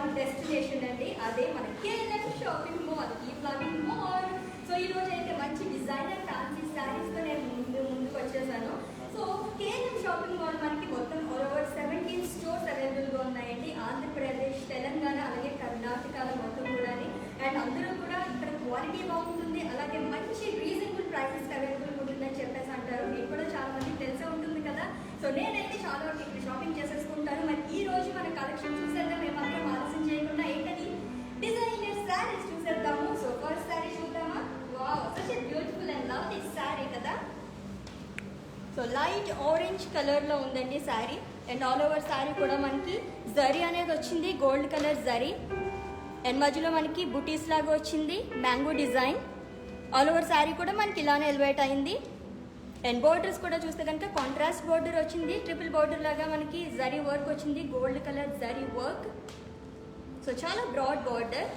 One destination అండి, అదే మన KLM shopping mall, keep loving mall. So ఈ రోజు అయితే మంచి డిజైనర్ ఫ్యాన్సీ శారీస్తో నేను ముందుకు వచ్చేసాను. సో కేఎల్ఎం షాపింగ్ మాల్ మనకి మొత్తం ఓవర్ 17 స్టోర్స్ అవైలబుల్గా ఉన్నాయండి. ఆంధ్రప్రదేశ్, తెలంగాణ, అలాగే కర్ణాటకలో మొత్తం కూడా. అండ్ అందరూ కూడా ఇక్కడ క్వాలిటీ బాగుంటుంది, అలాగే మంచి రీజనబుల్ ప్రైసెస్ అవైలబుల్ ఉంటుందని చెప్పేసి అంటారు. మీకు కూడా చాలా మందికి తెలిసే ఉంటుంది కదా. సో నేనైతే చాలా వరకు ఇక్కడ షాపింగ్ చేసేసుకుంటాను. మరి ఈ రోజు మన కలెక్షన్ చూసేద్దాం, మేమాత్రం ఆలస్యం చేయకుండా. ఏంటని డిజైనర్ శారీస్ చూసేద్దాము. సో ఫస్ట్ శారీ చూద్దామా? Wow, such a beautiful and lovely sari కదా. సో లైట్ ఆరెంజ్ కలర్లో ఉందండి sari. And all over sari కూడా మనకి జరీ అనేది వచ్చింది, గోల్డ్ కలర్ జరీ. అండ్ మధ్యలో మనకి బుటీస్ లాగా వచ్చింది, mango design. All over sari కూడా మనకి ఇలానే ఎలివేట్ అయింది. అండ్ బోర్డర్స్ కూడా చూస్తే కనుక కాంట్రాస్ట్ బోర్డర్ వచ్చింది, ట్రిపుల్ బోర్డర్ లాగా మనకి జరీ వర్క్ వచ్చింది, gold colour zari work. So చాలా బ్రాడ్ బార్డర్.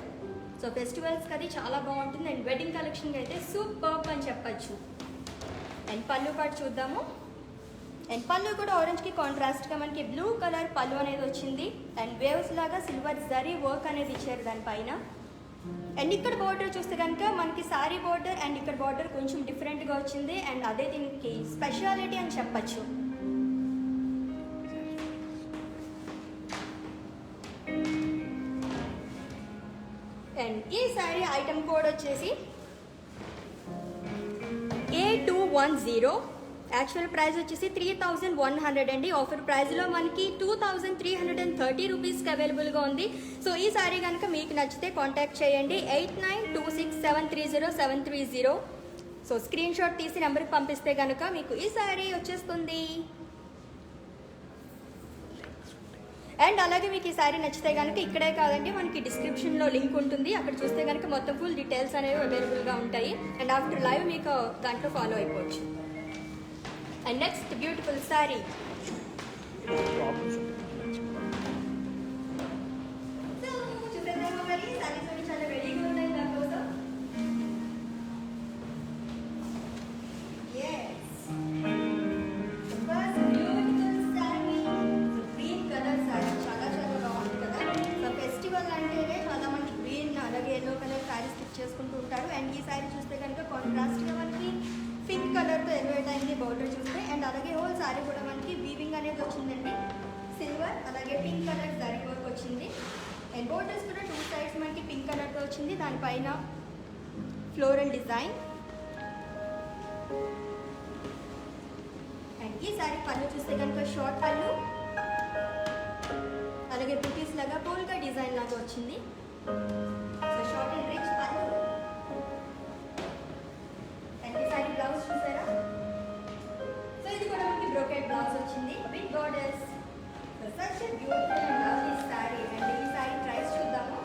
సో ఫెస్టివల్స్కి అది చాలా బాగుంటుంది. అండ్ వెడ్డింగ్ కలెక్షన్కి అయితే సూపర్ అని చెప్పచ్చు. అండ్ పళ్ళు పాటు చూద్దాము. అండ్ పళ్ళు కూడా ఆరెంజ్కి కాంట్రాస్ట్గా మనకి బ్లూ కలర్ పళ్ళు అనేది వచ్చింది. అండ్ వేవ్స్ లాగా సిల్వర్ జరీ వర్క్ అనేది ఇచ్చారు దానిపైన. అండ్ ఇక్కడ బార్డర్ చూస్తే కనుక మనకి సారీ బార్డర్ అండ్ ఇక్కడ బార్డర్ కొంచెం డిఫరెంట్గా వచ్చింది. అండ్ అదే దీనికి స్పెషాలిటీ అని చెప్పచ్చు. అండ్ ఈ సారీ ఐటమ్ కోడ్ వచ్చేసి A210. యాక్చువల్ ప్రైస్ వచ్చేసి 3100 అండి. ఆఫర్ ప్రైస్లో మనకి 2330 రూపీస్కి అవైలబుల్గా ఉంది. సో ఈ సారీ కనుక మీకు నచ్చితే కాంటాక్ట్ చేయండి 8926730730. సో స్క్రీన్ షాట్ తీసి నెంబర్కి పంపిస్తే కనుక మీకు ఈ సారీ వచ్చేస్తుంది. అండ్ అలాగే మీకు ఈ సారీ నచ్చితే కనుక ఇక్కడే కాదండి, మనకి డిస్క్రిప్షన్లో లింక్ ఉంటుంది, అక్కడ చూస్తే కనుక మొత్తం ఫుల్ డీటెయిల్స్ అనేవి అవైలబుల్గా ఉంటాయి. అండ్ ఆఫ్టర్ లైవ్ మీకు దాంట్లో ఫాలో అయిపోవచ్చు. And next beautiful sorry. చూసేద్దామా మరి? సారీస్ అవి చాలా రెడీగా ఉన్నాయి దానికోసం. ఎల్లో కలర్ శారీ స్టిచ్ చేసుకుంటూ ఉంటారు. అండ్ ఈ శారీ చూస్తే కనుక కాంట్రాస్ట్గా మనకి పింక్ కలర్తో ఎలివేట్ అయింది బార్డర్ చూస్తే. అండ్ అలాగే హోల్ శారీ కూడా మనకి వీవింగ్ అనేది వచ్చిందండి, సిల్వర్ అలాగే పింక్ కలర్ జరీ వర్క్ వచ్చింది. అండ్ బోర్డర్స్ కూడా 2 సైడ్స్ మనకి పింక్ కలర్తో వచ్చింది, దానిపైన ఫ్లోరల్ డిజైన్. అండ్ ఈ శారీ పళ్ళు చూస్తే కనుక షార్ట్ పళ్ళు, అలాగే బుటీస్ లాగా పోల్కా డిజైన్ లాగా వచ్చింది. సో షార్ట్ అండ్ రిచ్ పళ్ళు. అండ్ ఈ సారీ బ్లౌజ్ చూసారా? సో ఇది కూడా మనకి బ్రోకెట్ బ్లౌజ్ వచ్చింది with borders. So such a beautiful and lovely sorry. And ఈ సారీ ప్రైస్ చూద్దాము.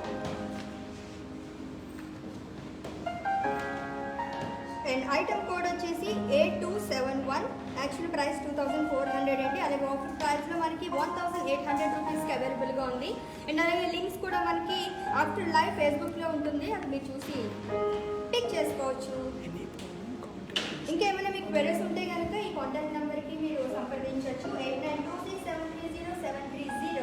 అండ్ ఐటమ్ కోడ్ వచ్చేసి A271. యాక్చువల్ ప్రైస్ 2400 అండి. అలాగే ఆఫర్ ప్రైస్లో మనకి 1800 రూపీస్కి అవైలబుల్గా ఉంది. అండ్ అలాగే లింక్స్ కూడా మనకి ఆఫ్టర్ లైవ్ ఫేస్బుక్లో ఉంటుంది, అది మీరు చూసి పిక్ చేసుకోవచ్చు. ఇంకేమైనా మీకు క్వెరీస్ ఉంటే కనుక ఈ కాంటాక్ట్ నెంబర్కి మీరు సంప్రదించవచ్చు 8926730730.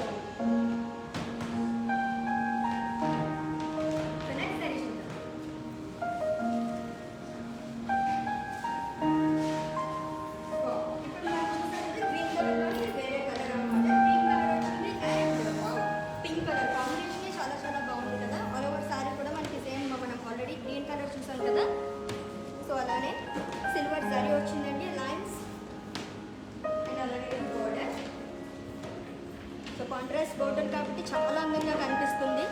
చూసాను కదా. సో అలానే సిల్వర్ జరీ వచ్చిందండి, లైన్స్. అండ్ అలాగే బోర్డర్. సో కాంట్రాస్ట్ బోర్డర్ కాబట్టి చాలా అందంగా కనిపిస్తుంది.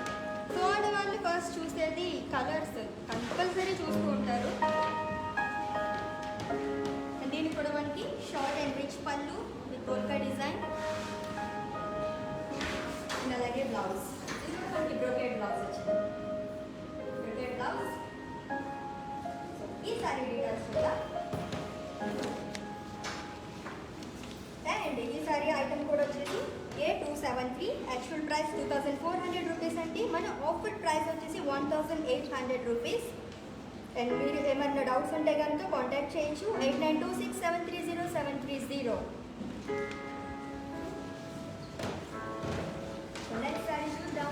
సో ఆడవాళ్ళు ఫస్ట్ చూసేది కలర్స్ కంపల్సరీ చూస్తూ ఉంటారు. అండ్ దీనికి కూడా మనకి షార్ట్ అండ్ రిచ్ పళ్ళు విత్ పోల్కా డిజైన్. అండ్ అలాగే బ్లౌజ్, ఇది కూడా మనకి బ్రోకెట్ బ్లౌజ్ వచ్చింది, బ్రోకెట్ బ్లౌజ్. ఈ సారీ డీటెయిల్స్ కూడా. అండ్ ఈ సారీ ఐటమ్ కూడా వచ్చేసి A273. యాక్చువల్ ప్రైస్ 2400 రూపీస్ అండి. మన ఆఫర్ ప్రైస్ వచ్చేసి 1800 రూపీస్. అండ్ మీరు ఏమైనా డౌట్స్ ఉంటే కనుక కాంటాక్ట్ చేయొచ్చు 8926730730. నెక్స్ట్ సారీ చూద్దాం.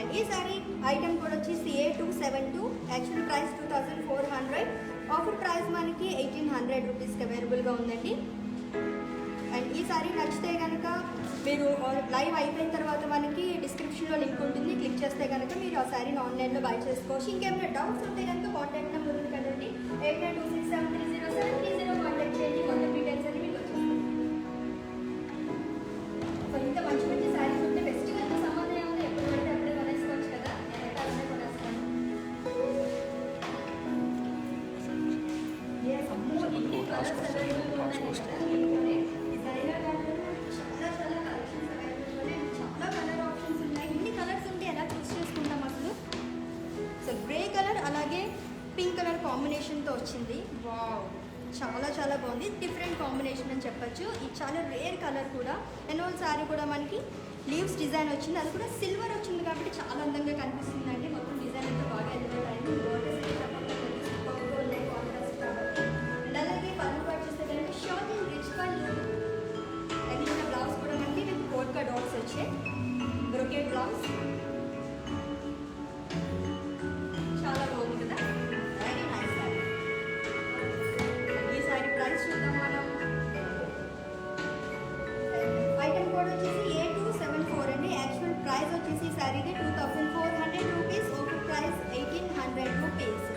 అండ్ ఈ సారీ ఐటమ్ కూడా వచ్చేసి A272, actual price 2400, offer price మనకి 1800 రూపీస్కి అవైలబుల్గా ఉందండి. అండ్ ఈ సారీ నచ్చితే కనుక మీరు లైవ్ అయిపోయిన తర్వాత మనకి డిస్క్రిప్షన్లో లింక్ ఉంటుంది, క్లిక్ చేస్తే కనుక మీరు ఆ సారీని ఆన్లైన్లో బై చేసుకోవచ్చు. ఇంకేమైనా డౌట్స్ ఉంటే కనుక కాంటాక్ట్ నెంబర్ ఉంది కదండి, 8926730730 కాంటాక్ట్ చేయండి. మొత్తం డీటెయిల్స్ అన్ని మీకు వచ్చేస్తాయి. సో ఇంత మంచి మంచి సారీస్ ఉంటే ఫెస్టివల్తో సంబంధం ఏముంది, ఎప్పుడు పడితే అప్పుడే కొనేసుకోవచ్చు కదా. నేనైతే అలానే కొనేస్తాను. అమ్మో ఎన్ని కలర్స్ అవైలబుల్ ఉన్నాయి కదా. డిజైనర్ చాలా చాలా కలెక్షన్స్ అవైలబుల్ ఉన్నాయి. చాలా కలర్ ఆప్షన్స్ ఉన్నాయి. ఇన్ని కలర్స్ ఉంటే ఎలా చూస్ చేసుకుంటాం అసలు. సో గ్రే కలర్ అలాగే పింక్ కలర్ కాంబినేషన్తో వచ్చింది. వావ్, చాలా చాలా బాగుంది. డిఫరెంట్ కాంబినేషన్ అని చెప్పొచ్చు. ఇది చాలా రేర్ కలర్ కూడా. ఎన్నోల్ శారీ కూడా మనకి లీవ్స్ డిజైన్ వచ్చింది, అది కూడా సిల్వర్ వచ్చింది కాబట్టి చాలా అందంగా కనిపిస్తుంది అండి. మొత్తం డిజైన్ అంతా బాగా ఎలివేట్ అయింది. కాంట్రాస్ట్ కాబట్టి. అండ్ అలాగే పళ్ళు పట్టిస్తే కనుక షార్ట్ అండ్ రిచ్ పళ్ళు. అది మన బ్లౌజ్ కూడా మనకి విత్ కోట్కా డాట్స్ వచ్చాయి, బ్రొకేట్ బ్లౌజ్. చాలా బాగుంది కదా, వెరీ నైస్ శారీ. ఈ శారీ ప్రైస్ చూద్దాం మనం. ఐటమ్ కోడ్ వచ్చేసి A274 అండి. యాక్చువల్ ప్రైస్ వచ్చేసి శారీది 2400 rupees, offer price 1800 rupees.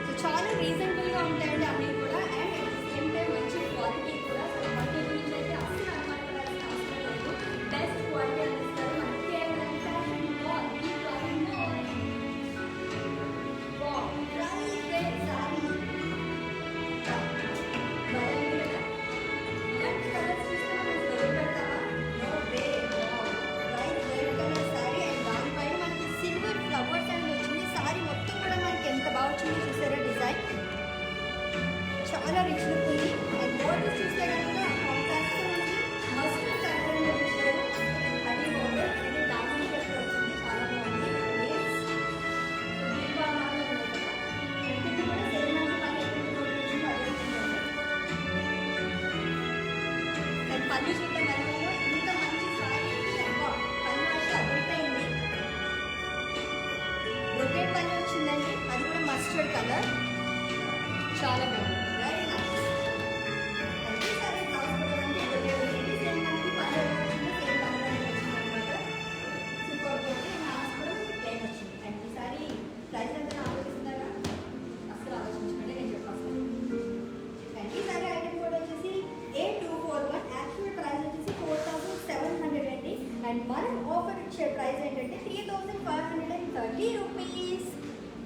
So చాలా రీజనబుల్గా ఉంటాయండి అన్నీ కూడా. అండ్ సేమ్ టైం మంచి క్వాలిటీ కూడా. సో క్వాలిటీ గురించి అయితే అసలు అనుమానపడాల్సిన అవసరం లేదు. బెస్ట్ క్వాలిటీ అందిస్తారు మనకి. కేవలం ఫ్యాషన్ మాల్, ఈ fashion mall. Wow, price rate sari. బాగుంది కదా. ఇలాంటి కలర్స్ చూస్తే మనం దొరుకుతామా? No way. Price rate colour sari and దానిపైన మనకి సిల్వర్ ఫ్లవర్స్ అండ్ వచ్చింది. శారీ మొత్తం కూడా మనకి ఎంత బాగా వచ్చింది చూసారా డిజైన్. చాలా రిచ్ లుక్ ఉంది. అండ్ బోర్డర్స్ చూస్తే కనుక కాంట్రాస్ట్ మనకి మస్టర్డ్ కలర్లో ఇచ్చారు. అది బోర్డర్ ఇది డైమండ్ షేప్లో వచ్చింది. చాలా బాగుంది. దీపా మాల్లో ఉంది కదా. ఎక్కడ కూడా సేమ్ మనకి పని ఎక్కడ బోర్డర్ వచ్చిందో అదే వచ్చిందండి. అండ్ పళ్ళు చూద్దాం ఎలా ఉందో. ఇంత మంచి శారీకి అబ్బా పళ్ళు అయితే అదిరిపోయింది. బ్రొకేట్ పళ్ళు వచ్చిందండి, అది కూడా మస్టర్డ్ కలర్. చాలా బాగుంది, వెరీ నైస్. అండ్ ఈ సారీ బ్లౌజ్ కూడా మనకి ఇది సేమ్ మనకి పళ్ళు ఎలా వచ్చిందో సేమ్ పళ్ళు అనేది వచ్చిందనమాట. సూపర్ బాగుంది. హ్యాండ్స్ కూడా ప్లెయిన్ వచ్చింది. అండ్ ఈ సారీ ప్రైస్ ఎంత ఆలోచిస్తున్నారా? అసలు ఆలోచించకండి, నేను చెప్పేస్తాను. అండ్ ఈ సారీ ఐటమ్ కూడా వచ్చేసి A241, యాక్చువల్ ప్రైస్ వచ్చేసి 4700 అండి. అండ్ మనం ఆఫర్ ఇచ్చే ప్రైస్ ఏంటంటే 3530 రూపీస్.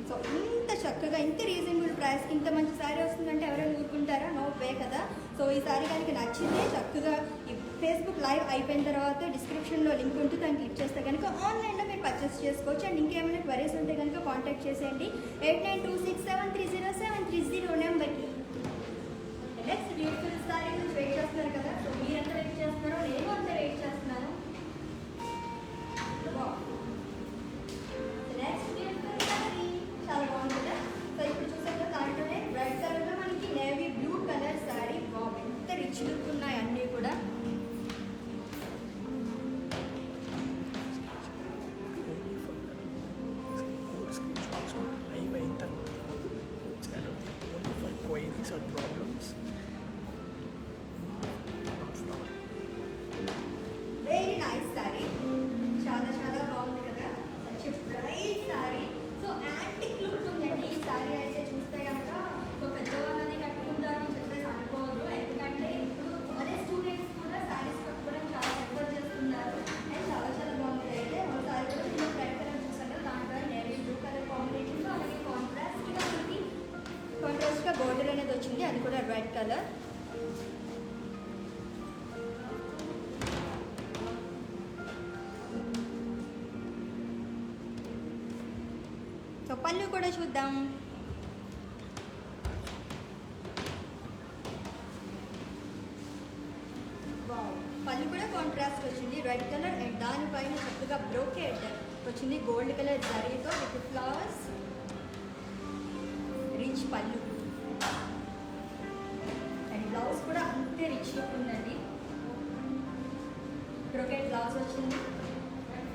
సో ఇంత చక్కగా ఇంత రీజనబుల్ ప్రైస్కి ఇంత మంచి శారీ వస్తుందంటే ఎవరైనా ఊరుకుంటారా? నో వే కదా. సో ఈ శారీ కనుక నచ్చితే చక్కగా ఈ ఫేస్బుక్ లైవ్ అయిపోయిన తర్వాత డిస్క్రిప్షన్లో లింక్ ఉంటుంది, దాన్ని క్లిక్ చేస్తే కనుక ఆన్లైన్లో మీరు పర్చేస్ చేసుకోవచ్చు. అండ్ ఇంకేమైనా క్వరీస్ ఉంటే కనుక కాంటాక్ట్ చేసేయండి 8926730730 నెంబర్కి. నెక్స్ట్ బ్యూటిఫుల్ శారీ నుంచి వెయిట్ చేస్తున్నారు కదా. సో మీరు ఎంత వెయిట్ చేస్తున్నారో నేను అంత వెయిట్ చేస్తున్నాను. నెక్స్ట్ బ్యూటిఫుల్ శారీ చాలా బాగుంది కదా. సో ఇప్పుడు చూసాక దాంట్లోనే రెడ్ కలర్లో మనకి నేవీ బ్లూ కలర్ శారీ. బాబు ఎంత రిచ్ లుక్ ఉన్నాయి అన్నీ కూడా. queries or problems. Very nice sari, చాలా చాలా బాగుంది కదా. మంచి bright sari. So antique look ఉందండి ఈ శారీ అయితే. చూస్తే కనుక సో పెద్దవాళ్ళని కట్టుకుంటారని చెప్పేసి అనుకోవద్దు, ఎందుకంటే ఇప్పుడు కాలేజ్ స్టూడెంట్స్ కూడా శారీస్ కట్టుకోవడం చాలా ప్రిఫర్ చేస్తున్నారు. అండ్ చాలా చాలా బాగుంది. అయితే ఒక శారీ కూడా చిన్న రెడ్ కలర్ చూసాక దాంట్లో నేవీ బ్లూ కలర్ కాంబినేషన్లో అలాగే కాంట్రాస్ట్గా బోర్డర్ అనేది వచ్చింది, అది కూడా రెడ్ కలర్. సో పళ్ళు కూడా చూద్దాం. పళ్ళు కూడా కాంట్రాస్ట్ వచ్చింది, రెడ్ కలర్. అండ్ దానిపైన చక్కగా బ్రోకెట్ వచ్చింది గోల్డ్ కలర్ జరీతో విత్ ఫ్లవర్స్. రిచ్ పళ్ళు అండ్ బ్లౌజ్ కూడా అంతే రిచ్ లుక్ ఉందండి. బ్రోకెట్ బ్లౌజ్ వచ్చింది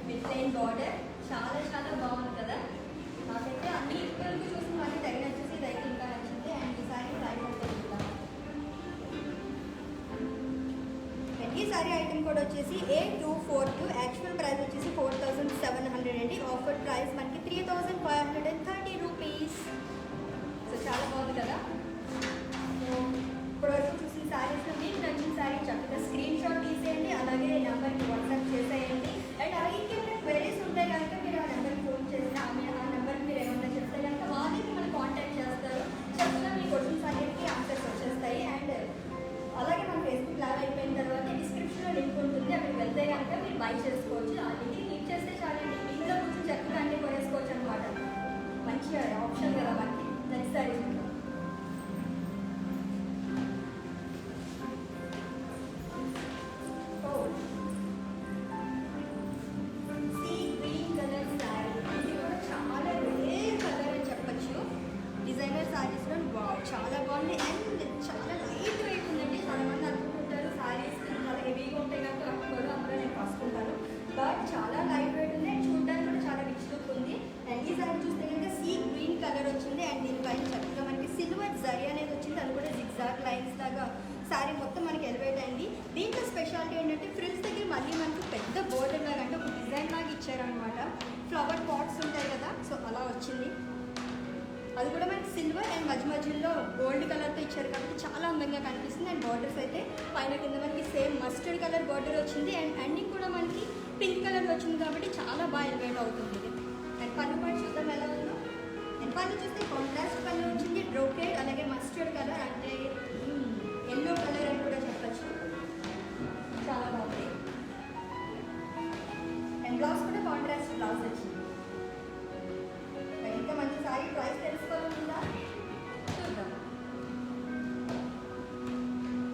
విత్ ప్లెయిన్ బార్డర్. చాలా చాలా బాగుంది కదా. నాకైతే అన్ని వరకు చూసిన మళ్ళీ తెగ నచ్చేసి ఇదైతే ఇంకా నచ్చింది. అండ్ ఈసారి ప్రైస్ అయితే చూద్దాం. ఈ సారీ ఐటమ్ కూడా వచ్చేసి A242, యాక్చువల్ ప్రైస్ వచ్చేసి 4700 అండి. ఆఫర్ ప్రైస్ మనకి 3530 రూపీస్. సో చాలా బాగుంది కదా. సో ఇప్పటివరకు చూసిన శారీస్ మీకు నచ్చిన శారీ చక్కగా స్క్రీన్ షాట్ తీసేయండి, అలాగే నెంబర్కి వాట్సాప్ చేసేయండి. అండ్ అలాగే ఇంకేమైనా క్వైరీస్ ఉంటే కనుక మీరు ఆ నెంబర్కి ఫోన్ చేసి ఆ నెంబర్కి మీరు ఏమైనా చెప్తే కనుక వాళ్ళే మిమ్మల్ని కాంటాక్ట్ చేస్తారు. చక్కగా మీ క్వశ్చన్స్ అన్నిటికీ ఆన్సర్స్ వచ్చేస్తాయి. అండ్ అలాగే మన ఫేస్బుక్ లైవ్ అయిపోయిన తర్వాత డిస్క్రిప్షన్లో లింక్ ఉంటుంది, అక్కడికి వెళ్తే కనుక మీరు బై చేసుకోవచ్చు. ఆ లింక్ క్లిక్ చేస్తే చాలండి, ఇంట్లో కొంచెం చక్కగా అన్ని కొనేసుకోవచ్చు అనమాట. మంచి ఆప్షన్ కదా మనకి. నెక్స్ట్ సారీ చూద్దాం. సీ గ్రీన్ కలర్ శారీ, ఇది కూడా చాలా రేర్ కలర్ అని చెప్పచ్చు. డిజైనర్ శారీస్లో చాలా బాగుంది అండ్ చాలా లైట్ వెయిట్ ఉందండి. చాలా మంది అనుకుంటుంటారు శారీస్ చాలా హెవీగా ఉంటాయి కనుక కట్టుకోరు, అందులో నేను రాసుకుంటాను. బట్ చాలా లైట్ వెయిట్ ఉంది అండ్ చూడడానికి కూడా చాలా రిచ్ లుక్ ఉంది. అండ్ ఈ శారీ చూస్తే కనుక సీ గ్రీన్ కలర్ వచ్చింది అండ్ దీనిపైన చక్కగా మనకి సిల్వర్ జరీ అనేది వచ్చింది. అది కూడా జిగ్జాగ్ లైన్స్ లాగా శారీ మొత్తం మనకి ఎలివేట్ అయింది. దీంట్లో స్పెషాలిటీ ఏంటంటే ఫ్రిల్స్ దగ్గర మళ్ళీ మనకి పెద్ద బోర్డర్ లాగా అంటే ఒక డిజైన్ లాగా ఇచ్చారనమాట. ఫ్లవర్ పాట్స్ ఉంటాయి కదా, సో అలా వచ్చింది. అది కూడా మనకి సిల్వర్ అండ్ మధ్యలో గోల్డ్ కలర్తో ఇచ్చారు కాబట్టి చాలా అందంగా కనిపిస్తుంది. అండ్ బార్డర్స్ అయితే పైన కింద మనకి సేమ్ మస్టర్డ్ కలర్ బార్డర్ వచ్చింది అండ్ ఎండింగ్ కూడా మనకి పింక్ కలర్ వచ్చింది కాబట్టి చాలా బాగా ఎలివేట్ అవుతుంది. అండ్ పన్ను పాటు చూద్దాం ఎలా ఉందో. అండ్ పన్ను చూస్తే కాంట్రాస్ట్ పన్ను వచ్చింది, బ్రోకేడ్ అలాగే మస్టర్డ్ కలర్ అంటే ఎల్లో కలర్ అని కూడా చెప్పచ్చు. చాలా బాగుంది. అండ్ బ్లౌజ్ కూడా కాంట్రాస్ట్ బ్లౌజ్ వచ్చింది. ఇంకా మంచి సారీ ప్రైస్ తెలుసుకోవాలనుందా చూద్దాం.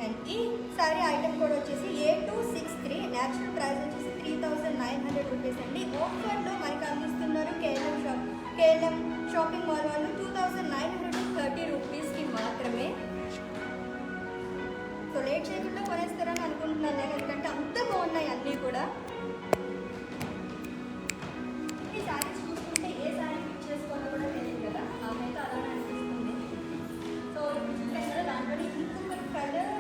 అండ్ ఈ సారీ ఐటమ్ కూడా వచ్చేసి A263, నేచురల్ ప్రైస్ వచ్చేసి 3900 రూపీస్ అండి. ఆఫర్లో మనకి అందిస్తున్నారు కేఎల్ఎం షాపింగ్ మాల్ వాళ్ళు 2930 రూపీస్కి మాత్రమే. సో లేట్ చేయకుండా కొనేస్తారని అనుకుంటున్నాను నేను, ఎందుకంటే అంత బాగున్నాయి అన్నీ కూడా. ఈ శారీస్ చూసుకుంటే ఏ శారీ పిక్ చేసుకోవాలో కూడా తెలియదు కదా, నాకైతే అలానే అనిపిస్తుంది. సో చూసాను కదా, దాంట్లో ఇంకొక కలర్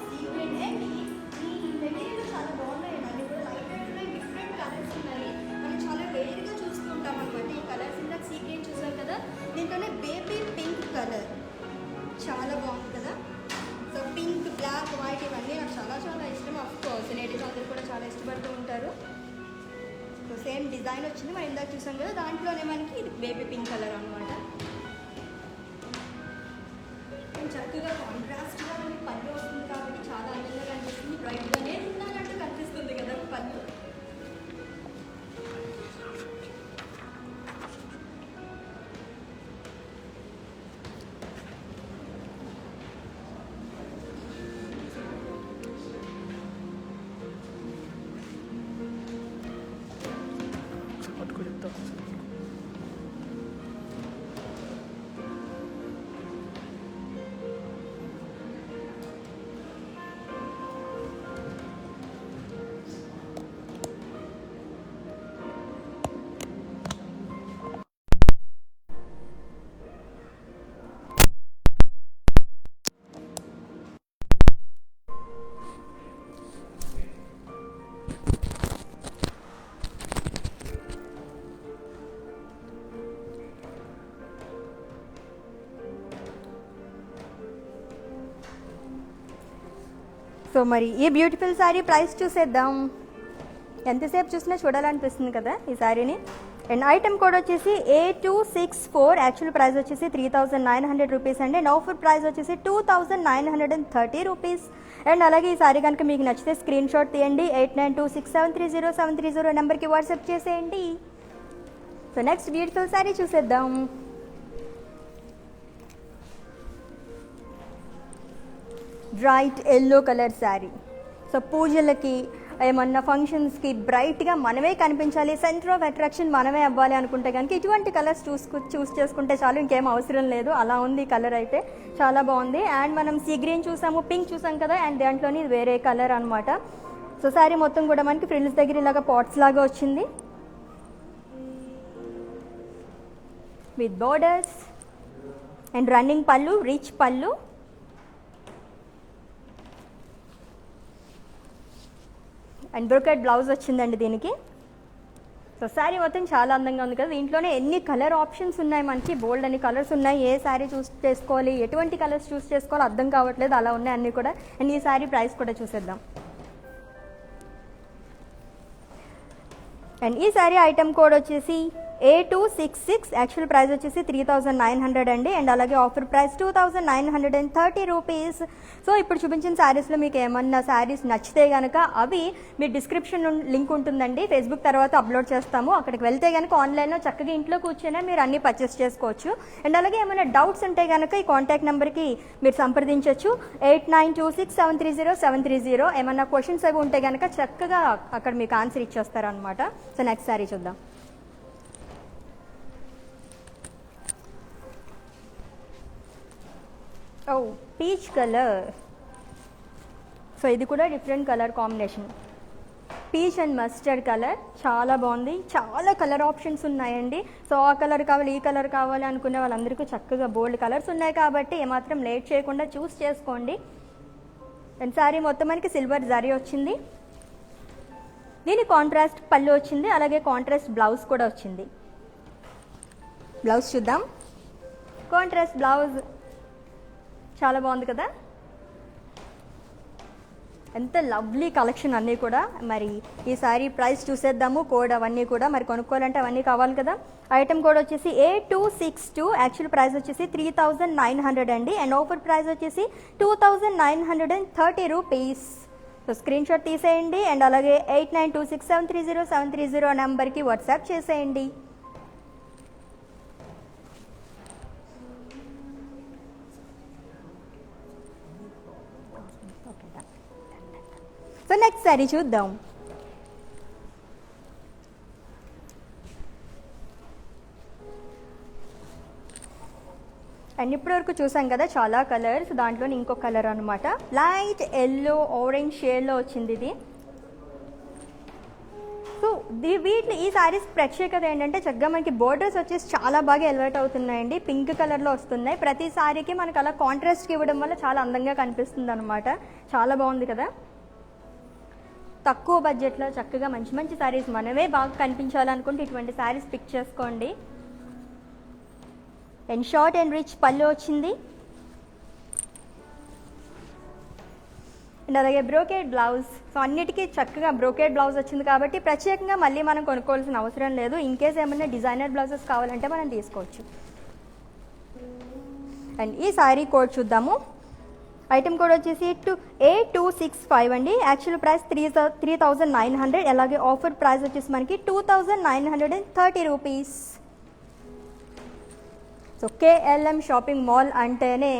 సీక్రెట్ అండ్ ఈ మెటీరియల్ చాలా బాగున్నాయి. అన్నీ కూడా లైట్ వెయిట్ ఉన్నాయి, డిఫరెంట్ కలర్స్ ఉన్నాయి. మనం చాలా రేర్గా చూస్తుంటాం అనమాట ఈ కలర్స్. ఇందాక సీక్రెట్ చూసాం కదా, దీంట్లోనే బేబీ పింక్ కలర్ చాలా బాగుంది కదా. సో పింక్, బ్లాక్, వైట్ ఇవన్నీ నాకు చాలా చాలా ఇష్టం. ఆఫ్కోర్స్ నేటివ్స్ అందరూ కూడా చాలా ఇష్టపడుతూ ఉంటారు. సో సేమ్ డిజైన్ వచ్చింది మనం ఇందాక చూసాం కదా, దాంట్లోనే మనకి ఇది బేబీ పింక్ కలర్ అనమాట. చక్కగా కాంట్రాస్ట్గా మనకి పళ్ళు వస్తుంది కాబట్టి చాలా అందంగా కనిపిస్తుంది. బ్రైట్గా నేను ఉన్నానంటూ కనిపిస్తుంది కదా పళ్ళు. పట్టుకో చెప్తా. సో మరి ఈ బ్యూటిఫుల్ శారీ ప్రైస్ చూసేద్దాం. ఎంతసేపు చూసినా చూడాలనిపిస్తుంది కదా ఈ శారీని. అండ్ ఐటమ్ కోడ్ వచ్చేసి A264, యాక్చువల్ ప్రైస్ వచ్చేసి 3900 రూపీస్ అండి. అండ్ ఆఫర్ ప్రైస్ వచ్చేసి 2930 రూపీస్. అండ్ అలాగే ఈ శారీ కనుక మీకు నచ్చితే స్క్రీన్ షాట్ తీయండి, 8926730730 నెంబర్కి వాట్సాప్ చేసేయండి. సో నెక్స్ట్ బ్యూటిఫుల్ శారీ చూసేద్దాం. Bright yellow colour sari. So పూజలకి ఏమన్నా ఫంక్షన్స్కి బ్రైట్గా మనమే కనిపించాలి, సెంటర్ ఆఫ్ అట్రాక్షన్ మనమే అవ్వాలి అనుకుంటే కనుక ఇటువంటి కలర్స్ చూస్ చేసుకుంటే చాలు, ఇంకేం అవసరం లేదు. అలా ఉంది ఈ కలర్ అయితే చాలా బాగుంది. అండ్ మనం సీ గ్రీన్ చూసాము, పింక్ చూసాం కదా, అండ్ దాంట్లోని వేరే కలర్ అనమాట. సో శారీ మొత్తం కూడా మనకి ఫ్రిల్స్ దగ్గర ఇలాగా పాట్స్ లాగా వచ్చింది. విత్ బోర్డర్స్ అండ్ రన్నింగ్ పళ్ళు, రిచ్ పళ్ళు. అండ్ బ్రోకెట్ బ్లౌజ్ వచ్చిందండి దీనికి. సో శారీ మొత్తం చాలా అందంగా ఉంది కదా. దీంట్లోనే ఎన్ని కలర్ ఆప్షన్స్ ఉన్నాయి, మనకి బోల్డ్ అన్ని కలర్స్ ఉన్నాయి. ఏ శారీ చూస్ చేసుకోవాలి, ఎటువంటి కలర్స్ చూస్ చేసుకోవాలో అర్థం కావట్లేదు, అలా ఉన్నాయి అన్నీ కూడా. అండ్ ఈ శారీ ప్రైస్ కూడా చూసేద్దాం. అండ్ ఈ శారీ ఐటమ్ కోడ్ వచ్చేసి A266, యాక్చువల్ ప్రైస్ వచ్చేసి 3900 అండి. అండ్ అలాగే ఆఫర్ ప్రైస్ 2930 రూపీస్. సో ఇప్పుడు చూపించిన శారీస్లో మీకు ఏమన్నా శారీస్ నచ్చితే కనుక అవి మీ డిస్క్రిప్షన్ లింక్ ఉంటుందండి, ఫేస్బుక్ తర్వాత అప్లోడ్ చేస్తాము. అక్కడికి వెళ్తే కనుక ఆన్లైన్లో చక్కగా ఇంట్లో కూర్చొని మీరు అన్నీ పర్చేస్ చేసుకోవచ్చు. అండ్ అలాగే ఏమైనా డౌట్స్ ఉంటే కనుక ఈ కాంటాక్ట్ నెంబర్కి మీరు సంప్రదించవచ్చు. 8926730730. ఏమన్నా క్వశ్చన్స్ అవి ఉంటే కనుక చక్కగా అక్కడ మీకు ఆన్సర్ ఇచ్చేస్తారనమాట. సో నెక్స్ట్ శారీ చూద్దాం. Peach colour. సో ఇది కూడా different colour combination, peach and mustard colour. చాలా బాగుంది, చాలా కలర్ ఆప్షన్స్ ఉన్నాయండి. సో ఆ కలర్ కావాలి, ఈ కలర్ కావాలి అనుకునే వాళ్ళందరికీ చక్కగా బోల్డ్ కలర్స్ ఉన్నాయి కాబట్టి ఏమాత్రం లేట్ చేయకుండా చూస్ చేసుకోండి. అండ్ శారీ మొత్తం మనకి సిల్వర్ జరీ వచ్చింది. దీని కాంట్రాస్ట్ పళ్ళు వచ్చింది, అలాగే కాంట్రాస్ట్ బ్లౌజ్ కూడా వచ్చింది. బ్లౌజ్ చూద్దాం. కాంట్రాస్ట్ బ్లౌజ్ చాలా బాగుంది కదా. ఎంత లవ్లీ కలెక్షన్ అన్నీ కూడా. మరి ఈ సారీ ప్రైస్ చూసేద్దాము, కోడ్ అవన్నీ కూడా. మరి కొనుక్కోవాలంటే అవన్నీ కావాలి కదా. ఐటమ్ కోడ్ వచ్చేసి A262, యాక్చువల్ ప్రైస్ వచ్చేసి 3900 అండి. అండ్ ఆఫర్ ప్రైస్ వచ్చేసి 2930 రూపీస్. సో స్క్రీన్ షాట్ తీసేయండి. అండ్ అలాగే 8926730730 నెంబర్కి వాట్సాప్ చేసేయండి. సో నెక్స్ట్ శారీ చూద్దాం. అండ్ ఇప్పటివరకు చూసాం కదా చాలా కలర్స్, దాంట్లో ఇంకో కలర్ అనమాట. లైట్ ఎల్లో ఆరెంజ్ షేడ్లో వచ్చింది ఇది. సో ఈ శారీస్ ప్రత్యేకత ఏంటంటే చక్కగా మనకి బోర్డర్స్ వచ్చేసి చాలా బాగా ఎలివేట్ అవుతున్నాయండి. పింక్ కలర్లో వస్తున్నాయి. ప్రతి శారీకి మనకు అలా కాంట్రాస్ట్కి ఇవ్వడం వల్ల చాలా అందంగా కనిపిస్తుంది అనమాట. చాలా బాగుంది కదా. తక్కువ బడ్జెట్లో చక్కగా మంచి మంచి శారీస్ మనమే బాగా కనిపించాలనుకుంటే ఇటువంటి శారీస్ పిక్ చేసుకోండి. అండ్ షార్ట్ అండ్ రిచ్ పళ్ళు వచ్చింది. అండ్ అలాగే బ్రోకెట్ బ్లౌజ్. సో అన్నిటికీ చక్కగా బ్రోకెట్ బ్లౌజ్ వచ్చింది కాబట్టి ప్రత్యేకంగా మళ్ళీ మనం కొనుక్కోవాల్సిన అవసరం లేదు. ఇన్ కేస్ ఏమైనా డిజైనర్ బ్లౌజెస్ కావాలంటే మనం తీసుకోవచ్చు. అండ్ ఈ శారీ కోడ్ చూద్దాము. ఐటమ్ కోడ్ వచ్చేసి A265 అండి. Actual price 3900. అలాగే ఆఫర్ ప్రైస్ వచ్చేసి మనకి 2930 rupees. So KLM shopping mall అంటేనే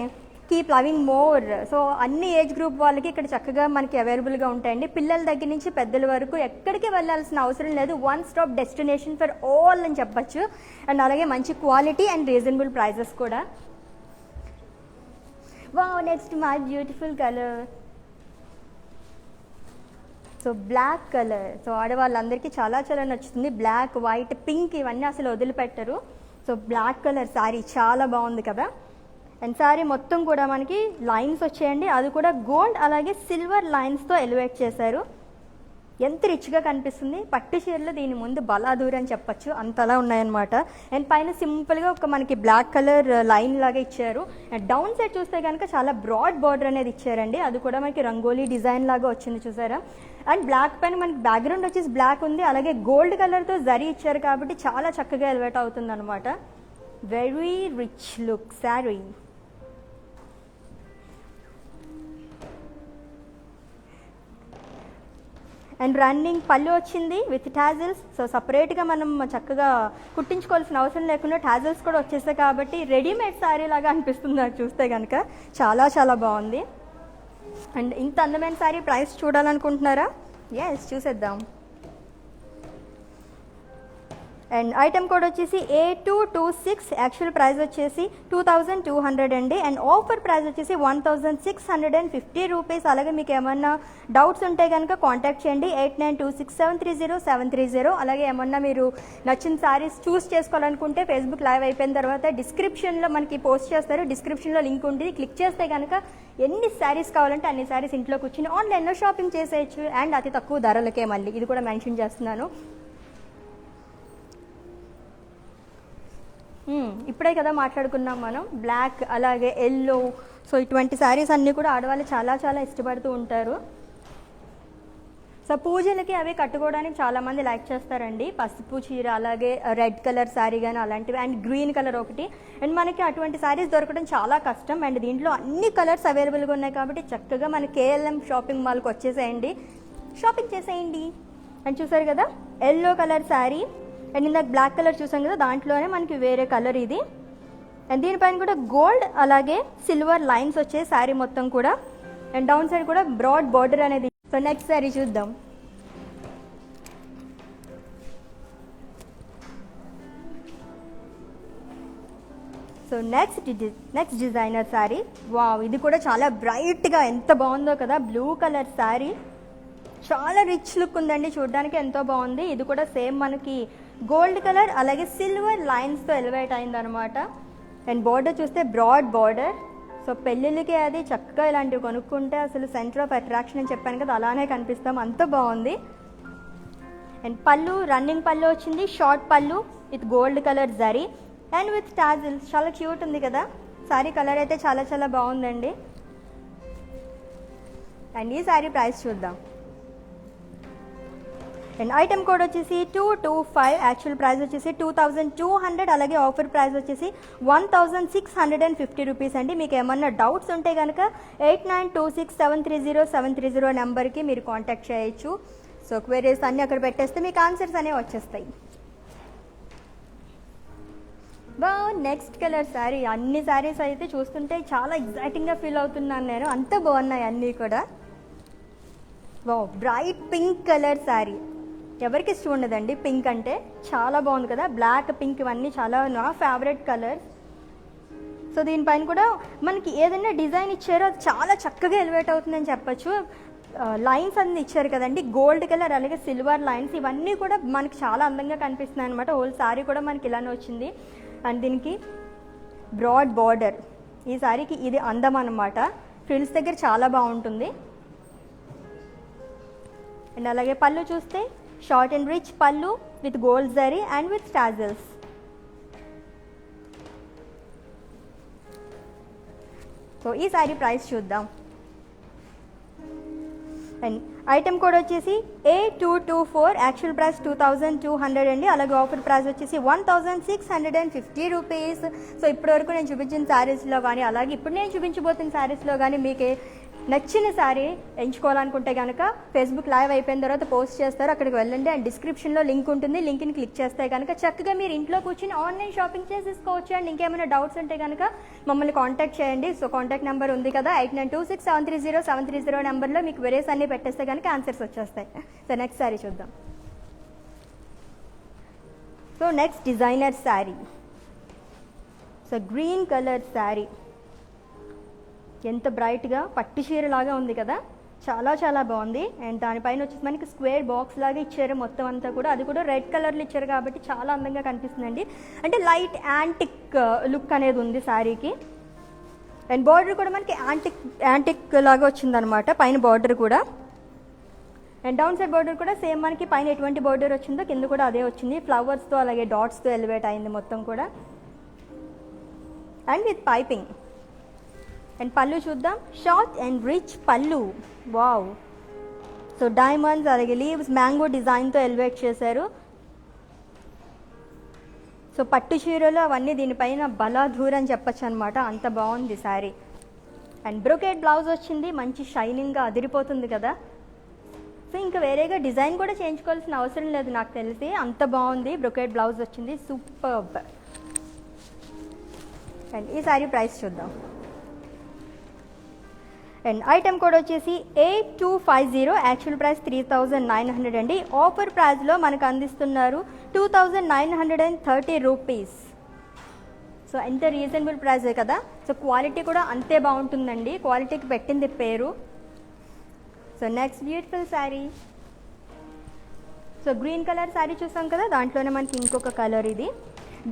కీప్ లవింగ్ మోర్. సో అన్ని ఏజ్ గ్రూప్ వాళ్ళకి ఇక్కడ చక్కగా మనకి అవైలబుల్గా ఉంటాయండి. పిల్లల దగ్గర నుంచి పెద్దల వరకు ఎక్కడికి వెళ్ళాల్సిన అవసరం లేదు. One stop destination for all అని చెప్పచ్చు. అండ్ అలాగే మంచి క్వాలిటీ అండ్ రీజనబుల్ ప్రైజెస్ కూడా. Wow, next my beautiful colour. So black colour. So ఆడవాళ్ళందరికీ చాలా చాలా నచ్చుతుంది. బ్లాక్, వైట్, పింక్ ఇవన్నీ అసలు వదిలిపెట్టరు. సో బ్లాక్ కలర్ శారీ చాలా బాగుంది కదా. అండ్ శారీ మొత్తం కూడా మనకి లైన్స్ వచ్చాయండి, అది కూడా గోల్డ్ అలాగే సిల్వర్ లైన్స్తో ఎలివేట్ చేశారు. ఎంత రిచ్గా కనిపిస్తుంది. పట్టు చీరలో దీని ముందు బలాదూర్ అని చెప్పచ్చు, అంతలా ఉన్నాయన్నమాట. అండ్ పైన సింపుల్గా ఒక మనకి బ్లాక్ కలర్ లైన్ లాగా ఇచ్చారు. అండ్ డౌన్ సైడ్ చూస్తే కనుక చాలా బ్రాడ్ బార్డర్ అనేది ఇచ్చారండి, అది కూడా మనకి రంగోలీ డిజైన్ లాగా వచ్చింది చూసారా. అండ్ బ్లాక్ పైన మనకి బ్యాక్గ్రౌండ్ వచ్చేసి బ్లాక్ ఉంది, అలాగే గోల్డ్ కలర్తో జరీ ఇచ్చారు కాబట్టి చాలా చక్కగా ఎలివేట్ అవుతుంది అనమాట. Very rich look sari. And running పళ్ళు వచ్చింది విత్ టాజిల్స్. సో సపరేట్గా మనం చక్కగా కుట్టించుకోవాల్సిన అవసరం లేకుండా టాజిల్స్ కూడా వచ్చేస్తాయి కాబట్టి రెడీమేడ్ శారీ లాగా అనిపిస్తుంది నాకు చూస్తే కనుక. చాలా చాలా బాగుంది. అండ్ ఇంత అందమైన శారీ ప్రైస్ చూడాలనుకుంటున్నారా? ఎస్, చూసేద్దాం. అండ్ ఐటమ్ కోడ్ వచ్చేసి A226, యాక్చువల్ ప్రైస్ వచ్చేసి 2200 అండి. అండ్ ఆఫర్ ప్రైస్ వచ్చేసి 1650 రూపీస్. అలాగే మీకు ఏమన్నా డౌట్స్ ఉంటే కనుక కాంటాక్ట్ చేయండి 8926730730. అలాగే ఏమన్నా మీరు నచ్చిన శారీస్ చూస్ చేసుకోవాలనుకుంటే ఫేస్బుక్ లైవ్ అయిపోయిన తర్వాత డిస్క్రిప్షన్లో మనకి పోస్ట్ చేస్తారు, డిస్క్రిప్షన్లో లింక్ ఉంటుంది, క్లిక్ చేస్తే కనుక ఎన్ని శారీస్ కావాలంటే అన్ని శారీస్ ఇంట్లో కూర్చుని ఆన్లైన్లో షాపింగ్ చేసేయచ్చు. అండ్ అతి తక్కువ ధరలకే, మళ్ళీ ఇది కూడా మెన్షన్ చేస్తున్నాను. ఇప్పుడే కదా మాట్లాడుకున్నాం మనం బ్లాక్ అలాగే ఎల్లో. సో ఇటువంటి శారీస్ అన్నీ కూడా ఆడవాళ్ళు చాలా చాలా ఇష్టపడుతూ ఉంటారు. సో పూజలకి అవి కట్టుకోవడానికి చాలామంది లైక్ చేస్తారండి. పసుపు చీర, అలాగే రెడ్ కలర్ శారీ కానీ అలాంటివి, అండ్ గ్రీన్ కలర్ ఒకటి. అండ్ మనకి అటువంటి శారీస్ దొరకడం చాలా కష్టం. అండ్ దీంట్లో అన్ని కలర్స్ అవైలబుల్గా ఉన్నాయి కాబట్టి చక్కగా మన KLM షాపింగ్ మాల్కి వచ్చేసేయండి, షాపింగ్ చేసేయండి. అండ్ చూసారు కదా ఎల్లో కలర్ శారీ, అండ్ ఇందాక బ్లాక్ కలర్ చూసాం కదా, దాంట్లోనే మనకి వేరే కలర్ ఇది. అండ్ దీనిపైన కూడా గోల్డ్ అలాగే సిల్వర్ లైన్స్ వచ్చే శారీ మొత్తం కూడా. అండ్ డౌన్ సైడ్ కూడా బ్రాడ్ బార్డర్ అనేది. సో నెక్స్ట్ శారీ చూద్దాం. So next designer sari. Wow, ఇది కూడా చాలా బ్రైట్గా ఎంత బాగుందో కదా, బ్లూ కలర్ శారీ. చాలా రిచ్ లుక్ ఉందండి, చూడడానికి ఎంతో బాగుంది. ఇది కూడా సేమ్ మనకి గోల్డ్ కలర్ అలాగే సిల్వర్ లైన్స్తో ఎలివేట్ అయిందనమాట. అండ్ బార్డర్ చూస్తే బ్రాడ్ బార్డర్. సో పెళ్ళిళ్ళకి అది చక్కగా ఇలాంటివి కొనుక్కుంటే అసలు సెంటర్ ఆఫ్ అట్రాక్షన్ అని చెప్పాను కదా, అలానే కనిపిస్తాం, అంత బాగుంది. అండ్ పళ్ళు రన్నింగ్ పళ్ళు వచ్చింది, షార్ట్ పళ్ళు with gold colour zari and with tassels. చాలా క్యూట్ ఉంది కదా శారీ. కలర్ అయితే చాలా చాలా బాగుందండి. అండ్ ఈ శారీ ప్రైస్ చూద్దాం. అండ్ ఐటమ్ కోడ్ వచ్చేసి 225, యాక్చువల్ ప్రైస్ వచ్చేసి 2200, అలాగే ఆఫర్ ప్రైస్ వచ్చేసి 1650 రూపీస్ అండి. మీకు ఏమన్నా డౌట్స్ ఉంటే కనుక 8926730730 నెంబర్కి మీరు కాంటాక్ట్ చేయొచ్చు. సో క్వెరీస్ అన్నీ అక్కడ పెట్టేస్తే మీకు ఆన్సర్స్ అనేవి వచ్చేస్తాయి. Next colour sari. అన్ని శారీస్ అయితే చూస్తుంటే చాలా ఎగ్జైటింగ్గా ఫీల్ అవుతున్నాను నేను, అంత బాగున్నాయి అన్నీ కూడా. Bright pink colour sari. ఎవరికి ఇష్టం ఉండదండి పింక్ అంటే, చాలా బాగుంది కదా. బ్లాక్ పింక్ ఇవన్నీ చాలా నా ఫేవరెట్ కలర్స్. సో దీనిపైన కూడా మనకి ఏదైనా డిజైన్ ఇచ్చారో అది చాలా చక్కగా ఎలివేట్ అవుతుందని చెప్పచ్చు. లైన్స్ అన్నీ ఇచ్చారు కదండి, గోల్డ్ కలర్ అలాగే సిల్వర్ లైన్స్, ఇవన్నీ కూడా మనకి చాలా అందంగా కనిపిస్తున్నాయి అనమాట. హోల్ శారీ కూడా మనకి ఇలానే వచ్చింది. అండ్ దీనికి బ్రాడ్ బార్డర్. ఈ శారీకి ఇది అందం అనమాట, ఫ్రిల్స్ దగ్గర చాలా బాగుంటుంది. అండ్ అలాగే పళ్ళు చూస్తే షార్ట్ అండ్ రిచ్ పళ్ళు with gold zari and with tassels. So ఈ శారీ ప్రైస్ చూద్దాం. అండ్ ఐటమ్ కోడ్ వచ్చేసి A224, యాక్చువల్ ప్రైస్ 2200 అండి. అలాగే ఆఫర్ ప్రైస్ వచ్చేసి 1650 రూపీస్. సో ఇప్పటివరకు నేను చూపించిన శారీస్లో కానీ అలాగే ఇప్పుడు నేను చూపించబోతున్న శారీస్లో కానీ మీకు నచ్చిన శారీ ఎంచుకోవాలనుకుంటే కనుక ఫేస్బుక్ లైవ్ అయిపోయిన తర్వాత పోస్ట్ చేస్తారు, అక్కడికి వెళ్ళండి. అండ్ డిస్క్రిప్షన్లో లింక్ ఉంటుంది, లింక్ని క్లిక్ చేస్తే కనుక చక్కగా మీరు ఇంట్లో కూర్చొని ఆన్లైన్ షాపింగ్ చేసేసుకోవచ్చు. అండ్ ఇంకేమైనా డౌట్స్ ఉంటే కనుక మమ్మల్ని కాంటాక్ట్ చేయండి. సో కాంటాక్ట్ నెంబర్ ఉంది కదా 8926730730 నెంబర్లో మీకు వెరీస్ అన్నీ పెట్టేస్తే కనుక ఆన్సర్స్ వచ్చేస్తాయి. సో నెక్స్ట్ శారీ చూద్దాం. So next designer sari. So green colour sari ఎంత బ్రైట్గా పట్టు చీర లాగా ఉంది కదా, చాలా చాలా బాగుంది. అండ్ దానిపైన వచ్చేసి మనకి స్క్వేర్ బాక్స్ లాగా ఇచ్చారు మొత్తం అంతా కూడా, అది కూడా రెడ్ కలర్లో ఇచ్చారు కాబట్టి చాలా అందంగా కనిపిస్తుందండి. అంటే లైట్ యాంటిక్ లుక్ అనేది ఉంది శారీకి. అండ్ బార్డర్ కూడా మనకి యాంటిక్ లాగా వచ్చిందనమాట పైన బార్డర్ కూడా. అండ్ డౌన్ సైడ్ బార్డర్ కూడా సేమ్ మనకి పైన ఎటువంటి బార్డర్ వచ్చిందో కింద కూడా అదే వచ్చింది, ఫ్లవర్స్తో అలాగే డాట్స్తో ఎలివేట్ అయింది మొత్తం కూడా. And with piping. అండ్ పళ్ళు చూద్దాం, షార్ట్ అండ్ రిచ్ పళ్ళు. వావ్, సో డైమండ్స్ అలాగే లీవ్స్ మ్యాంగో డిజైన్తో ఎలివేట్ చేశారు. సో పట్టు చీరలు అవన్నీ దీనిపైన బలాధూర్ అని చెప్పచ్చు అనమాట, అంత బాగుంది శారీ. అండ్ బ్రొకేట్ బ్లౌజ్ వచ్చింది, మంచి షైనింగ్గా అదిరిపోతుంది కదా. సో ఇంకా వేరేగా డిజైన్ కూడా చేయించుకోవాల్సిన అవసరం లేదు నాకు తెలిసి, అంత బాగుంది. బ్రొకేట్ బ్లౌజ్ వచ్చింది, సూపర్బ్. అండ్ ఈ శారీ ప్రైస్ చూద్దాం. అండ్ ఐటమ్ కోడ్ వచ్చేసి 8250, యాక్చువల్ ప్రైస్ 3900 అండి. ఆఫర్ ప్రైస్లో మనకు అందిస్తున్నారు 2930 రూపీస్. సో ఎంత రీజనబుల్ ప్రైజే కదా. సో క్వాలిటీ కూడా అంతే బాగుంటుందండి, క్వాలిటీకి పెట్టింది పేరు. So next beautiful sari. So green colour sari చూసాం కదా, దాంట్లోనే మనకి ఇంకొక కలర్, ఇది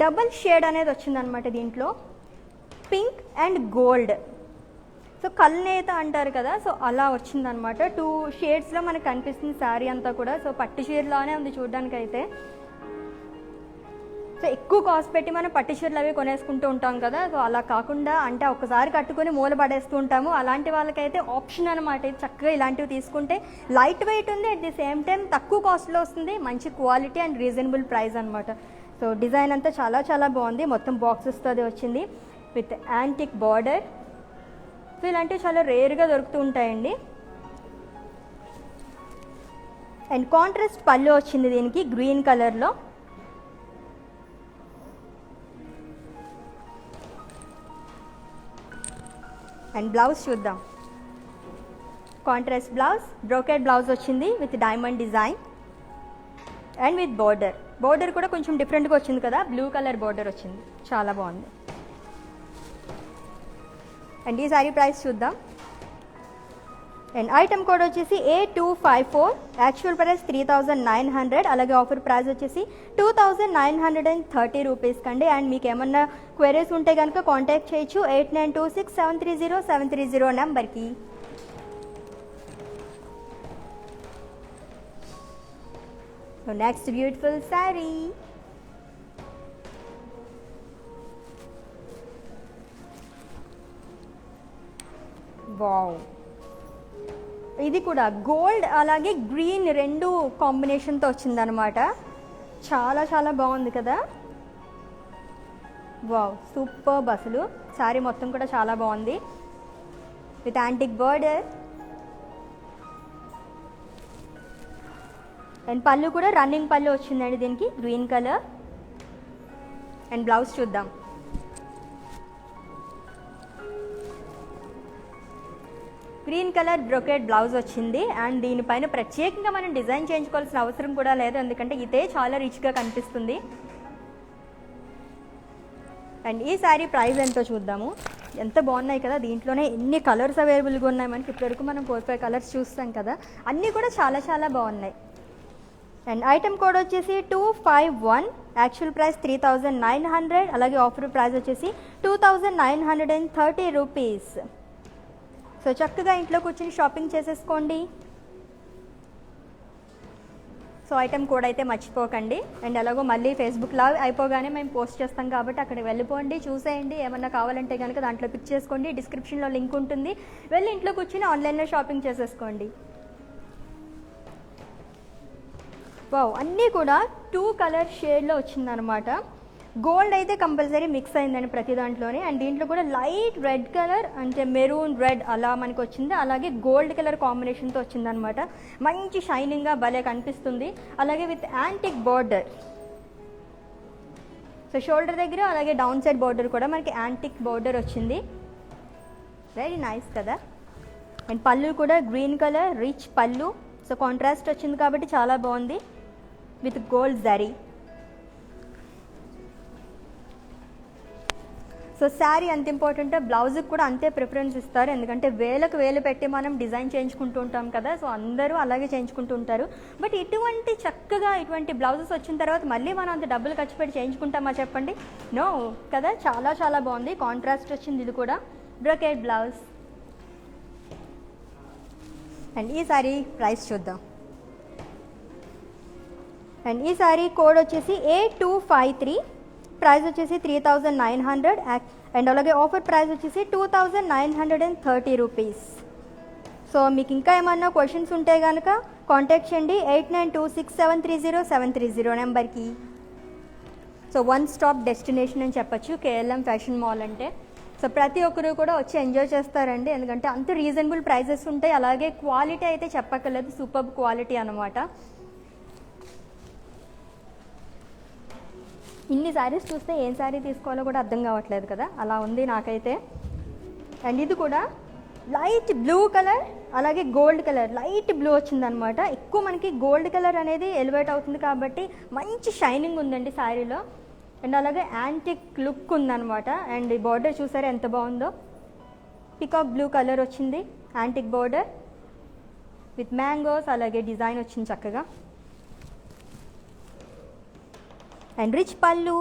డబుల్ షేడ్ అనేది వచ్చిందనమాట దీంట్లో, పింక్ అండ్ గోల్డ్. సో కల్నేత అంటారు కదా, సో అలా వచ్చిందనమాట. 2 షేడ్స్లో మనకు కనిపిస్తుంది శారీ అంతా కూడా. సో పట్టు చీరలానే ఉంది చూడడానికి అయితే. సో ఎక్కువ కాస్ట్ పెట్టి మనం పట్టు చీరలు అవి కొనేసుకుంటూ ఉంటాం కదా, సో అలా కాకుండా అంటే ఒకసారి కట్టుకొని మూల పడేస్తూ ఉంటాము, అలాంటి వాళ్ళకైతే ఆప్షన్ అనమాట. ఇది చక్కగా ఇలాంటివి తీసుకుంటే లైట్ వెయిట్ ఉంది, అట్ ది సేమ్ టైం తక్కువ కాస్ట్లో వస్తుంది, మంచి క్వాలిటీ అండ్ రీజనబుల్ ప్రైస్ అనమాట. సో డిజైన్ అంతా చాలా చాలా బాగుంది, మొత్తం బాక్సెస్తో అది వచ్చింది విత్ యాంటిక్ బార్డర్. సో ఇలాంటివి చాలా రేర్గా దొరుకుతూ ఉంటాయండి. అండ్ కాంట్రాస్ట్ పళ్ళు వచ్చింది దీనికి గ్రీన్ కలర్లో. అండ్ బ్లౌజ్ చూద్దాం. కాంట్రాస్ట్ బ్లౌజ్, బ్రోకెట్ బ్లౌజ్ వచ్చింది with diamond design and with border. Border కూడా కొంచెం డిఫరెంట్గా వచ్చింది కదా, బ్లూ కలర్ బార్డర్ వచ్చింది, చాలా బాగుంది. అండ్ ఈ సారీ ప్రైస్ చూద్దాం. అండ్ ఐటమ్ కోడ్ వచ్చేసి 8254, యాక్చువల్ ప్రైస్ 3900, అలాగే ఆఫర్ ప్రైస్ వచ్చేసి 2930 రూపీస్ కండి. అండ్ మీకు ఏమన్నా క్వెరీస్ ఉంటే కనుక కాంటాక్ట్ చేయొచ్చు 8926730730 నెంబర్కి. So next beautiful sari. Wow, ఇది కూడా గోల్డ్ అలాగే గ్రీన్ రెండు కాంబినేషన్తో వచ్చిందనమాట. చాలా చాలా బాగుంది కదా. Wow, super. అసలు శారీ మొత్తం కూడా చాలా బాగుంది విత్ యాంటిక్ బార్డర్. అండ్ పళ్ళు కూడా రన్నింగ్ పళ్ళు వచ్చిందండి దీనికి, గ్రీన్ కలర్. అండ్ బ్లౌజ్ చూద్దాం. గ్రీన్ కలర్ బ్రోకెట్ బ్లౌజ్ వచ్చింది. అండ్ దీనిపైన ప్రత్యేకంగా మనం డిజైన్ చేయించుకోవాల్సిన అవసరం కూడా లేదు, ఎందుకంటే ఇదే చాలా రిచ్గా కనిపిస్తుంది. అండ్ ఈ శారీ ప్రైస్ ఎంతో చూద్దాము. ఎంత బాగున్నాయి కదా, దీంట్లోనే ఎన్ని కలర్స్ అవైలబుల్గా ఉన్నాయి మనకి. ఇప్పటివరకు మనం 4-5 కలర్స్ చూస్తాం కదా, అన్నీ కూడా చాలా చాలా బాగున్నాయి. అండ్ ఐటమ్ కోడ్ వచ్చేసి 251, యాక్చువల్ ప్రైస్ 3900, అలాగే ఆఫర్ ప్రైస్ వచ్చేసి 2930 రూపీస్. సో చక్కగా ఇంట్లో కూర్చొని షాపింగ్ చేసేసుకోండి. సో ఐటమ్ కోడ్ అయితే మర్చిపోకండి. అండ్ అలాగో మళ్ళీ ఫేస్బుక్ లైవ్ అయిపోగానే మేము పోస్ట్ చేస్తాం కాబట్టి అక్కడికి వెళ్ళిపోండి, చూసేయండి. ఏమన్నా కావాలంటే కనుక దాంట్లో పిక్ చేసుకోండి, డిస్క్రిప్షన్లో లింక్ ఉంటుంది, వెళ్ళి ఇంట్లో కూర్చొని ఆన్లైన్లో షాపింగ్ చేసేసుకోండి. వావ్, అన్నీ కూడా 2 కలర్ షేడ్లో వచ్చిందనమాట. గోల్డ్ అయితే కంపల్సరీ మిక్స్ అయిందండి ప్రతి దాంట్లోనే. అండ్ దీంట్లో కూడా లైట్ రెడ్ కలర్ అంటే మెరూన్ రెడ్ అలా మనకు వచ్చింది, అలాగే గోల్డ్ కలర్ కాంబినేషన్తో వచ్చిందనమాట. మంచి షైనింగ్గా భలే కనిపిస్తుంది, అలాగే with antique border. So shoulder దగ్గర అలాగే డౌన్ సైడ్ బార్డర్ కూడా మనకి యాంటిక్ బార్డర్ వచ్చింది, వెరీ నైస్ కదా. అండ్ పళ్ళు కూడా గ్రీన్ కలర్ రిచ్ పళ్ళు. సో కాంట్రాస్ట్ వచ్చింది కాబట్టి చాలా బాగుంది with gold zari. So sari అంత ఇంపార్టెంట్, బ్లౌజ్కి కూడా అంతే ప్రిఫరెన్స్ ఇస్తారు, ఎందుకంటే వేలకు వేలు పెట్టి మనం డిజైన్ చేయించుకుంటూ ఉంటాం కదా. సో అందరూ అలాగే చేయించుకుంటూ ఉంటారు. బట్ ఇటువంటి చక్కగా ఇటువంటి బ్లౌజెస్ వచ్చిన తర్వాత మళ్ళీ మనం అంత డబ్బులు ఖర్చు పెట్టి చేయించుకుంటామా చెప్పండి? నో కదా. చాలా చాలా బాగుంది, కాంట్రాస్ట్ వచ్చింది. ఇది కూడా బ్రోకెట్ బ్లౌజ్. అండ్ ఈ సారీ ప్రైస్ చూద్దాం. అండ్ ఈ సారీ కోడ్ వచ్చేసి 8253, ప్రైస్ వచ్చేసి 3900, అండ్ అలాగే ఆఫర్ ప్రైస్ వచ్చేసి 2930 రూపీస్. సో మీకు ఇంకా ఏమన్నా క్వశ్చన్స్ ఉంటే కనుక కాంటాక్ట్ చేయండి 8926730730 నెంబర్కి. సో వన్ స్టాప్ డెస్టినేషన్ అని చెప్పచ్చు కేఎల్ఎం ఫ్యాషన్ మాల్ అంటే. సో ప్రతి ఒక్కరు కూడా వచ్చి ఎంజాయ్ చేస్తారండి, ఎందుకంటే అంత రీజనబుల్ ప్రైజెస్ ఉంటాయి, అలాగే క్వాలిటీ అయితే చెప్పక్కర్లేదు, సూపర్ క్వాలిటీ అనమాట. ఇన్ని శారీస్ చూస్తే ఏం శారీ తీసుకోవాలో కూడా అర్థం కావట్లేదు కదా, అలా ఉంది నాకైతే. అండ్ ఇది కూడా లైట్ బ్లూ కలర్ అలాగే గోల్డ్ కలర్, లైట్ బ్లూ వచ్చిందనమాట. ఎక్కువ మనకి గోల్డ్ కలర్ అనేది ఎలివేట్ అవుతుంది కాబట్టి మంచి షైనింగ్ ఉందండి శారీలో. అండ్ అలాగే యాంటిక్ లుక్ ఉందన్నమాట. అండ్ ఈ బార్డర్ చూసారా ఎంత బాగుందో, పికాక్ బ్లూ కలర్ వచ్చింది, యాంటిక్ బార్డర్ విత్ మ్యాంగోస్, అలాగే డిజైన్ వచ్చింది చక్కగా. అండ్ రిచ్ పళ్ళు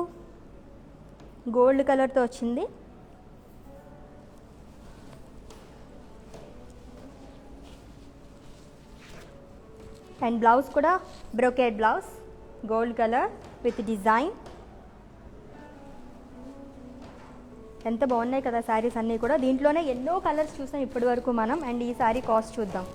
గోల్డ్ కలర్తో వచ్చింది. అండ్ బ్లౌజ్ కూడా brocade blouse, gold colour with design. ఎంత బాగున్నాయి కదా శారీస్ అన్నీ కూడా. దీంట్లోనే ఎన్నో కలర్స్ చూసాం ఇప్పటి వరకు మనం. అండ్ ఈ శారీ కాస్ట్ చూద్దాం.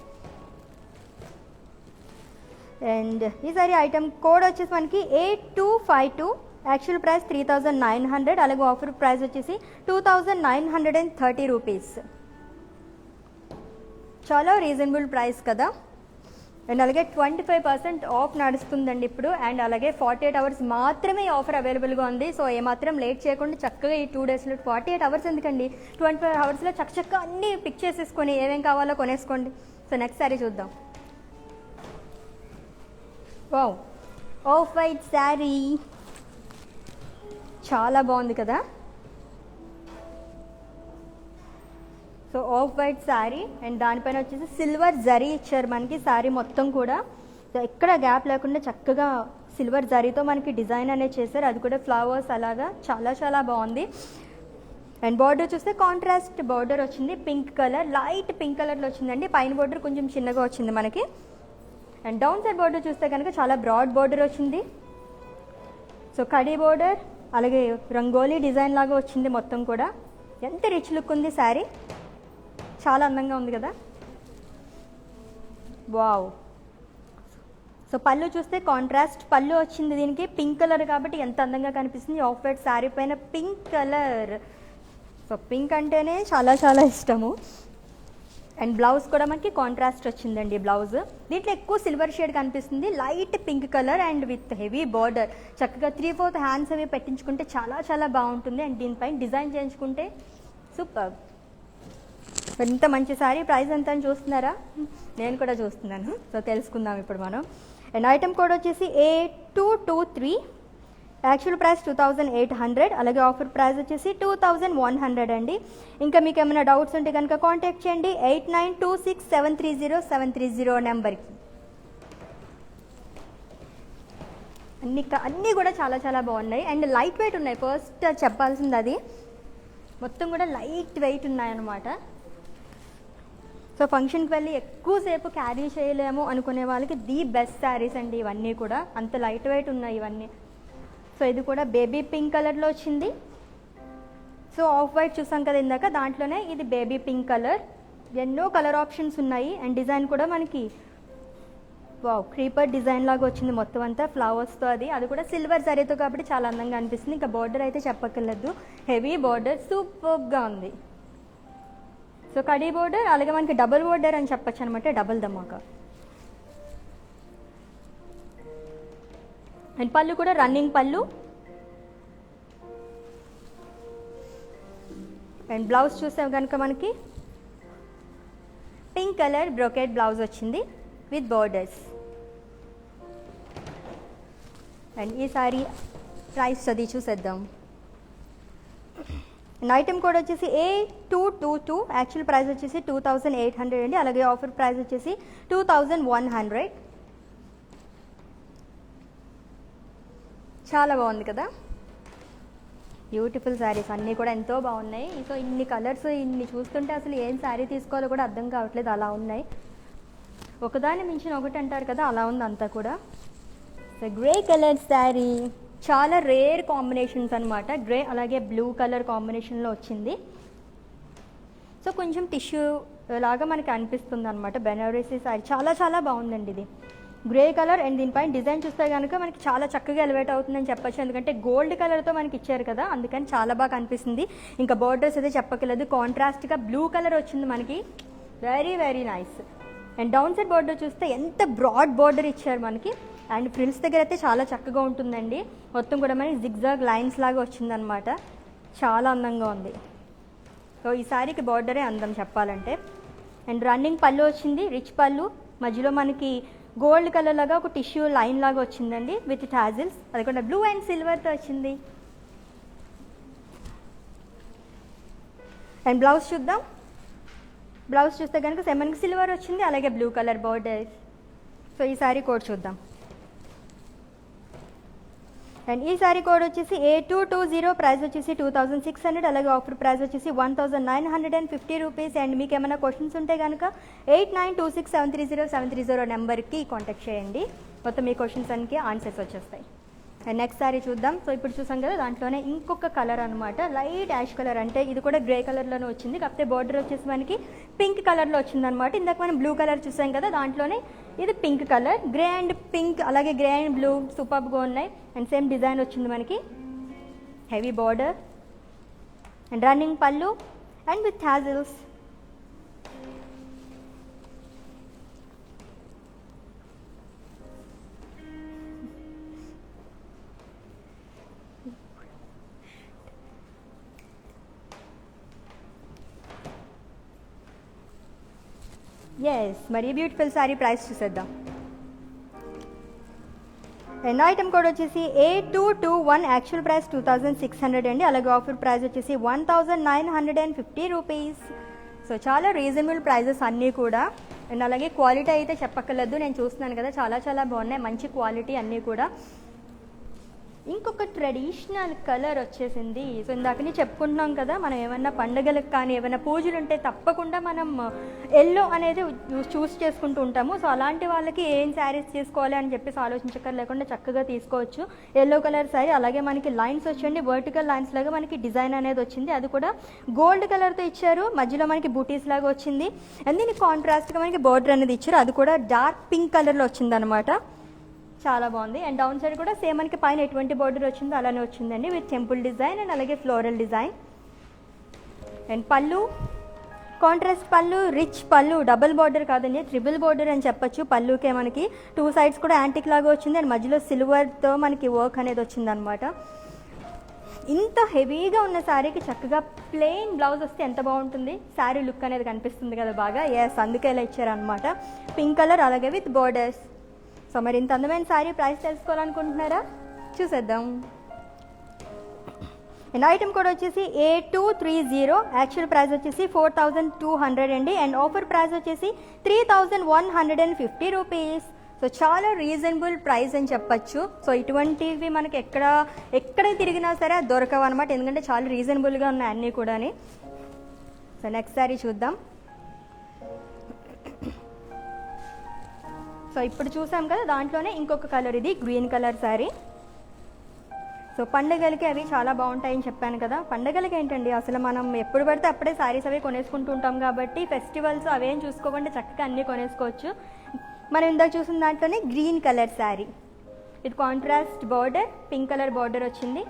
అండ్ ఈ సారీ ఐటమ్ కోడ్ వచ్చేసి మనకి 8252, యాక్చువల్ ప్రైస్ 3900, అలాగే ఆఫర్ ప్రైస్ వచ్చేసి 2930 రూపీస్. చాలా రీజనబుల్ ప్రైస్ కదా. అండ్ అలాగే 25% ఆఫ్ నడుస్తుందండి ఇప్పుడు. అండ్ అలాగే 48 అవర్స్ మాత్రమే ఈ ఆఫర్ అవైలబుల్గా ఉంది. సో ఏమాత్రం లేట్ చేయకుండా చక్కగా ఈ 2 డేస్లో, 48 అవర్స్ ఎందుకండి, 25 అవర్స్లో చక్కగా అన్నీ పిక్ చేసేసుకొని ఏమేం కావాలో కొనేసుకోండి. సో నెక్స్ట్ సారీ చూద్దాం. వావ్, ఆఫ్ వైట్ శారీ చాలా బాగుంది కదా. So of white sari and దానిపైన వచ్చేసి సిల్వర్ జరీ ఇచ్చారు మనకి శారీ మొత్తం కూడా. సో ఎక్కడ గ్యాప్ లేకుండా చక్కగా సిల్వర్ జరీతో మనకి డిజైన్ అనేది చేశారు, అది కూడా ఫ్లవర్స్ అలాగా. చాలా చాలా బాగుంది. అండ్ బార్డర్ చూస్తే కాంట్రాస్ట్ బార్డర్ వచ్చింది, పింక్ కలర్, లైట్ పింక్ కలర్లో వచ్చిందండి. పైన బార్డర్ కొంచెం చిన్నగా వచ్చింది మనకి. అండ్ డౌన్ సైడ్ బార్డర్ చూస్తే కనుక చాలా బ్రాడ్ బార్డర్ వచ్చింది. సో కడీ బార్డర్ అలాగే రంగోలీ డిజైన్ లాగా వచ్చింది మొత్తం కూడా. ఎంత రిచ్ లుక్ ఉంది శారీ, చాలా అందంగా ఉంది కదా. వావ్. సో పళ్ళు చూస్తే కాంట్రాస్ట్ పళ్ళు వచ్చింది దీనికి, పింక్ కలర్ కాబట్టి ఎంత అందంగా కనిపిస్తుంది. ఆఫ్ వైట్ శారీ పైన పింక్ కలర్. సో పింక్ అంటేనే చాలా చాలా ఇష్టము. అండ్ బ్లౌజ్ కూడా మనకి కాంట్రాస్ట్ వచ్చిందండి బ్లౌజ్. దీంట్లో ఎక్కువ సిల్వర్ షేడ్ కనిపిస్తుంది, light pink colour and with heavy border. చక్కగా 3/4 హ్యాండ్స్ అవి పెట్టించుకుంటే చాలా చాలా బాగుంటుంది. అండ్ దీనిపైన డిజైన్ చేయించుకుంటే సూపర్. ఎంత మంచి శారీ. ప్రైస్ ఎంత అని చూస్తున్నారా? నేను కూడా చూస్తున్నాను. సో తెలుసుకుందాం ఇప్పుడు మనం. అండ్ ఐటమ్ కోడ్ వచ్చేసి A223, యాక్చువల్ ప్రైస్ 2800, అలాగే ఆఫర్ ప్రైస్ వచ్చేసి 2100 అండి. ఇంకా మీకు ఏమైనా డౌట్స్ ఉంటే కనుక కాంటాక్ట్ చేయండి 8926730730 నెంబర్కి. అన్నీ కూడా చాలా చాలా బాగున్నాయి అండ్ లైట్ వెయిట్ ఉన్నాయి. ఫస్ట్ చెప్పాల్సింది అది, మొత్తం కూడా లైట్ వెయిట్ ఉన్నాయన్నమాట. సో ఫంక్షన్కి వెళ్ళి ఎక్కువసేపు క్యారీ చేయలేము అనుకునే వాళ్ళకి ది బెస్ట్ శారీస్ అండి ఇవన్నీ కూడా. అంత లైట్ వెయిట్ ఉన్నాయి ఇవన్నీ. సో ఇది కూడా బేబీ పింక్ కలర్లో వచ్చింది. సో ఆఫ్ వైట్ చూసాం కదా ఇందాక, దాంట్లోనే ఇది బేబీ పింక్ కలర్. ఎన్నో కలర్ ఆప్షన్స్ ఉన్నాయి అండ్ డిజైన్ కూడా మనకి వావ్ క్రీపర్ డిజైన్ లాగా వచ్చింది మొత్తం అంతా ఫ్లవర్స్తో. అది కూడా సిల్వర్ జరీతో కాబట్టి చాలా అందంగా అనిపిస్తుంది. ఇంకా బార్డర్ అయితే చెప్పక్కర్లేదు, హెవీ బార్డర్, సూపర్గా ఉంది. సో కడీ బార్డర్ అలాగే మనకి డబుల్ బార్డర్ అని చెప్పచ్చు అనమాట, డబుల్ ధమాకా. అండ్ పళ్ళు కూడా రన్నింగ్ పళ్ళు. అండ్ బ్లౌజ్ చూసాం కనుక మనకి పింక్ కలర్ బ్రోకెట్ బ్లౌజ్ వచ్చింది విత్ బార్డర్స్. అండ్ ఈ సారీ ప్రైస్ చదివి చూసేద్దాం. అండ్ ఐటమ్ కోడ్ వచ్చేసి A222, యాక్చువల్ ప్రైస్ వచ్చేసి 2800 అండి, అలాగే ఆఫర్ ప్రైస్ వచ్చేసి 2100. చాలా బాగుంది కదా, బ్యూటిఫుల్ శారీస్ అన్నీ కూడా ఎంతో బాగున్నాయి. సో ఇన్ని కలర్స్ ఇన్ని చూస్తుంటే అసలు ఏం శారీ తీసుకోవాలో కూడా అర్థం కావట్లేదు, అలా ఉన్నాయి. ఒకదాన్ని మించిన ఒకటి అంటారు కదా, అలా ఉంది అంతా కూడా. సో గ్రే కలర్ శారీ, చాలా రేర్ కాంబినేషన్స్ అనమాట. గ్రే అలాగే బ్లూ కలర్ కాంబినేషన్లో వచ్చింది. సో కొంచెం టిష్యూ లాగా మనకి అనిపిస్తుంది అనమాట. బెనారసీ శారీ చాలా చాలా బాగుందండి ఇది. గ్రే కలర్ అండ్ దీనిపైన డిజైన్ చూస్తే కనుక మనకి చాలా చక్కగా ఎలివేట్ అవుతుందని చెప్పచ్చు, ఎందుకంటే గోల్డ్ కలర్తో మనకి ఇచ్చారు కదా, అందుకని చాలా బాగా అనిపిస్తుంది. ఇంకా బార్డర్స్ అయితే చెప్పకలేదు, కాంట్రాస్ట్గా బ్లూ కలర్ వచ్చింది మనకి, very very nice. And down side border చూస్తే ఎంత బ్రాడ్ బార్డర్ ఇచ్చారు మనకి. అండ్ ఫ్రిల్స్ దగ్గర అయితే చాలా చక్కగా ఉంటుందండి, మొత్తం కూడా మనకి జిగ్జాగ్ లైన్స్ లాగా వచ్చిందనమాట, చాలా అందంగా ఉంది. సో ఈ శారీకి బార్డరే అందం చెప్పాలంటే. అండ్ రన్నింగ్ పళ్ళు వచ్చింది, రిచ్ పళ్ళు. మధ్యలో మనకి గోల్డ్ కలర్ లాగా ఒక టిష్యూ లైన్ లాగా వచ్చిందండి విత్ టాజిల్స్. అది కూడా బ్లూ అండ్ సిల్వర్తో వచ్చింది. అండ్ బ్లౌజ్ చూద్దాం. బ్లౌజ్ చూస్తే కనుక సెమన్కి సిల్వర్ వచ్చింది, అలాగే బ్లూ కలర్ బార్డర్స్. సో ఈ సారీ కోడ్ చూద్దాం. అండ్ ఈ సారీ కోడ్ వచ్చేసి A220, ప్రైస్ వచ్చేసి 2600, అలాగే ఆఫర్ ప్రైస్ వచ్చేసి 1950 రూపీస్. అండ్ మీకు ఏమైనా క్వశ్చన్స్ ఉంటే కనుక 8926730730 నెంబర్కి కాంటాక్ట్ చేయండి. మొత్తం మీ క్వశ్చన్స్ అనికి ఆన్సర్స్ వచ్చేస్తాయి. అండ్ నెక్స్ట్ సారీ చూద్దాం. సో ఇప్పుడు చూసాం కదా, దాంట్లోనే ఇంకొక కలర్ అనమాట, లైట్ యాష్ కలర్. అంటే ఇది కూడా గ్రే కలర్లోనే వచ్చింది, కాకపోతే బార్డర్ వచ్చేసి మనకి పింక్ కలర్లో వచ్చిందనమాట. ఇందాక మనం బ్లూ కలర్ చూసాం కదా, దాంట్లోనే ఇది pink colour. Grey and pink, అలాగే గ్రే అండ్ బ్లూ సూపర్గా ఉన్నాయి. అండ్ సేమ్ డిజైన్ వచ్చింది మనకి, హెవీ బార్డర్ అండ్ రన్నింగ్ పళ్ళు అండ్ విత్ టాజిల్స్. ఎస్, మరి బ్యూటిఫుల్ సారీ ప్రైస్ చూసేద్దాం. అండ్ ఐటమ్ కోడ్ వచ్చేసి A221, యాక్చువల్ ప్రైస్ 2600 అండి, అలాగే ఆఫర్ ప్రైస్ వచ్చేసి 1950 రూపీస్. సో చాలా రీజనబుల్ ప్రైజెస్ అన్నీ కూడా. అండ్ అలాగే క్వాలిటీ అయితే చెప్పక్కర్లేదు, నేను చూస్తున్నాను కదా, చాలా చాలా బాగున్నాయి, మంచి క్వాలిటీ అన్నీ కూడా. ఇంకొక ట్రెడిషనల్ కలర్ వచ్చేసింది. సో ఇందాకని చెప్పుకుంటున్నాం కదా, మనం ఏమన్నా పండుగలకు కానీ ఏమైనా పూజలు ఉంటే తప్పకుండా మనం ఎల్లో అనేది చూస్ చేసుకుంటూ ఉంటాము. సో అలాంటి వాళ్ళకి ఏం శారీస్ తీసుకోవాలి అని చెప్పేసి ఆలోచించక్కర్ లేకుండా చక్కగా తీసుకోవచ్చు. ఎల్లో కలర్ శారీ, అలాగే మనకి లైన్స్ వచ్చండి, వర్టికల్ లైన్స్ లాగా మనకి డిజైన్ అనేది వచ్చింది. అది కూడా గోల్డ్ కలర్తో ఇచ్చారు, మధ్యలో మనకి బూటీస్ లాగా వచ్చింది. అండ్ దీనికి కాంట్రాస్ట్గా మనకి బార్డర్ అనేది ఇచ్చారు, అది కూడా డార్క్ పింక్ కలర్లో వచ్చింది అనమాట. చాలా బాగుంది. అండ్ డౌన్ సైడ్ కూడా సేమ్ మనకి పైన ఎటువంటి బార్డర్ వచ్చిందో అలానే వచ్చిందండి, విత్ టెంపుల్ డిజైన్ అండ్ అలాగే ఫ్లోరల్ డిజైన్. అండ్ పళ్ళు కాంట్రాస్ట్ పళ్ళు, రిచ్ పళ్ళు, డబుల్ బార్డర్ కాదండి, ట్రిపుల్ బార్డర్ అని చెప్పొచ్చు. పళ్ళుకే మనకి 2 సైడ్స్ కూడా యాంటిక్ లాగా వచ్చింది, అండ్ మధ్యలో సిల్వర్తో మనకి వర్క్ అనేది వచ్చిందనమాట. ఇంత హెవీగా ఉన్న శారీకి చక్కగా ప్లెయిన్ బ్లౌజ్ వస్తే ఎంత బాగుంటుంది, శారీ లుక్ అనేది కనిపిస్తుంది కదా బాగా. ఎస్, అందుకే ఇలా ఇచ్చారనమాట, పింక్ కలర్ అలాగే విత్ బార్డర్స్. సో మరి ఇంత అందమైన శారీ ప్రైస్ తెలుసుకోవాలనుకుంటున్నారా, చూసేద్దాం. అండ్ ఐటమ్ కోడ్ వచ్చేసి A230, యాక్చువల్ ప్రైస్ వచ్చేసి 4200 అండి, అండ్ ఆఫర్ ప్రైస్ వచ్చేసి 3150 రూపీస్. సో చాలా రీజనబుల్ ప్రైస్ అని చెప్పచ్చు. సో ఇటువంటివి మనకి ఎక్కడ తిరిగినా సరే దొరకవు అనమాట, ఎందుకంటే చాలా రీజనబుల్గా ఉన్నాయి అన్నీ కూడా. సో నెక్స్ట్ శారీ చూద్దాం. సో ఇప్పుడు చూసాం కదా, దాంట్లోనే ఇంకొక కలర్, ఇది గ్రీన్ కలర్ శారీ. సో పండుగలకి అవి చాలా బాగుంటాయని చెప్పాను కదా. పండుగలకి ఏంటండి, అసలు మనం ఎప్పుడు పడితే అప్పుడే శారీస్ అవి కొనేసుకుంటూ ఉంటాం కాబట్టి ఫెస్టివల్స్ అవేం చూసుకోకుండా చక్కగా అన్నీ కొనేసుకోవచ్చు. మనం ఇందాక చూసిన దాంట్లోనే గ్రీన్ కలర్ శారీ, ఇది contrast border, pink colour border వచ్చింది.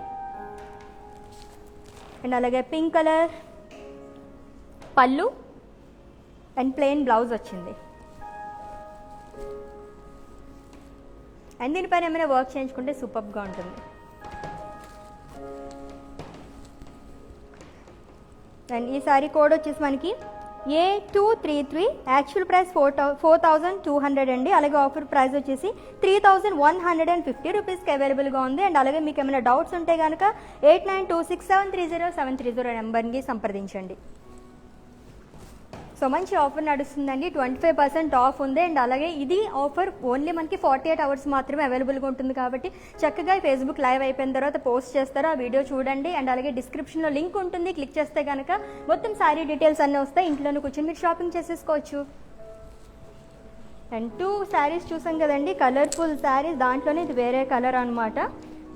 అండ్ అలాగే పింక్ కలర్ పళ్ళు అండ్ ప్లెయిన్ బ్లౌజ్ వచ్చింది. అండ్ దీనిపైన ఏమైనా వర్క్ చేయించుకుంటే సూపర్గా ఉంటుంది. అండ్ ఈ సారీ కోడ్ వచ్చేసి మనకి A233, యాక్చువల్ ప్రైస్ 4200 అండి, అలాగే ఆఫర్ ప్రైస్ వచ్చేసి 3150 రూపీస్కి అవైలబుల్గా ఉంది. అండ్ అలాగే మీకు ఏమైనా డౌట్స్ ఉంటే కనుక 8926730730 నెంబర్కి సంప్రదించండి. సో మంచి ఆఫర్ నడుస్తుందండి, 25% ఆఫ్ ఉంది. అండ్ అలాగే ఇది ఆఫర్ ఓన్లీ మనకి 48 అవర్స్ మాత్రమే అవైలబుల్గా ఉంటుంది కాబట్టి చక్కగా ఫేస్బుక్ లైవ్ అయిపోయిన తర్వాత పోస్ట్ చేస్తారో ఆ వీడియో చూడండి. అండ్ అలాగే డిస్క్రిప్షన్లో లింక్ ఉంటుంది, క్లిక్ చేస్తే కనుక మొత్తం శారీ డీటెయిల్స్ అన్నీ వస్తాయి, ఇంట్లోనే కూర్చొని మీరు షాపింగ్ చేసేసుకోవచ్చు. అండ్ 2 శారీస్ చూసాం కదండి, కలర్ఫుల్ శారీస్. దాంట్లోనే ఇది వేరే కలర్ అనమాట,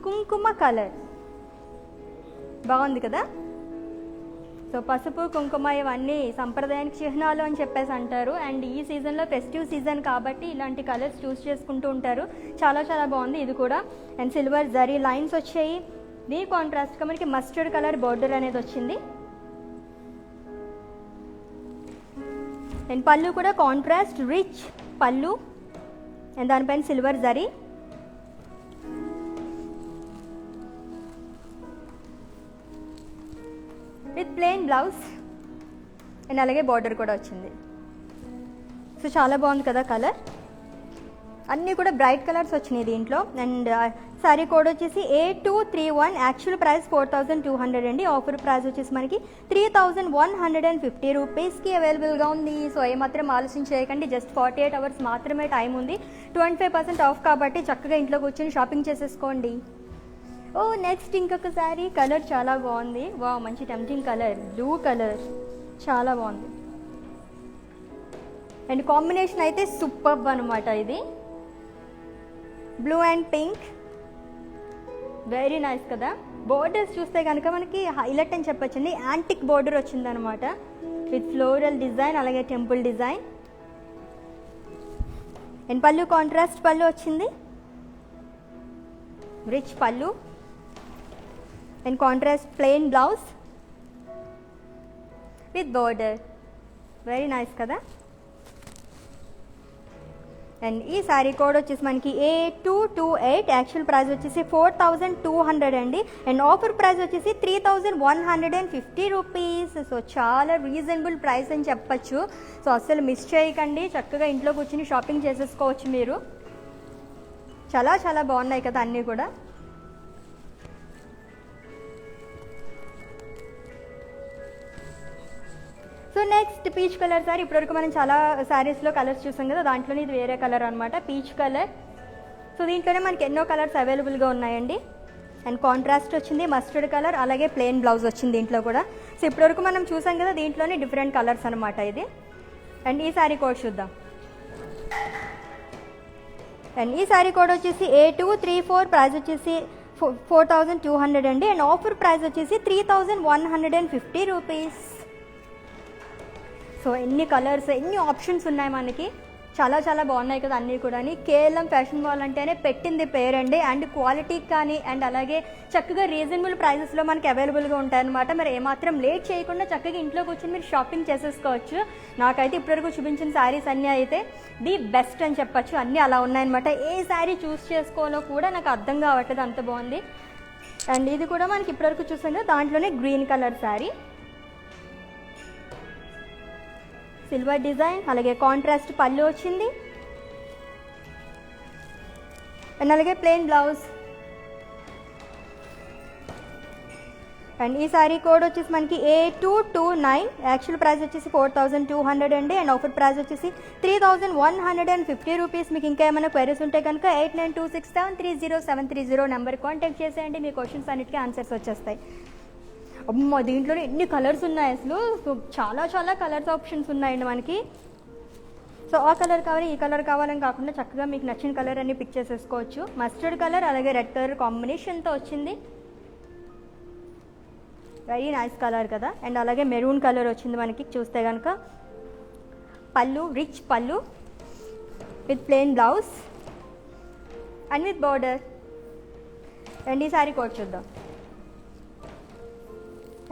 కుంకుమ కలర్, బాగుంది కదా. సో పసుపు కుంకుమ ఇవన్నీ సంప్రదాయానికి చిహ్నాలు అని చెప్పేసి అంటారు. అండ్ ఈ సీజన్లో ఫెస్టివ్ సీజన్ కాబట్టి ఇలాంటి కలర్స్ చూస్ చేసుకుంటూ ఉంటారు, చాలా చాలా బాగుంది ఇది కూడా. అండ్ సిల్వర్ జరీ లైన్స్ వచ్చాయి, దీని కాంట్రాస్ట్గా మనకి మస్టర్డ్ కలర్ బార్డర్ అనేది వచ్చింది. అండ్ పళ్ళు కూడా కాంట్రాస్ట్ రిచ్ పళ్ళు, అండ్ దానిపైన silver zari. With plain blouse and అలాగే బార్డర్ కూడా వచ్చింది. సో చాలా బాగుంది కదా కలర్. అన్నీ కూడా బ్రైట్ కలర్స్ వచ్చినాయి దీంట్లో. అండ్ శారీ కోడ్ వచ్చేసి A231. యాక్చువల్ ప్రైస్ 4200 అండి. ఆఫర్ ప్రైస్ వచ్చేసి మనకి 3150 రూపీస్కి అవైలబుల్గా ఉంది. సో ఏమాత్రం ఆలస్యం చేయకండి. జస్ట్ 48 అవర్స్ మాత్రమే టైం ఉంది. 25% ఆఫ్ కాబట్టి చక్కగా ఇంట్లో కూర్చొని షాపింగ్ చేసేసుకోండి. ఓ నెక్స్ట్ ఇంకొక శారీ. కలర్ చాలా బాగుంది. వా మంచి టెంప్టింగ్ కలర్, బ్లూ కలర్ చాలా బాగుంది. అండ్ కాంబినేషన్ అయితే సూపర్బ్ అనమాట. ఇది blue and pink, very nice కదా. బోర్డర్స్ చూస్తే కనుక మనకి హైలైట్ అని చెప్పొచ్చండి. యాంటిక్ బోర్డర్ వచ్చిందనమాట విత్ ఫ్లోరల్ డిజైన్, అలాగే టెంపుల్ డిజైన్. అండ్ పళ్ళు కాంట్రాస్ట్ పళ్ళు వచ్చింది, రిచ్ పళ్ళు. And contrast plain blouse with border, very nice కదా. అండ్ ఈ శారీ కోడ్ వచ్చేసి మనకి A228. యాక్చువల్ ప్రైస్ వచ్చేసి 4200 అండి. అండ్ ఆఫర్ ప్రైస్ వచ్చేసి 3150 రూపీస్. సో చాలా రీజనబుల్ ప్రైస్ అని చెప్పచ్చు. సో అస్సలు మిస్ చేయకండి. చక్కగా ఇంట్లో కూర్చొని షాపింగ్ చేసేసుకోవచ్చు మీరు. చాలా చాలా బాగున్నాయి కదా అన్నీ కూడా. So next peach colour sorry. ఇప్పటివరకు మనం చాలా శారీస్లో కలర్స్ చూసాం కదా, దాంట్లోనే ఇది వేరే కలర్ అనమాట, పీచ్ కలర్. సో దీంట్లోనే మనకి ఎన్నో కలర్స్ అవైలబుల్గా ఉన్నాయండి. అండ్ కాంట్రాస్ట్ వచ్చింది, మస్టర్డ్ కలర్, అలాగే ప్లెయిన్ బ్లౌజ్ వచ్చింది దీంట్లో కూడా. సో ఇప్పటివరకు మనం చూసాం కదా, దీంట్లోనే డిఫరెంట్ కలర్స్ అనమాట ఇది. అండ్ ఈ శారీ కోడ్ చూద్దాం. అండ్ ఈ శారీ కోడ్ వచ్చేసి A234. ప్రైస్ వచ్చేసి 4200 అండి. అండ్ ఆఫర్ ప్రైస్ వచ్చేసి 3150 రూపీస్. సో ఎన్ని కలర్స్, ఎన్ని ఆప్షన్స్ ఉన్నాయి మనకి. చాలా చాలా బాగున్నాయి కదా అన్నీ కూడా. కేఎల్ఎం ఫ్యాషన్ మాల్ అంటేనే పెట్టింది పేరండి. అండ్ క్వాలిటీ కానీ అండ్ అలాగే చక్కగా రీజనబుల్ ప్రైజెస్లో మనకి అవైలబుల్గా ఉంటాయన్నమాట. మరి ఏమాత్రం లేట్ చేయకుండా చక్కగా ఇంట్లో కూర్చొని మీరు షాపింగ్ చేసేసుకోవచ్చు. నాకైతే ఇప్పటివరకు చూపించిన శారీస్ అన్నీ అయితే ది బెస్ట్ అని చెప్పచ్చు. అన్నీ అలా ఉన్నాయన్నమాట. ఏ శారీ చూస్ చేసుకోవాలో కూడా నాకు అర్థం కావట్లేదు, అంత బాగుంది. అండ్ ఇది కూడా మనకి ఇప్పటివరకు చూసాం కదా, దాంట్లోనే green colour sari, silver design, అలాగే కాంట్రాస్ట్ పళ్ళు వచ్చింది. అండ్ అలాగే ప్లెయిన్ బ్లౌజ్. అండ్ ఈ శారీ కోడ్ వచ్చేసి మనకి A229. యాక్చువల్ ప్రైస్ వచ్చేసి 4200 అండి. అండ్ ఆఫర్ ప్రైస్ వచ్చేసి 3150 రూపీస్. మీకు ఇంకా ఏమైనా క్వైరీస్ ఉంటే కనుక 8926730730 నెంబర్ కాంటాక్ట్ చేసేయండి. మీ క్వశ్చన్స్ అన్నిటికీ ఆన్సర్స్ వచ్చేస్తాయి. అమ్మ దీంట్లోనే ఎన్ని కలర్స్ ఉన్నాయి అసలు. సో చాలా చాలా కలర్స్ ఆప్షన్స్ ఉన్నాయండి మనకి. సో ఆ కలర్ కావాలి, ఈ కలర్ కావాలని కాకుండా చక్కగా మీకు నచ్చిన కలర్ అన్ని పిక్ చేసేసుకోవచ్చు. మస్టర్డ్ కలర్ అలాగే రెడ్ కలర్ కాంబినేషన్తో వచ్చింది, వెరీ నైస్ కలర్ కదా. అండ్ అలాగే మెరూన్ కలర్ వచ్చింది మనకి. చూస్తే కనుక పళ్ళు, రిచ్ పళ్ళు with plain blouse and with border. And ఈ శారీ కోడ్ చూద్దాం.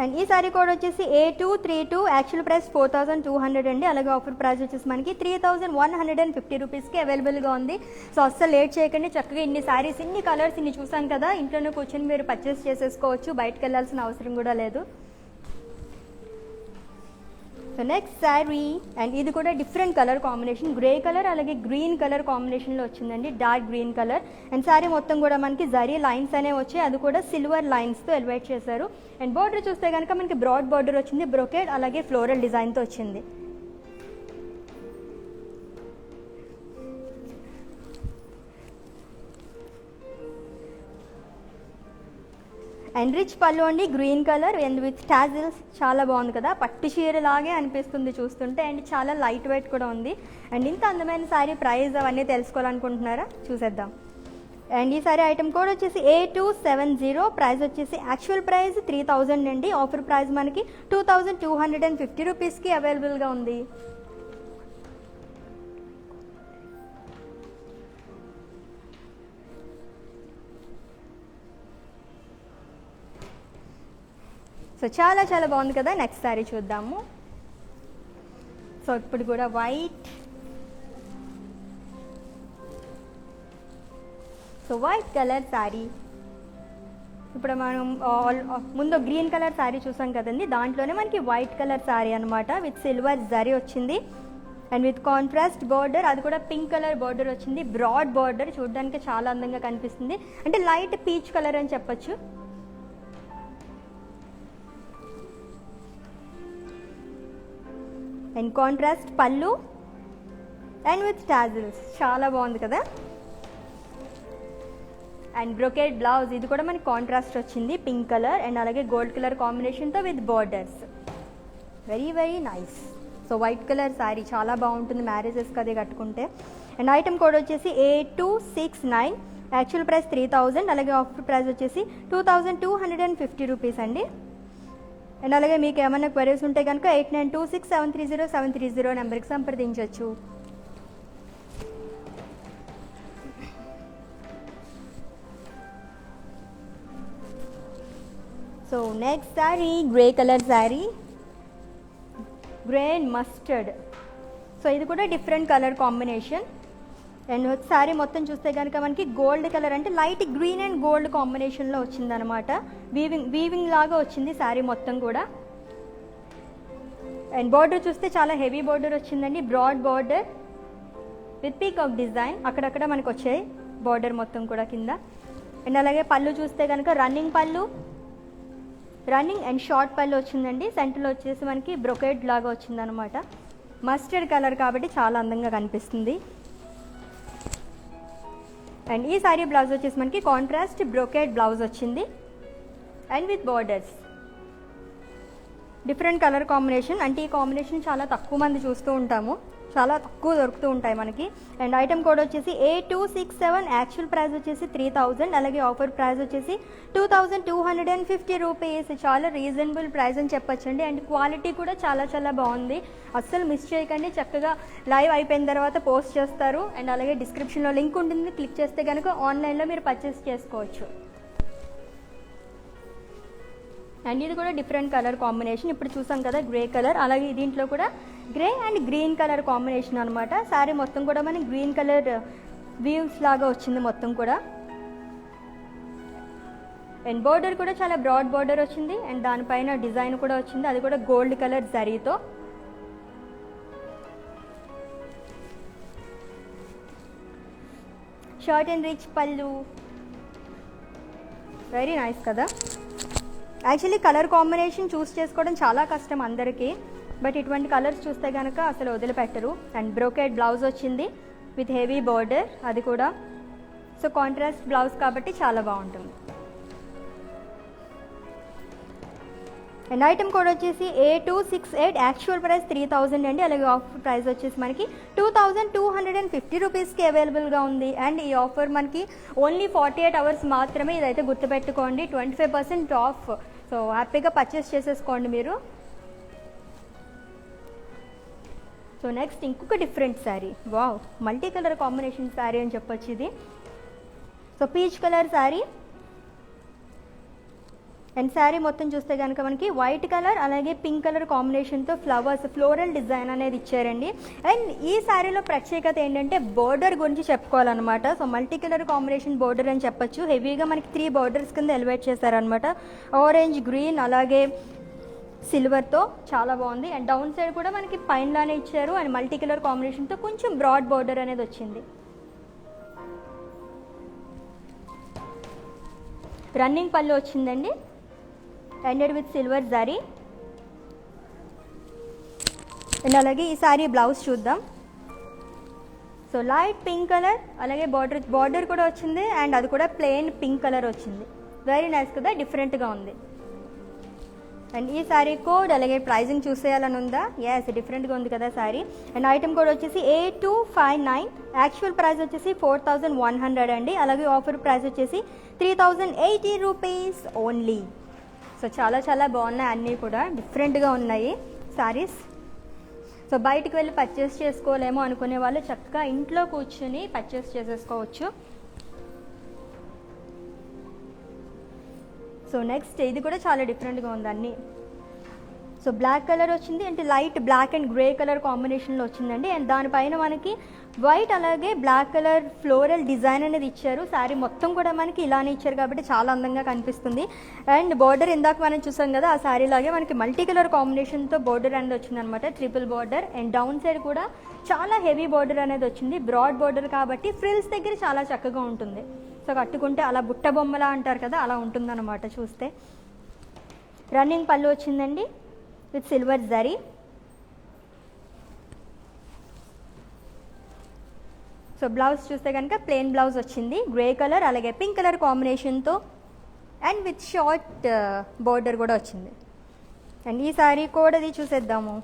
అండ్ ఈ శారీ కోడ్ వచ్చేసి A232. యాక్చువల్ ప్రైస్ 4200 అండి. అలాగే ఆఫర్ ప్రైస్ వచ్చేసి మనకి 3150 రూపీస్కి అవైలబుల్గా ఉంది. సో అస్సలు లేట్ చేయకండి. చక్కగా ఇన్ని శారీస్, ఇన్ని కలర్స్, ఇన్ని చూసాం కదా, ఇంట్లోనే కూర్చొని మీరు పర్చేస్ చేసేసుకోవచ్చు. బయటకు వెళ్ళాల్సిన అవసరం కూడా లేదు. So next sari. అండ్ ఇది కూడా different colour combination, grey colour అలాగే గ్రీన్ కలర్ కాంబినేషన్లో వచ్చిందండి, dark green colour. And sari మొత్తం కూడా మనకి జరీ లైన్స్ అనేవి వచ్చాయి, అది కూడా సిల్వర్ లైన్స్తో ఎలివేట్ చేశారు. అండ్ బార్డర్ చూస్తే కనుక మనకి బ్రాడ్ బార్డర్ వచ్చింది, బ్రొకేడ్ అలాగే ఫ్లోరల్ డిజైన్తో వచ్చింది. అండ్ రిచ్ పళ్ళు అండి, green colour and with tassels. చాలా బాగుంది కదా, పట్టు చీర లాగే అనిపిస్తుంది చూస్తుంటే. అండ్ చాలా లైట్ వెయిట్ కూడా ఉంది. అండ్ ఇంత అందమైన శారీ ప్రైస్ అవన్నీ తెలుసుకోవాలనుకుంటున్నారా, చూసేద్దాం. అండ్ ఈ సారీ ఐటమ్ కోడ్ వచ్చేసి A270. ప్రైస్ వచ్చేసి యాక్చువల్ ప్రైస్ 3000 అండి. ఆఫర్ ప్రైస్ మనకి 2250 రూపీస్కి అవైలబుల్గా ఉంది. సో చాలా చాలా బాగుంది కదా. నెక్స్ట్ శారీ చూద్దాము. సో ఇప్పుడు కూడా white. So white colour sari. ఇప్పుడు మనం ముందు గ్రీన్ కలర్ శారీ చూసాం కదండి, దాంట్లోనే మనకి వైట్ కలర్ శారీ అనమాట విత్ సిల్వర్ జరీ వచ్చింది. అండ్ విత్ కాంట్రాస్ట్ బార్డర్, అది కూడా పింక్ కలర్ బార్డర్ వచ్చింది. బ్రాడ్ బార్డర్, చూడడానికి చాలా అందంగా కనిపిస్తుంది. అంటే లైట్ పీచ్ కలర్ అని చెప్పొచ్చు. అండ్ కాంట్రాస్ట్ పళ్ళు అండ్ విత్ టాజిల్స్, చాలా బాగుంది కదా. అండ్ బ్రొకేడ్ బ్లౌజ్, ఇది కూడా మనకి కాంట్రాస్ట్ వచ్చింది పింక్ కలర్ అండ్ అలాగే గోల్డ్ కలర్ కాంబినేషన్తో with borders. Very very nice. So white colour sari చాలా బాగుంటుంది మ్యారేజెస్కి అదే కట్టుకుంటే. అండ్ ఐటమ్ కోడ్ వచ్చేసి A269, యాక్చువల్ ప్రైస్ 3000, అలాగే ఆఫర్ ప్రైస్ వచ్చేసి 2250 రూపీస్ అండి. అండ్ అలాగే మీకు ఏమైనా క్వరీస్ ఉంటే కనుక 8926730730 నెంబర్కి సంప్రదించవచ్చు. So next sari grey colour sari, grey and mustard. So ఇది కూడా different colour combination. And sari మొత్తం చూస్తే కనుక మనకి గోల్డ్ కలర్, అంటే లైట్ గ్రీన్ అండ్ గోల్డ్ కాంబినేషన్లో వచ్చిందనమాట. వీవింగ్ లాగా వచ్చింది శారీ మొత్తం కూడా. అండ్ బార్డర్ చూస్తే చాలా హెవీ బార్డర్ వచ్చిందండి, broad border with peacock design. అక్కడక్కడ మనకు వచ్చాయి బార్డర్ మొత్తం కూడా కింద. అండ్ అలాగే పళ్ళు చూస్తే కనుక రన్నింగ్ పళ్ళు, రన్నింగ్ అండ్ షార్ట్ పళ్ళు వచ్చిందండి. సెంటర్లో వచ్చేసి మనకి బ్రొకేడ్ లాగా వచ్చిందనమాట. మస్టర్డ్ కలర్ కాబట్టి చాలా అందంగా కనిపిస్తుంది. అండ్ ఈ సారీ బ్లౌజ్ వచ్చేసి మనకి కాంట్రాస్ట్ బ్రొకేడ్ బ్లౌజ్ వచ్చింది and with borders. Different colour combination, అంటే ఈ కాంబినేషన్ చాలా తక్కువ మంది చూస్తూ ఉంటాము, చాలా తక్కువ దొరుకుతూ ఉంటాయి మనకి. అండ్ ఐటమ్ కోడ్ వచ్చేసి A267, యాక్చువల్ ప్రైస్ వచ్చేసి 3000, అలాగే ఆఫర్ ప్రైస్ వచ్చేసి 2250 రూపీస్. చాలా రీజనబుల్ ప్రైస్ అని చెప్పొచ్చండి. అండ్ క్వాలిటీ కూడా చాలా చాలా బాగుంది, అస్సలు మిస్ చేయకండి. చక్కగా లైవ్ అయిపోయిన తర్వాత పోస్ట్ చేస్తారు. అండ్ అలాగే డిస్క్రిప్షన్లో లింక్ ఉంటుంది, క్లిక్ చేస్తే కనుక ఆన్లైన్లో మీరు పర్చేస్ చేసుకోవచ్చు. అండ్ ఇది కూడా డిఫరెంట్ కలర్ కాంబినేషన్, ఇప్పుడు చూసాం కదా గ్రే కలర్, అలాగే దీంట్లో కూడా grey and green colour combination అనమాట. శారీ మొత్తం కూడా మనకి గ్రీన్ కలర్ వీవ్స్ లాగా వచ్చింది మొత్తం కూడా. అండ్ బార్డర్ కూడా చాలా బ్రాడ్ బార్డర్ వచ్చింది అండ్ దానిపైన డిజైన్ కూడా వచ్చింది, అది కూడా గోల్డ్ కలర్ జరీతో. షార్ట్ అండ్ రిచ్ పళ్ళు, వెరీ నైస్ కదా. యాక్చువల్లీ కలర్ కాంబినేషన్ చూస్ చేసుకోవడం చాలా కష్టం అందరికీ, బట్ ఇటువంటి కలర్స్ చూస్తే కనుక అసలు వదిలిపెట్టరు. అండ్ బ్రోకెడ్ బ్లౌజ్ వచ్చింది విత్ హెవీ బార్డర్, అది కూడా. సో కాంట్రాస్ట్ బ్లౌజ్ కాబట్టి చాలా బాగుంటుంది. అండ్ ఐటమ్ కోడ్ వచ్చేసి A268, యాక్చువల్ ప్రైస్ 3000 అండి, అలాగే ఆఫర్ ప్రైస్ వచ్చేసి మనకి 2250 రూపీస్కి అవైలబుల్గా ఉంది. అండ్ ఈ ఆఫర్ మనకి ఓన్లీ 48 అవర్స్ మాత్రమే, ఇదైతే గుర్తుపెట్టుకోండి. 25% ఆఫ్. సో హ్యాపీగా పర్చేస్ చేసేసుకోండి మీరు. సో నెక్స్ట్ ఇంకొక different sari, wow, multi colour combination sari అని చెప్పొచ్చు ఇది. So peach colour sari and sari మొత్తం చూస్తే కనుక మనకి వైట్ కలర్ అలాగే పింక్ కలర్ కాంబినేషన్తో ఫ్లవర్స్, ఫ్లోరల్ డిజైన్ అనేది ఇచ్చారండి. అండ్ ఈ శారీలో ప్రత్యేకత ఏంటంటే బోర్డర్ గురించి చెప్పుకోవాలన్నమాట. So multi colour combination border అని చెప్పొచ్చు. హెవీగా మనకి 3 బోర్డర్స్ కింద ఎలివేట్ చేశారనమాట. ఆరెంజ్, గ్రీన్ అలాగే సిల్వర్తో చాలా బాగుంది. అండ్ డౌన్ సైడ్ కూడా మనకి పైనలానే ఇచ్చారు అండ్ మల్టీ కలర్ కాంబినేషన్తో కొంచెం బ్రాడ్ బోర్డర్ అనేది వచ్చింది. రన్నింగ్ పళ్ళు వచ్చిందండి, ended with silver zari. And అలాగే ఈ సారీ బ్లౌజ్ చూద్దాం. సో లైట్ పింక్ కలర్ అలాగే బార్డర్ కూడా వచ్చింది అండ్ అది కూడా ప్లెయిన్ పింక్ కలర్ వచ్చింది. వెరీ నైస్ కదా, డిఫరెంట్గా ఉంది. అండ్ ఈ శారీ కోడ్ అలాగే ప్రైజింగ్ చూసేయాలని ఉందా? ఎస్, డిఫరెంట్గా ఉంది కదా శారీ. అండ్ ఐటమ్ కోడ్ వచ్చేసి A259, యాక్చువల్ ప్రైస్ వచ్చేసి 4100 అండి, అలాగే ఆఫర్ ప్రైస్ వచ్చేసి 3080 రూపీస్ ఓన్లీ. సో చాలా చాలా బాగున్నాయి, అన్నీ కూడా డిఫరెంట్గా ఉన్నాయి శారీస్. సో బయటికి వెళ్ళి పర్చేస్ చేసుకోలేమో అనుకునే వాళ్ళు చక్కగా ఇంట్లో కూర్చుని పర్చేస్ చేసేసుకోవచ్చు. సో నెక్స్ట్ ఇది కూడా చాలా డిఫరెంట్గా ఉంది అన్నీ. సో బ్లాక్ కలర్ వచ్చింది అంటే light black and grey colour కాంబినేషన్లో వచ్చిందండి. అండ్ దానిపైన మనకి వైట్ అలాగే బ్లాక్ కలర్ ఫ్లోరల్ డిజైన్ అనేది ఇచ్చారు. శారీ మొత్తం కూడా మనకి ఇలానే ఇచ్చారు కాబట్టి చాలా అందంగా కనిపిస్తుంది. అండ్ బార్డర్ ఇందాక మనం చూసాం కదా, ఆ శారీ లాగే మనకి మల్టీ కలర్ కాంబినేషన్తో బార్డర్ అనేది వచ్చిందనమాట, triple border. And down side కూడా చాలా హెవీ బార్డర్ అనేది వచ్చింది, బ్రాడ్ బార్డర్ కాబట్టి ఫ్రిల్స్ దగ్గర చాలా చక్కగా ఉంటుంది. సో కట్టుకుంటే అలా బుట్ట బొమ్మలా అంటారు కదా, అలా ఉంటుందన్నమాట చూస్తే. రన్నింగ్ పళ్ళు వచ్చిందండి with silver zari. So blouse చూస్తే కనుక ప్లెయిన్ బ్లౌజ్ వచ్చింది, గ్రే కలర్ అలాగే పింక్ కలర్ కాంబినేషన్తో అండ్ విత్ షార్ట్ బార్డర్ కూడా వచ్చింది. అండ్ ఈ సారీ కోడ్ అది చూసేద్దాము.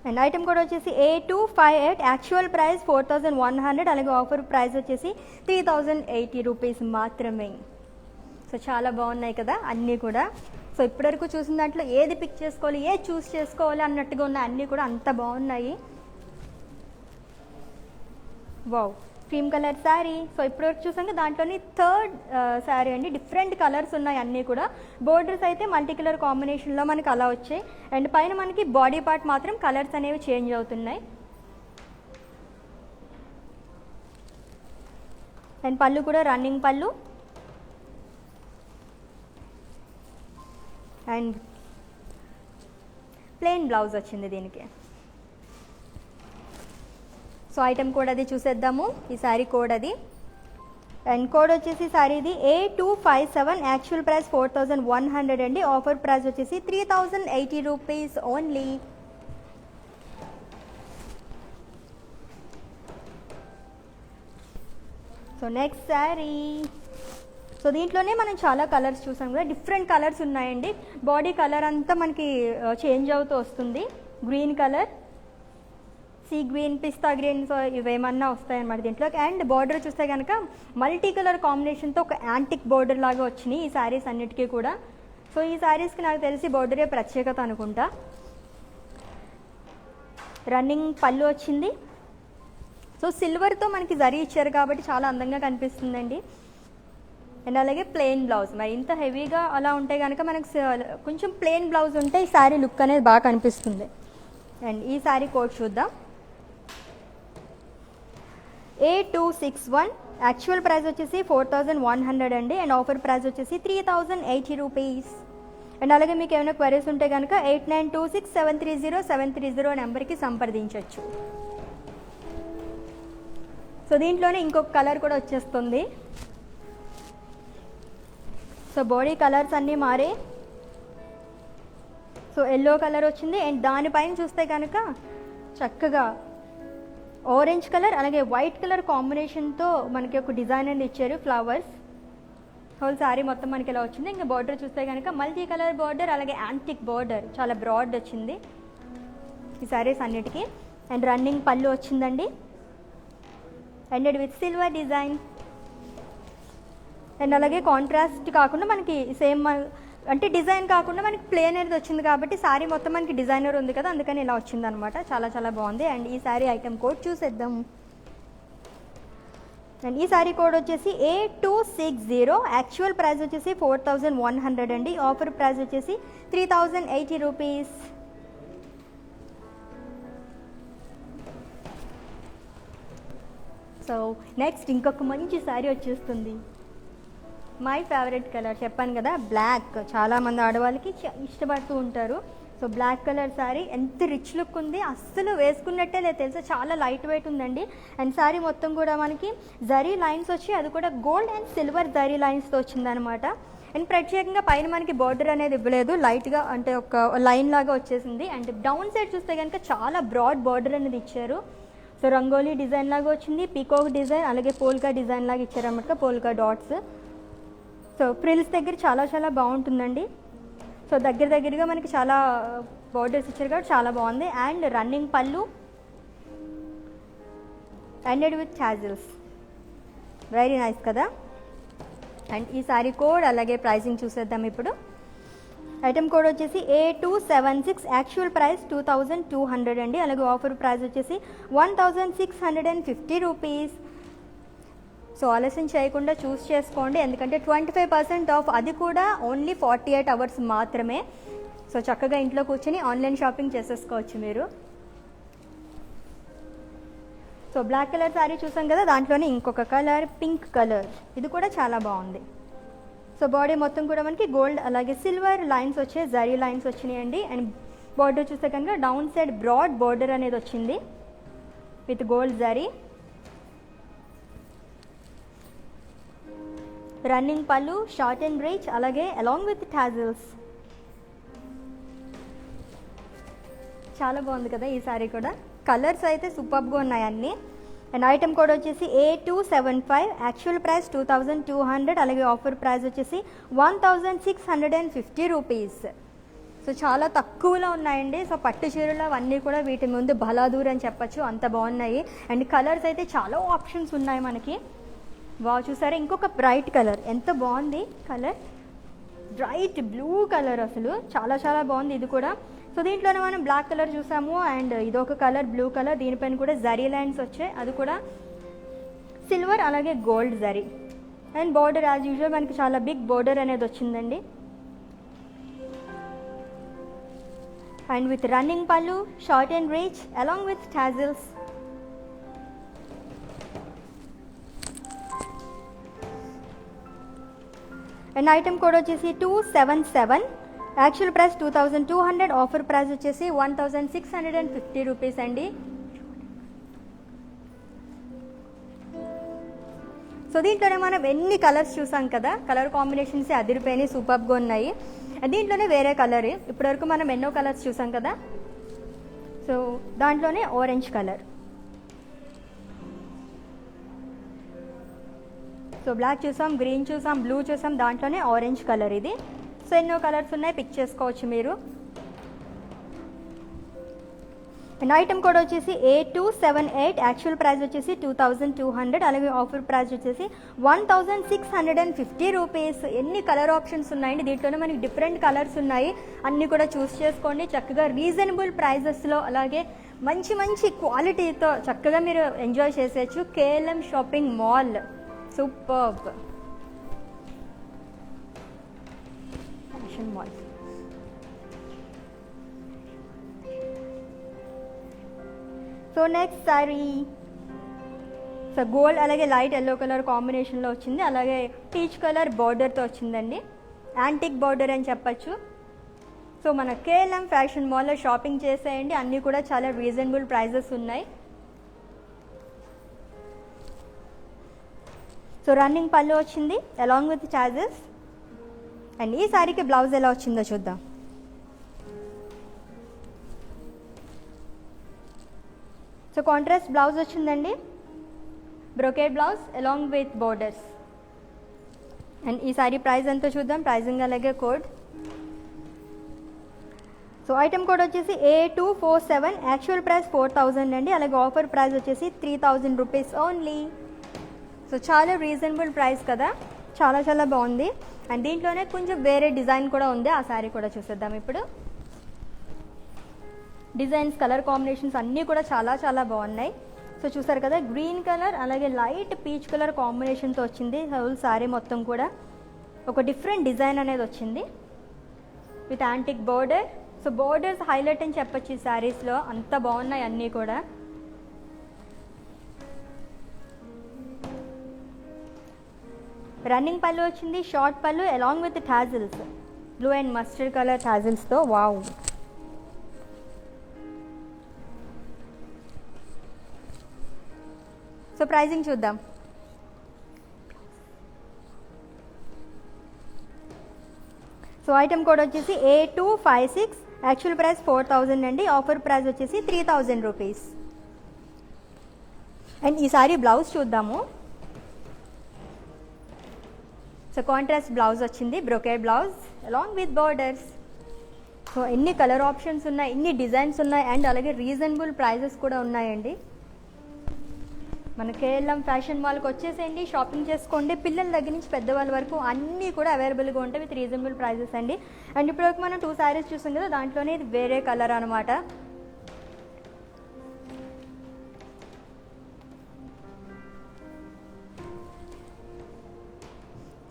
అండ్ ఐటమ్ కోడ్ వచ్చేసి A258, యాక్చువల్ ప్రైస్ 4100, అలాగే ఆఫర్ ప్రైస్ వచ్చేసి 3080 రూపీస్ మాత్రమే. సో చాలా బాగున్నాయి కదా అన్నీ కూడా. సో ఇప్పటివరకు చూసిన దాంట్లో ఏది పిక్ చేసుకోవాలి, ఏది చూస్ చేసుకోవాలి అన్నట్టుగా ఉన్న అన్నీ కూడా అంత బాగున్నాయి. Wow, cream colour sari. So ఇప్పటివరకు చూసాక దాంట్లోని థర్డ్ శారీ అండి, డిఫరెంట్ కలర్స్ ఉన్నాయి అన్నీ కూడా. బోర్డర్స్ అయితే మల్టీ కలర్ కాంబినేషన్లో మనకి అలా వచ్చాయి. అండ్ పైన మనకి బాడీ పార్ట్ మాత్రం కలర్స్ అనేవి చేంజ్ అవుతున్నాయి. అండ్ పళ్ళు కూడా రన్నింగ్ పళ్ళు అండ్ ప్లెయిన్ బ్లౌజ్ వచ్చింది దీనికి. సో ఐటమ్ కోడ్ అది చూసేద్దాము, ఈ శారీ కోడ్ అది. అండ్ కోడ్ వచ్చేసి శారీది A257, యాక్చువల్ ప్రైస్ 4100 అండి, ఆఫర్ ప్రైస్ వచ్చేసి 3080 rupees only. So next sari. So దీంట్లోనే మనం చాలా కలర్స్ చూసాం కదా, డిఫరెంట్ కలర్స్ ఉన్నాయండి. బాడీ కలర్ అంతా మనకి చేంజ్ అవుతూ వస్తుంది. గ్రీన్ కలర్, సీ గ్రీన్, పిస్తా గ్రీన్, సో ఇవేమన్నా వస్తాయన్నమాట దీంట్లో. అండ్ బార్డర్ చూస్తే కనుక మల్టీ కలర్ కాంబినేషన్తో ఒక యాంటిక్ బార్డర్ లాగా వచ్చినాయి ఈ శారీస్ అన్నిటికీ కూడా. సో ఈ శారీస్కి నాకు తెలిసి బార్డరే ప్రత్యేకత అనుకుంటా. రన్నింగ్ పళ్ళు వచ్చింది. సో సిల్వర్తో మనకి జరీ ఇచ్చారు కాబట్టి చాలా అందంగా కనిపిస్తుందండి. అండ్ అలాగే ప్లెయిన్ బ్లౌజ్. మరి ఇంత హెవీగా అలా ఉంటే కనుక మనకు కొంచెం ప్లెయిన్ బ్లౌజ్ ఉంటే ఈ శారీ లుక్ అనేది బాగా కనిపిస్తుంది. అండ్ ఈ శారీ కోడ్ చూద్దాం. A261, యాక్చువల్ ప్రైస్ వచ్చేసి 4100 అండి, అండ్ ఆఫర్ ప్రైస్ వచ్చేసి 3080 రూపీస్. అండ్ అలాగే మీకు ఏమైనా క్వరీస్ ఉంటే కనుక 8926730730 నెంబర్కి సంప్రదించవచ్చు. సో దీంట్లోనే ఇంకొక కలర్ కూడా వచ్చేస్తుంది. సో బాడీ కలర్స్ అన్నీ మారే. సో ఎల్లో కలర్ వచ్చింది. అండ్ దానిపైన చూస్తే కనుక చక్కగా ఆరెంజ్ కలర్ అలాగే వైట్ కలర్ కాంబినేషన్తో మనకి ఒక డిజైన్ అనేది ఇచ్చారు, ఫ్లవర్స్. హోల్ శారీ మొత్తం మనకి ఇలా వచ్చింది. ఇంకా బార్డర్ చూస్తే కనుక మల్టీ కలర్ బార్డర్ అలాగే యాంటిక్ బార్డర్, చాలా బ్రాడ్ వచ్చింది ఈ శారీస్ అన్నిటికీ. అండ్ రన్నింగ్ పళ్ళు వచ్చిందండి, ended with silver design. And అలాగే కాంట్రాస్ట్ కాకుండా మనకి సేమ్ అంటే డిజైన్ కాకుండా మనకి ప్లేన్ అనేది వచ్చింది కాబట్టి శారీ మొత్తం మనకి డిజైనర్ ఉంది కదా, అందుకని ఇలా వచ్చింది అనమాట. చాలా చాలా బాగుంది. అండ్ ఈ శారీ ఐటమ్ కోడ్ చూసేద్దాం. అండ్ ఈ శారీ కోడ్ వచ్చేసి A260, యాక్చువల్ ప్రైస్ వచ్చేసి 4100 అండి, ఆఫర్ ప్రైస్ వచ్చేసి 3080 రూపీస్. సో నెక్స్ట్ ఇంకొక మంచి శారీ వచ్చేస్తుంది. మై ఫేవరెట్ కలర్ చెప్పాను కదా, బ్లాక్. చాలామంది ఆడవాళ్ళకి ఇష్టపడుతూ ఉంటారు. సో బ్లాక్ కలర్ శారీ ఎంత రిచ్ లుక్ ఉంది, అస్సలు వేసుకున్నట్టే లేదు తెలుసా, చాలా లైట్ వెయిట్ ఉందండి. అండ్ శారీ మొత్తం కూడా మనకి జరీ లైన్స్ వచ్చి అది కూడా గోల్డ్ అండ్ సిల్వర్ జరీ లైన్స్తో వచ్చిందనమాట. అండ్ ప్రత్యేకంగా పైన మనకి బార్డర్ అనేది ఇవ్వలేదు, లైట్గా అంటే ఒక లైన్ లాగా వచ్చేసింది. అండ్ డౌన్ సైడ్ చూస్తే కనుక చాలా బ్రాడ్ బార్డర్ అనేది ఇచ్చారు. సో రంగోలీ డిజైన్ లాగా వచ్చింది, పీకాక్ డిజైన్ అలాగే పోల్కా డిజైన్ లాగా ఇచ్చారన్నమాట, పోల్కా డాట్స్. సో ఫ్రిల్స్ దగ్గర చాలా చాలా బాగుంటుందండి. సో దగ్గరగా మనకి చాలా బార్డర్స్ ఇచ్చారు కాబట్టి చాలా బాగుంది. అండ్ రన్నింగ్ పళ్ళు ఎండెడ్ విత్ ఛాజిల్స్, వెరీ నైస్ కదా. అండ్ ఈ శారీ కోడ్ అలాగే ప్రైసింగ్ చూసేద్దాం ఇప్పుడు. ఐటమ్ కోడ్ వచ్చేసి A276, యాక్చువల్ ప్రైస్ 2200 అండి, అలాగే ఆఫర్ ప్రైస్ వచ్చేసి 1650 రూపీస్. సో ఆలస్యం చేయకుండా చూస్ చేసుకోండి, ఎందుకంటే 25% ఆఫ్, అది కూడా ఓన్లీ 48 అవర్స్ మాత్రమే. సో చక్కగా ఇంట్లో కూర్చొని ఆన్లైన్ షాపింగ్ చేసేసుకోవచ్చు మీరు. సో బ్లాక్ కలర్ శారీ చూసాం కదా, దాంట్లోనే ఇంకొక కలర్ పింక్ కలర్, ఇది కూడా చాలా బాగుంది. సో బాడీ మొత్తం కూడా మనకి గోల్డ్ అలాగే సిల్వర్ లైన్స్ వచ్చాయి, జరీ లైన్స్ వచ్చినాయండి. అండ్ బార్డర్ చూస్తే కనుక డౌన్ సైడ్ బ్రాడ్ బార్డర్ అనేది వచ్చింది విత్ గోల్డ్ జరీ. రన్నింగ్ పళ్ళు, షార్ట్ అండ్ రీచ్, అలాగే అలాంగ్ విత్ టాజిల్స్. చాలా బాగుంది కదా ఈ సారీ కూడా. కలర్స్ అయితే సూపర్గా ఉన్నాయి అన్నీ. అండ్ ఐటమ్ కోడ్ వచ్చేసి A275, యాక్చువల్ ప్రైస్ 2200, అలాగే ఆఫర్ ప్రైస్ వచ్చేసి 1650 రూపీస్. సో చాలా తక్కువలో ఉన్నాయండి. సో పట్టు చీరలు అవన్నీ కూడా వీటి ముందు బలాదూర్ అని చెప్పచ్చు, అంత బాగున్నాయి. అండ్ కలర్స్ అయితే చాలా ఆప్షన్స్ ఉన్నాయి మనకి. చూసారా, ఇంకొక బ్రైట్ కలర్, ఎంత బాగుంది కలర్, బ్రైట్ బ్లూ కలర్, అసలు చాలా చాలా బాగుంది ఇది కూడా. సో దీంట్లోనే మనం బ్లాక్ కలర్ చూసాము, అండ్ ఇదొక కలర్ బ్లూ కలర్, దీనిపైన కూడా జరీ లైన్స్ వచ్చాయి, అది కూడా సిల్వర్ అలాగే gold zari. And border as usual మనకి చాలా బిగ్ బార్డర్ అనేది వచ్చిందండి. అండ్ విత్ రన్నింగ్ పళ్ళు, short and reach along with tassels. And item code వచ్చేసి 277, యాక్చువల్ ప్రైస్ 2200, ఆఫర్ ప్రైస్ వచ్చేసి 1650 రూపీస్ అండి. సో దీంట్లోనే మనం ఎన్ని కలర్స్ చూసాం కదా, కలర్ కాంబినేషన్స్ అదిరిపోయినాయి, సూపర్గా ఉన్నాయి. దీంట్లోనే వేరే కలర్, ఇప్పటివరకు మనం ఎన్నో కలర్స్ చూసాం కదా. సో దాంట్లోనే ఆరెంజ్ కలర్, సో బ్లాక్ చూసాం, గ్రీన్ చూసాం, బ్లూ చూసాం, దాంట్లోనే ఆరెంజ్ కలర్ ఇది. సో ఎన్నో కలర్స్ ఉన్నాయి, పిక్ చేసుకోవచ్చు మీరు. అండ్ ఐటమ్ కోడ్ వచ్చేసి A278, యాక్చువల్ ప్రైస్ వచ్చేసి 2200, అలాగే ఆఫర్ ప్రైస్ వచ్చేసి 1650 రూపీస్. ఎన్ని కలర్ ఆప్షన్స్ ఉన్నాయండి, దీంట్లోనే మనకి డిఫరెంట్ కలర్స్ ఉన్నాయి, అన్నీ కూడా చూస్ చేసుకోండి. చక్కగా రీజనబుల్ ప్రైజెస్లో అలాగే మంచి మంచి క్వాలిటీతో చక్కగా మీరు ఎంజాయ్ చేసేయచ్చు. KLM shopping mall, superb fashion mall. So next sorry, so gold అలాగే లైట్ ఎల్లో కలర్ కాంబినేషన్లో వచ్చింది, అలాగే పీచ్ కలర్ బార్డర్తో వచ్చిందండి, యాంటిక్ బార్డర్ అని చెప్పచ్చు. సో మన KLM ఫ్యాషన్ మాల్లో షాపింగ్ చేసేయండి, అన్నీ కూడా చాలా రీజనబుల్ ప్రైజెస్ ఉన్నాయి. సో రన్నింగ్ పళ్ళు వచ్చింది అలాంగ్ విత్ చార్జెస్. అండ్ ఈ సారీకి బ్లౌజ్ ఎలా వచ్చిందో చూద్దాం. సో కాంట్రాస్ట్ బ్లౌజ్ వచ్చిందండి, brocade blouse along with borders. And ఈ సారీ ప్రైస్ ఎంతో చూద్దాం, ప్రైజింగ్ అలాగే కోడ్. సో ఐటమ్ కోడ్ వచ్చేసి A247, యాక్చువల్ ప్రైస్ 4000 అండి, అలాగే ఆఫర్ ప్రైస్ వచ్చేసి 3000 రూపీస్ ఓన్లీ. సో చాలా రీజనబుల్ ప్రైస్ కదా, చాలా చాలా బాగుంది. అండ్ దీంట్లోనే కొంచెం వేరే డిజైన్ కూడా ఉంది, ఆ శారీ కూడా చూసేద్దాం ఇప్పుడు. డిజైన్స్, కలర్ కాంబినేషన్స్ అన్నీ కూడా చాలా చాలా బాగున్నాయి. సో చూసారు కదా, గ్రీన్ కలర్ అలాగే లైట్ పీచ్ కలర్ కాంబినేషన్తో వచ్చింది హోల్ శారీ మొత్తం కూడా. ఒక డిఫరెంట్ డిజైన్ అనేది వచ్చింది with antique border. So borders highlight అని చెప్పొచ్చు ఈ శారీస్లో, అంత బాగున్నాయి అన్నీ కూడా. రన్నింగ్ పళ్ళు వచ్చింది, short pallu along with tassels, blue and mustard colour టాజిల్స్తో. వావ్, సో ప్రైజింగ్ చూద్దాం. సో ఐటమ్ కోడ్ వచ్చేసి A256, యాక్చువల్ ప్రైస్ 4000 అండి, ఆఫర్ ప్రైస్ వచ్చేసి 3000 రూపీస్. అండ్ ఈ సారీ బ్లౌజ్ చూద్దాము. సో కాంట్రాస్ట్ బ్లౌజ్ వచ్చింది, brocade blouse along with borders. So ఎన్ని colour options ఉన్నాయి, ఎన్ని డిజైన్స్ ఉన్నాయి, అండ్ అలాగే రీజనబుల్ ప్రైజెస్ కూడా ఉన్నాయండి. మన KLM ఫ్యాషన్ మాల్కి వచ్చేసేయండి, షాపింగ్ చేసుకోండి. పిల్లల దగ్గర నుంచి పెద్దవాళ్ళ వరకు అన్నీ కూడా అవైలబుల్గా ఉంటాయి విత్ రీజనబుల్ ప్రైజెస్ అండి. అండ్ ఇప్పటివరకు మనం 2 శారీస్ చూసాం కదా, దాంట్లోనే ఇది వేరే కలర్ అనమాట.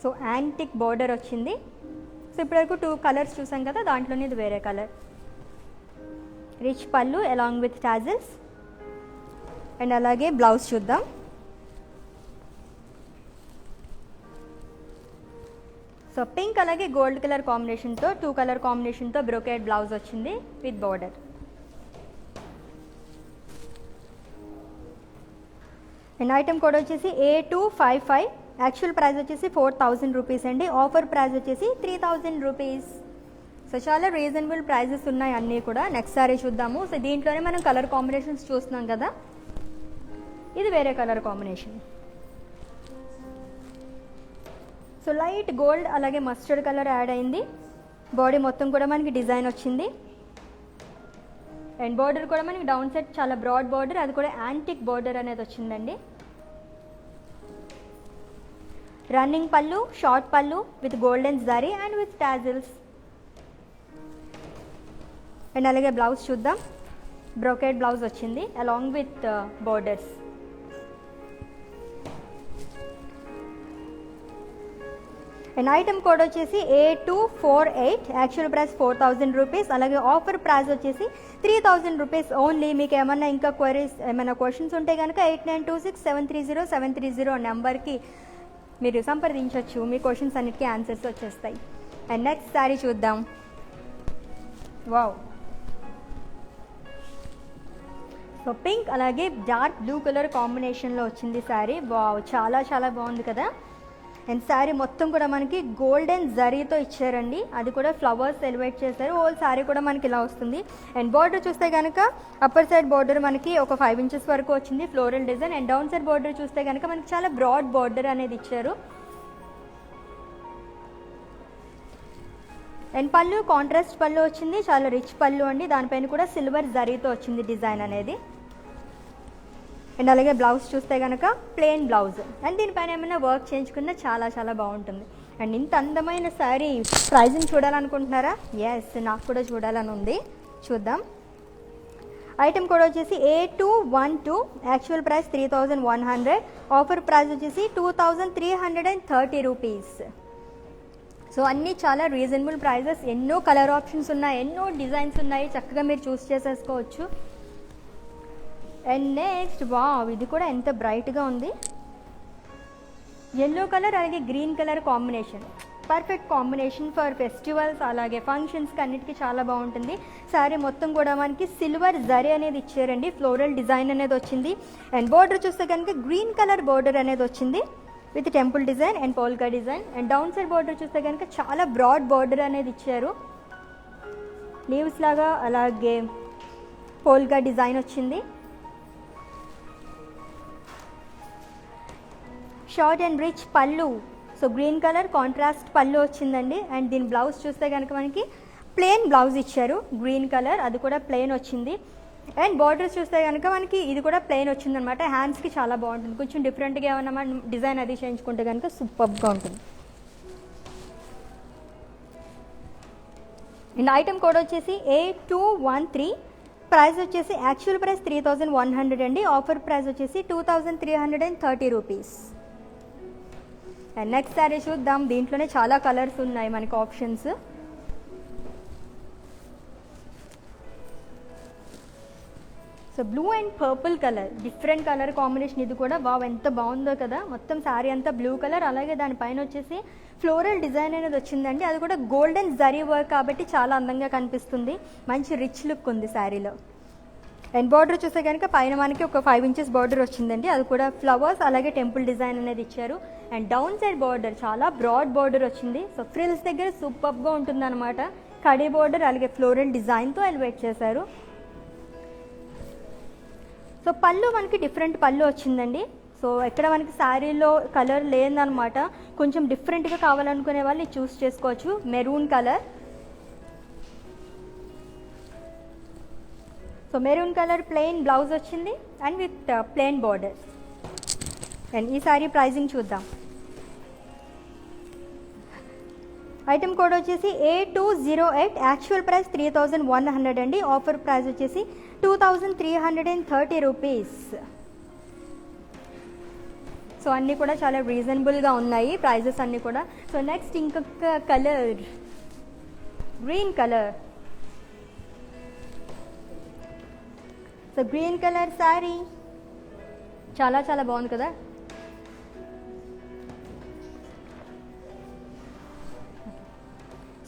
సో యాంటిక్ బార్డర్ వచ్చింది. సో ఇప్పటివరకు 2 కలర్స్ చూసాం కదా, దాంట్లోనే ఇది వేరే కలర్. రిచ్ పళ్ళు అలాంగ్ విత్ టాజిల్స్. అండ్ అలాగే బ్లౌజ్ చూద్దాం. సో పింక్ అలాగే గోల్డ్ కలర్ కాంబినేషన్తో 2 కలర్ కాంబినేషన్తో బ్రోకేడ్ బ్లౌజ్ వచ్చింది with border. And item code వచ్చేసి A255. యాక్చువల్ ప్రైస్ వచ్చేసి 4000 రూపీస్ అండి. ఆఫర్ ప్రైస్ వచ్చేసి 3000 రూపీస్. సో చాలా రీజనబుల్ ప్రైజెస్ ఉన్నాయి అన్నీ కూడా. నెక్స్ట్ సారీ చూద్దాము. సో దీంట్లోనే మనం కలర్ కాంబినేషన్స్ చూస్తున్నాం కదా, ఇది వేరే colour combination. So light gold అలాగే మస్టర్డ్ కలర్ యాడ్ అయింది. బాడీ మొత్తం కూడా మనకి డిజైన్ వచ్చింది. అండ్ బార్డర్ కూడా మనకి డౌన్ సైడ్ చాలా బ్రాడ్ బార్డర్, అది కూడా యాంటిక్ బార్డర్ అనేది వచ్చిందండి. రన్నింగ్ పళ్ళు, షార్ట్ పళ్ళు with golden zari and with tassels. And అలాగే బ్లౌజ్ చూద్దాం. బ్రోకేడ్ బ్లౌజ్ వచ్చింది along with borders. And item code వచ్చేసి A248. యాక్చువల్ ప్రైస్ 4000 రూపీస్, అలాగే ఆఫర్ ప్రైస్ వచ్చేసి 3000 రూపీస్ ఓన్లీ. మీకు ఏమన్నా ఇంకా క్వరీస్ ఏమైనా క్వశ్చన్స్ ఉంటే కనుక 8926730730 నెంబర్కి మీరు సంప్రదించవచ్చు. మీ క్వశ్చన్స్ అన్నిటికీ ఆన్సర్స్ వచ్చేస్తాయి. అండ్ నెక్స్ట్ శారీ చూద్దాం. వావ్, సో పింక్ అలాగే డార్క్ బ్లూ కలర్ కాంబినేషన్లో వచ్చింది శారీ. వావ్, చాలా చాలా బాగుంది కదా. అండ్ శారీ మొత్తం కూడా మనకి గోల్డెన్ జరీతో ఇచ్చారండి, అది కూడా ఫ్లవర్స్ ఎలివేట్ చేశారు. హోల్ శారీ కూడా మనకి ఇలా వస్తుంది. అండ్ బార్డర్ చూస్తే కనుక అప్పర్ సైడ్ బార్డర్ మనకి ఒక 5 ఇంచెస్ వరకు వచ్చింది floral design. And down side border చూస్తే కనుక మనకి చాలా బ్రాడ్ బార్డర్ అనేది ఇచ్చారు. అండ్ పళ్ళు కాంట్రాస్ట్ పళ్ళు వచ్చింది, చాలా రిచ్ పళ్ళు అండి. దానిపైన కూడా సిల్వర్ జరీతో వచ్చింది డిజైన్ అనేది. అండ్ అలాగే బ్లౌజ్ చూస్తే కనుక ప్లెయిన్ బ్లౌజ్. అండ్ దీనిపైన ఏమైనా వర్క్ చేయించుకున్నా చాలా చాలా బాగుంటుంది. అండ్ ఇంత అందమైన శారీ ప్రైజింగ్ చూడాలనుకుంటున్నారా? ఎస్, నాకు కూడా చూడాలని ఉంది. చూద్దాం. ఐటమ్ కోడ్ వచ్చేసి A212. Actual price 3100. Offer price వచ్చేసి 2330 రూపీస్. సో అన్నీ చాలా రీజనబుల్ ప్రైజెస్. ఎన్నో కలర్ ఆప్షన్స్ ఉన్నాయి, ఎన్నో డిజైన్స్ ఉన్నాయి, చక్కగా మీరు చూస్ చేసేసుకోవచ్చు. అండ్ నెక్స్ట్, వావ్, ఇది కూడా ఎంత బ్రైట్గా ఉంది. ఎల్లో కలర్ అలాగే green colour combination, perfect combination for festivals అలాగే ఫంక్షన్స్కి అన్నిటికీ చాలా బాగుంటుంది. శారీ మొత్తం కూడా మనకి సిల్వర్ జరీ అనేది ఇచ్చారండి, ఫ్లోరల్ డిజైన్ అనేది వచ్చింది. అండ్ బార్డర్ చూస్తే కనుక గ్రీన్ కలర్ బార్డర్ అనేది వచ్చింది with temple design and polka design. And down side border చూస్తే కనుక చాలా బ్రాడ్ బార్డర్ అనేది ఇచ్చారు. లీవ్స్ లాగా అలాగే పోల్కా డిజైన్ వచ్చింది. షార్ట్ అండ్ రిచ్ పళ్ళు, సో గ్రీన్ కలర్ కాంట్రాస్ట్ పళ్ళు వచ్చిందండి. అండ్ దీని బ్లౌజ్ చూస్తే కనుక మనకి ప్లెయిన్ బ్లౌజ్ ఇచ్చారు, గ్రీన్ కలర్, అది కూడా ప్లెయిన్ వచ్చింది. అండ్ బార్డర్స్ చూస్తే కనుక మనకి ఇది కూడా ప్లెయిన్ వచ్చిందనమాట. హ్యాండ్స్కి చాలా బాగుంటుంది. కొంచెం డిఫరెంట్గా ఏమన్నా మనం డిజైన్ అది చేయించుకుంటే కనుక సూపర్గా ఉంటుంది. అండ్ ఐటమ్ కోడ్ వచ్చేసి A213. ప్రైస్ వచ్చేసి యాక్చువల్ ప్రైస్ 3100 అండి. ఆఫర్ ప్రైస్ వచ్చేసి 2330 రూపీస్. అండ్ నెక్స్ట్ శారీ చూద్దాం. దీంట్లోనే చాలా కలర్స్ ఉన్నాయి మనకి options. So blue and purple colour, different colour combination. ఇది కూడా వావ్, ఎంత బాగుందో కదా. మొత్తం శారీ అంతా బ్లూ కలర్, అలాగే దానిపైన వచ్చేసి ఫ్లోరల్ డిజైన్ అనేది వచ్చిందండి. అది కూడా గోల్డెన్ జరీ వర్క్ కాబట్టి చాలా అందంగా కనిపిస్తుంది. మంచి రిచ్ లుక్ ఉంది శారీలో. అండ్ బార్డర్ చూస్తే కనుక పైన మనకి ఒక 5 ఇంచెస్ బార్డర్ వచ్చిందండి, అది కూడా ఫ్లవర్స్ అలాగే టెంపుల్ డిజైన్ అనేది ఇచ్చారు. అండ్ డౌన్ సైడ్ బార్డర్ చాలా బ్రాడ్ బార్డర్ వచ్చింది. సో ఫ్రిల్స్ దగ్గర సూపర్గా ఉంటుంది అనమాట. కడీ బార్డర్ అలాగే ఫ్లోరల్ డిజైన్తో ఎలివేట్ చేశారు. సో పళ్ళు మనకి డిఫరెంట్ పళ్ళు వచ్చిందండి. సో ఎక్కడ మనకి శారీలో కలర్ లేదనమాట, కొంచెం డిఫరెంట్గా కావాలనుకునే వాళ్ళు చూస్ చేసుకోవచ్చు. Maroon colour, so maroon colour plain blouse వచ్చింది and with plain border. And ఈ శారీ ప్రైజింగ్ చూద్దాం. ఐటమ్ కోడ్ వచ్చేసి A208. యాక్చువల్ ప్రైస్ 3100 అండి. ఆఫర్ ప్రైస్ వచ్చేసి 2330 రూపీస్. సో అన్నీ కూడా చాలా రీజనబుల్గా ఉన్నాయి ప్రైజెస్ అన్నీ కూడా. సో నెక్స్ట్ ఇంకొక colour, green colour. So green colour sari చాలా చాలా బాగుంది కదా.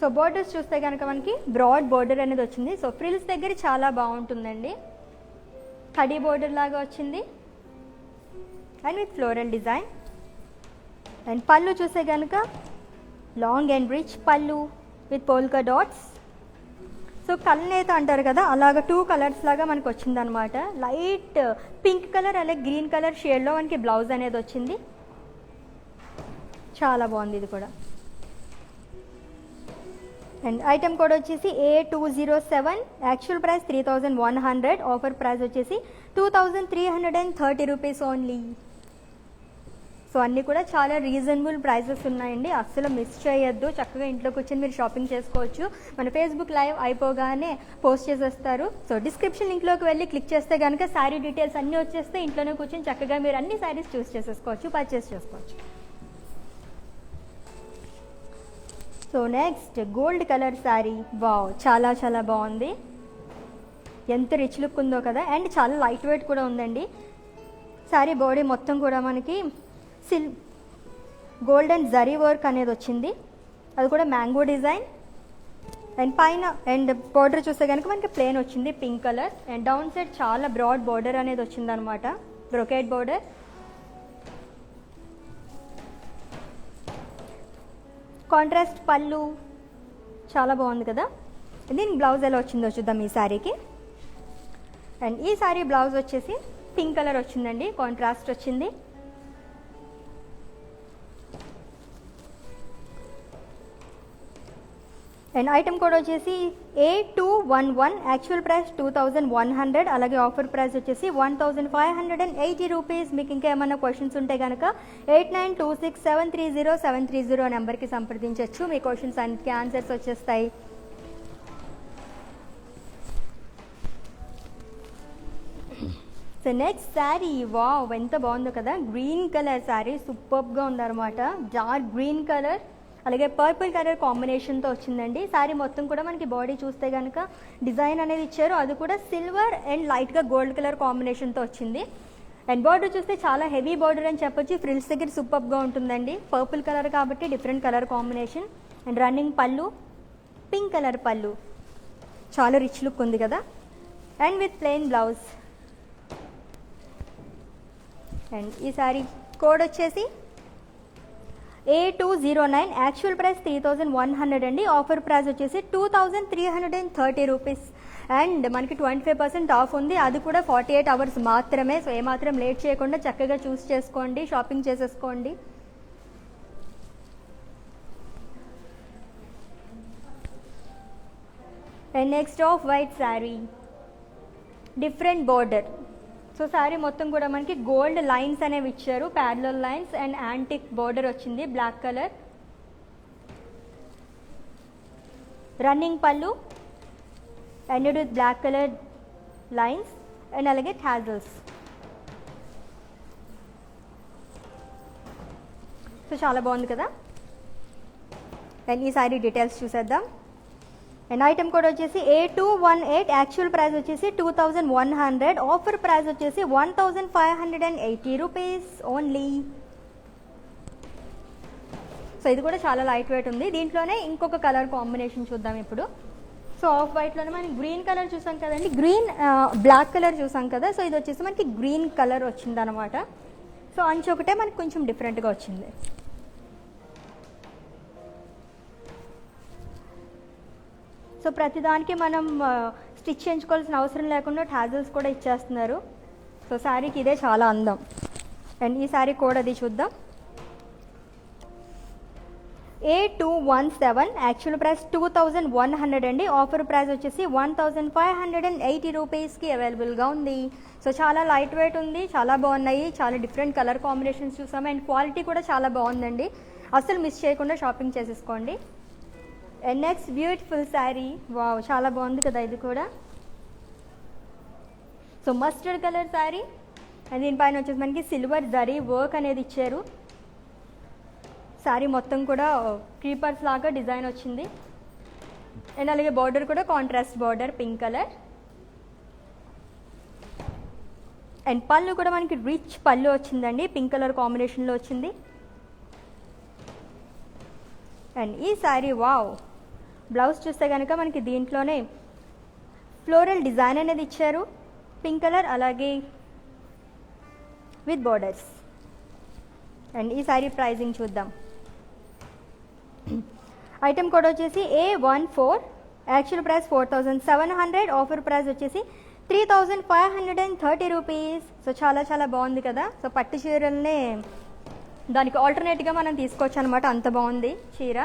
సో బోర్డర్స్ చూస్తే కనుక మనకి బ్రాడ్ బోర్డర్ అనేది వచ్చింది. సో ఫ్రిల్స్ దగ్గర చాలా బాగుంటుందండి. కడీ బోర్డర్ లాగా వచ్చింది and with floral design. And పళ్ళు చూస్తే కనుక లాంగ్ అండ్ రిచ్ పళ్ళు విత్ పోల్కా డాట్స్. సో కల్నేత అంటారు కదా, అలాగ 2 కలర్స్ లాగా మనకు వచ్చిందనమాట. లైట్ పింక్ కలర్ అలాగే గ్రీన్ కలర్ షేడ్లో మనకి బ్లౌజ్ అనేది వచ్చింది. చాలా బాగుంది ఇది కూడా. అండ్ ఐటమ్ కోడ్ వచ్చేసి A207, actual price 3100, offer price వచ్చేసి 2330 రూపీస్ ఓన్లీ. సో అన్నీ కూడా చాలా రీజనబుల్ ప్రైసెస్ ఉన్నాయండి, అస్సలు మిస్ చేయొద్దు. చక్కగా ఇంట్లో కూర్చొని మీరు షాపింగ్ చేసుకోవచ్చు. మన ఫేస్బుక్ లైవ్ అయిపోగానే పోస్ట్ చేసేస్తారు. సో డిస్క్రిప్షన్ లింక్లోకి వెళ్ళి క్లిక్ చేస్తే కనుక శారీ డీటెయిల్స్ అన్నీ వచ్చేస్తే ఇంట్లోనే కూర్చొని చక్కగా మీరు అన్ని శారీస్ చూస్ చేసేసుకోవచ్చు, పర్చేస్ చేసుకోవచ్చు. So next gold colour sari. Wow, చాలా చాలా బాగుంది. ఎంత రిచ్ లుక్ ఉందో కదా. అండ్ చాలా లైట్ వెయిట్ కూడా ఉందండి. శారీ బాడీ మొత్తం కూడా మనకి గోల్డెన్ జరీ వర్క్ అనేది వచ్చింది, అది కూడా మ్యాంగో డిజైన్. అండ్ పైన అండ్ బార్డర్ చూస్తే కనుక మనకి ప్లెయిన్ వచ్చింది pink colour. And down side చాలా బ్రాడ్ బార్డర్ అనేది వచ్చింది అనమాట, బ్రొకేట్ బార్డర్. కాంట్రాస్ట్ పళ్ళు చాలా బాగుంది కదా. దీనికి బ్లౌజ్ ఎలా వచ్చిందో చూద్దాం ఈ శారీకి. అండ్ ఈ శారీ బ్లౌజ్ వచ్చేసి పింక్ కలర్ వచ్చిందండి, కాంట్రాస్ట్ వచ్చింది. అండ్ ఐటమ్ కోడ్ వచ్చేసి A211, యాక్చువల్ ప్రైస్ 2100, అలాగే ఆఫర్ ప్రైస్ వచ్చేసి 1580 రూపీస్. మీకు ఇంకా ఏమైనా క్వశ్చన్స్ ఉంటే కనుక 8926730730 నెంబర్కి సంప్రదించవచ్చు. మీ క్వశ్చన్స్ అన్నిటికీ ఆన్సర్స్ వచ్చేస్తాయి. సో నెక్స్ట్ శారీ, వావ్ ఎంత బాగుందో కదా. గ్రీన్ కలర్ శారీ సూపర్గా ఉందన్నమాట. డార్క్ గ్రీన్ కలర్ అలాగే పర్పుల్ కలర్ కాంబినేషన్తో వచ్చిందండి. శారీ మొత్తం కూడా మనకి బాడీ చూస్తే కనుక డిజైన్ అనేది ఇచ్చారు, అది కూడా సిల్వర్ అండ్ లైట్గా గోల్డ్ కలర్ కాంబినేషన్తో వచ్చింది. అండ్ బార్డర్ చూస్తే చాలా హెవీ బార్డర్ అని చెప్పొచ్చు. ఫ్రిల్స్ దగ్గర సూపర్గా ఉంటుందండి. పర్పుల్ కలర్ కాబట్టి different colour combination. And running పళ్ళు, పింక్ కలర్ పళ్ళు, చాలా రిచ్ లుక్ ఉంది కదా. And with plain blouse. And ఈ శారీ కోడ్ వచ్చేసి A209, యాక్చువల్ ప్రైస్ 3100 అండి, ఆఫర్ ప్రైస్ వచ్చేసి 2330 రూపీస్. అండ్ మనకి 25% ఆఫ్ ఉంది, అది కూడా 48 అవర్స్ మాత్రమే. సో ఏమాత్రం లేట్ చేయకుండా చక్కగా చూస్ చేసుకోండి, షాపింగ్ చేసేసుకోండి. And next off white sari, different border. So sari మొత్తం కూడా మనకి గోల్డ్ లైన్స్ అనేవి ఇచ్చారు, parallel lines. And antique border వచ్చింది బ్లాక్ కలర్. రన్నింగ్ పళ్ళు and with black colour lines and అలాగే టాజల్స్. సో చాలా బాగుంది కదా. అండ్ ఈ శారీ డీటెయిల్స్ చూసేద్దాం. అండ్ ఐటమ్ కోడ్ వచ్చేసి A218, యాక్చువల్ ప్రైస్ వచ్చేసి 2100, ఆఫర్ ప్రైస్ వచ్చేసి 1580 రూపీస్ ఓన్లీ. సో ఇది కూడా చాలా లైట్ వెయిట్ ఉంది. దీంట్లోనే ఇంకొక కలర్ కాంబినేషన్ చూద్దాం ఇప్పుడు. సో ఆఫ్ వైట్లోనే మనం గ్రీన్ కలర్ చూసాం కదండి, గ్రీన్ బ్లాక్ కలర్ చూసాం కదా. సో ఇది వచ్చేసి మనకి గ్రీన్ కలర్ వచ్చింది అనమాట. సో అంచు ఒకటే మనకి కొంచెం డిఫరెంట్గా వచ్చింది. సో ప్రతిదానికి మనం స్టిచ్ చేయించుకోవాల్సిన అవసరం లేకుండా టాజల్స్ కూడా ఇచ్చేస్తున్నారు. సో శారీకి ఇదే చాలా అందం. అండ్ ఈ శారీ కోడ్ అది చూద్దాం. A217, యాక్చువల్ ప్రైస్ 2100 అండి, ఆఫర్ ప్రైస్ వచ్చేసి 1580 రూపీస్కి అవైలబుల్గా ఉంది. సో చాలా లైట్ వెయిట్ ఉంది, చాలా బాగున్నాయి, చాలా డిఫరెంట్ కలర్ కాంబినేషన్స్ చూసాము. అండ్ క్వాలిటీ కూడా చాలా బాగుందండి, అస్సలు మిస్ చేయకుండా షాపింగ్ చేసేసుకోండి. And next beautiful sari, wow చాలా బాగుంది కదా ఇది కూడా. So mustard colour sari and దీనిపైన వచ్చేసి మనకి సిల్వర్ జరీ వర్క్ అనేది ఇచ్చారు. శారీ మొత్తం కూడా క్రీపర్స్ లాగా డిజైన్ వచ్చింది. అండ్ అలాగే బార్డర్ కూడా contrast border pink colour. And పళ్ళు కూడా మనకి రిచ్ పళ్ళు వచ్చిందండి, పింక్ కలర్ కాంబినేషన్లో వచ్చింది. అండ్ ఈ శారీ వావ్, బ్లౌజ్ చూస్తే కనుక మనకి దీంట్లోనే ఫ్లోరల్ డిజైన్ అనేది ఇచ్చారు, పింక్ కలర్ అలాగే విత్ బార్డర్స్. అండ్ ఈ శారీ ప్రైజింగ్ చూద్దాం. ఐటమ్ కోడ్ వచ్చేసి A14, actual price 4700, offer price వచ్చేసి 3530 రూపీస్. సో చాలా చాలా బాగుంది కదా. సో పట్టు చీరలనే దానికి ఆల్టర్నేట్గా మనం తీసుకోవచ్చు అనమాట, అంత బాగుంది చీర.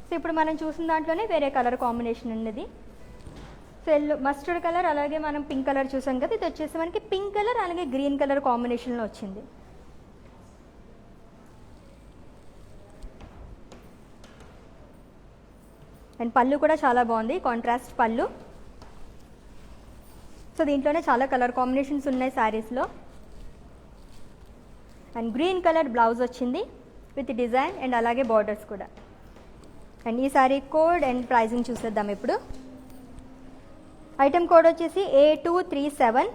సో ఇప్పుడు మనం చూసిన దాంట్లోనే వేరే కలర్ కాంబినేషన్ ఉన్నది. సో ఎల్లో మస్టర్డ్ కలర్ అలాగే మనం పింక్ కలర్ చూసాం కదా, ఇది వచ్చేసి మనకి పింక్ కలర్ అలాగే గ్రీన్ కలర్ కాంబినేషన్లో వచ్చింది. అండ్ పళ్ళు కూడా చాలా బాగుంది, కాంట్రాస్ట్ పళ్ళు. సో దీంట్లోనే చాలా కలర్ కాంబినేషన్స్ ఉన్నాయి శారీస్లో. అండ్ గ్రీన్ కలర్ బ్లౌజ్ వచ్చింది విత్ డిజైన్ అండ్ అలాగే బార్డర్స్ కూడా. అండ్ ఈ శారీ కోడ్ అండ్ ప్రైజింగ్ చూసేద్దాం ఇప్పుడు. ఐటమ్ కోడ్ వచ్చేసి A237,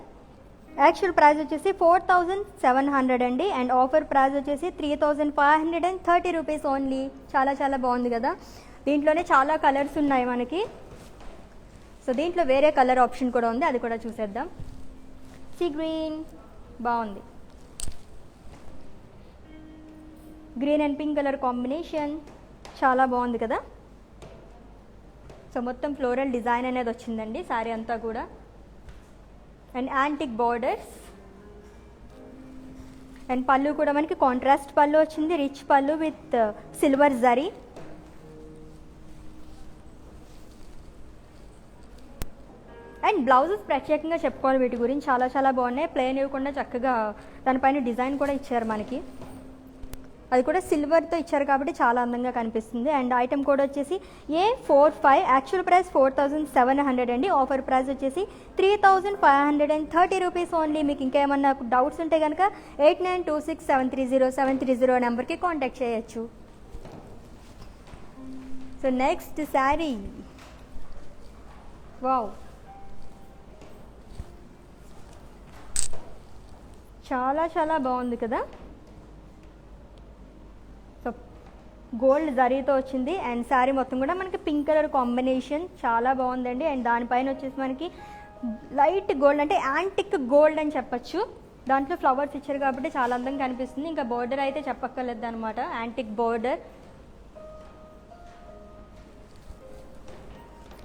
యాక్చువల్ ప్రైస్ వచ్చేసి 4700 అండి. అండ్ ఆఫర్ ప్రైస్ వచ్చేసి 3530 రూపీస్ ఓన్లీ. చాలా చాలా బాగుంది కదా. దీంట్లోనే చాలా కలర్స్ ఉన్నాయి మనకి. సో దీంట్లో వేరే కలర్ ఆప్షన్ కూడా ఉంది, అది కూడా చూసేద్దాం. సీ గ్రీన్ బాగుంది, green and pink colour combination చాలా బాగుంది కదా. సో మొత్తం ఫ్లోరల్ డిజైన్ అనేది వచ్చిందండి శారీ అంతా కూడా. And antique borders. అండ్ పళ్ళు కూడా మనకి కాంట్రాస్ట్ పళ్ళు వచ్చింది, రిచ్ పళ్ళు with silver zari. And blouses ప్రత్యేకంగా చెప్పుకోవాలి, వీటి గురించి చాలా చాలా బాగున్నాయి. ప్లెయిన్ ఇవ్వకుండా చక్కగా దానిపైన డిజైన్ కూడా ఇచ్చారు మనకి, అది కూడా సిల్వర్తో ఇచ్చారు కాబట్టి చాలా అందంగా కనిపిస్తుంది. అండ్ ఐటమ్ కోడ్ వచ్చేసి A45, యాక్చువల్ ప్రైస్ 4700 అండి. ఆఫర్ ప్రైస్ వచ్చేసి 3530 రూపీస్ ఓన్లీ. మీకు ఇంకేమన్నా డౌట్స్ ఉంటే కనుక 8926730730 నెంబర్కి కాంటాక్ట్ చేయొచ్చు. సో నెక్స్ట్ శారీ వావ్, చాలా చాలా బాగుంది కదా. సో గోల్డ్ జరీతో వచ్చింది అండ్ శారీ మొత్తం కూడా మనకి పింక్ కలర్ కాంబినేషన్ చాలా బాగుందండి. అండ్ దానిపైన వచ్చేసి మనకి లైట్ గోల్డ్ అంటే యాంటిక్ గోల్డ్ అని చెప్పచ్చు. దాంట్లో ఫ్లవర్స్ ఇచ్చారు కాబట్టి చాలా అందంగా కనిపిస్తుంది. ఇంకా బోర్డర్ అయితే చెప్పక్కర్లేదు అనమాట, యాంటిక్ బోర్డర్.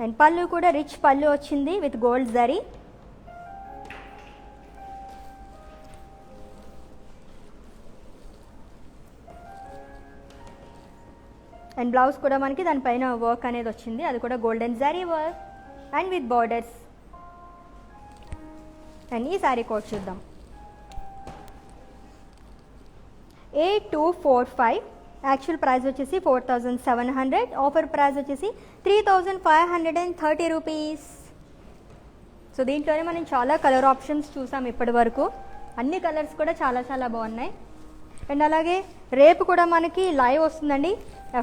అండ్ పళ్ళు కూడా రిచ్ పళ్ళు వచ్చింది with gold zari. And blouse కూడా మనకి దానిపైన వర్క్ అనేది వచ్చింది, అది కూడా golden zari work and with borders. And ఈ శారీ కోడ్ చూద్దాం. A245, యాక్చువల్ ప్రైస్ వచ్చేసి 4700, ఆఫర్ ప్రైస్ వచ్చేసి 3530 రూపీస్. సో దీంట్లోనే మనం చాలా కలర్ ఆప్షన్స్ చూసాం ఇప్పటి వరకు, అన్ని కలర్స్ కూడా చాలా చాలా బాగున్నాయి. అండ్ అలాగే రేపు కూడా మనకి లైవ్ వస్తుందండి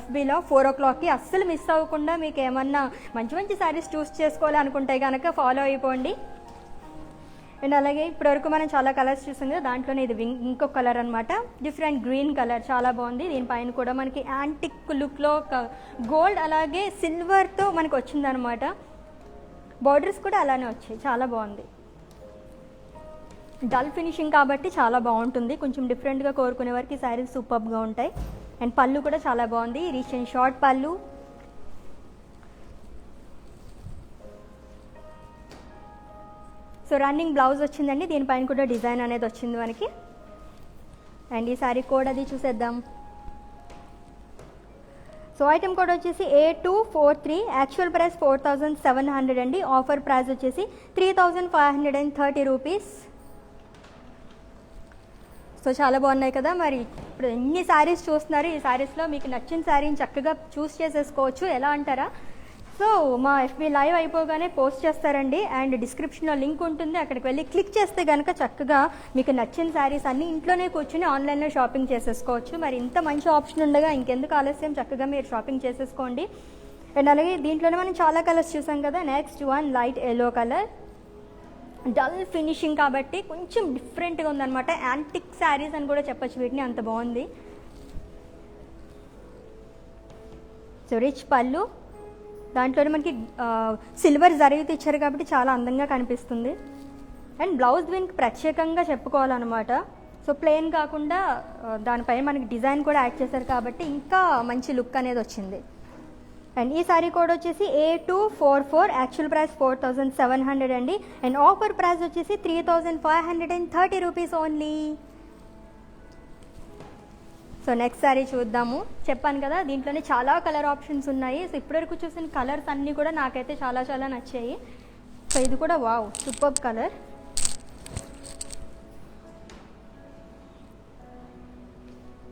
FBలో 4 o'clockకి. అస్సలు మిస్ అవ్వకుండా మీకు ఏమన్నా మంచి మంచి శారీస్ చూస్ చేసుకోవాలి అనుకుంటే కనుక ఫాలో అయిపోండి. అండ్ అలాగే ఇప్పటివరకు మనం చాలా కలర్స్ చూసాం కదా, దాంట్లోనే ఇది ఇంకొక కలర్ అనమాట, డిఫరెంట్ గ్రీన్ కలర్ చాలా బాగుంది. దీనిపైన కూడా మనకి యాంటిక్ లుక్లో గోల్డ్ అలాగే సిల్వర్తో మనకి వచ్చిందనమాట. బార్డర్స్ కూడా అలానే వచ్చాయి, చాలా బాగుంది. డల్ ఫినిషింగ్ కాబట్టి చాలా బాగుంటుంది, కొంచెం డిఫరెంట్గా కోరుకునే వారికి శారీస్ సూపర్గా ఉంటాయి. అండ్ పళ్ళు కూడా చాలా బాగుంది, రిచ్ అండ్ షార్ట్ పళ్ళు. సో రన్నింగ్ బ్లౌజ్ వచ్చిందండి, దీనిపైన కూడా డిజైన్ అనేది వచ్చింది మనకి. అండ్ ఈ శారీ కోడ్ అది చూసేద్దాం. సో ఐటమ్ కోడ్ వచ్చేసి A243, యాక్చువల్ ప్రైస్ 4700 అండి. ఆఫర్ ప్రైస్ వచ్చేసి 3530 రూపీస్. సో చాలా బాగున్నాయి కదా. మరి ఇప్పుడు ఎన్ని శారీస్ చూస్తున్నారు, ఈ శారీస్లో మీకు నచ్చిన శారీని చక్కగా చూస్ చేసేసుకోవచ్చు. ఎలా అంటారా, సో మా ఎఫ్బీ లైవ్ అయిపోగానే పోస్ట్ చేస్తారండి, అండ్ డిస్క్రిప్షన్లో లింక్ ఉంటుంది, అక్కడికి వెళ్ళి క్లిక్ చేస్తే కనుక చక్కగా మీకు నచ్చిన శారీస్ అన్నీ ఇంట్లోనే కూర్చుని ఆన్లైన్లో షాపింగ్ చేసేసుకోవచ్చు. మరి ఇంత మంచి ఆప్షన్ ఉండగా ఇంకెందుకు ఆలస్యం, చక్కగా మీరు షాపింగ్ చేసేసుకోండి. అండ్ అలాగే దీంట్లోనే మనం చాలా కలర్స్ చూసాం కదా. Next one light yellow colour, dull finishing కాబట్టి కొంచెం డిఫరెంట్గా ఉందన్నమాట. యాంటిక్ శారీస్ అని కూడా చెప్పచ్చు వీటిని, అంత బాగుంది. సో రిచ్ పళ్ళు, దాంట్లోనే మనకి సిల్వర్ జరీతో ఇచ్చారు కాబట్టి చాలా అందంగా కనిపిస్తుంది. అండ్ బ్లౌజ్ దీనికి ప్రత్యేకంగా చెప్పుకోవాలన్నమాట. సో ప్లెయిన్ కాకుండా దానిపై మనకి డిజైన్ కూడా యాడ్ చేశారు కాబట్టి ఇంకా మంచి లుక్ అనేది వచ్చింది. అండ్ ఈ సారీ కోడ్ వచ్చేసి A244, యాక్చువల్ ప్రైస్ 4700 అండి. అండ్ ఆఫర్ ప్రైస్ వచ్చేసి 3530 rupees only. So next sorry చూద్దాము. చెప్పాను కదా దీంట్లోనే చాలా కలర్ ఆప్షన్స్ ఉన్నాయి. సో ఇప్పటివరకు చూసిన కలర్స్ అన్నీ కూడా నాకైతే చాలా చాలా నచ్చాయి. సో ఇది కూడా wow, super colour.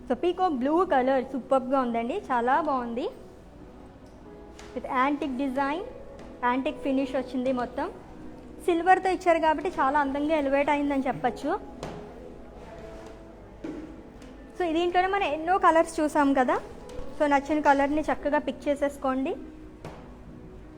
So peacock blue colour సూపర్గా ఉందండి, చాలా బాగుంది. With antique design, antique finish వచ్చింది. మొత్తం సిల్వర్తో ఇచ్చారు కాబట్టి చాలా అందంగా ఎలివేట్ అయిందని చెప్పచ్చు. సో దీంట్లోనే మనం ఎన్నో కలర్స్ చూసాం కదా. సో నచ్చిన కలర్ని చక్కగా పిక్ చేసేసుకోండి.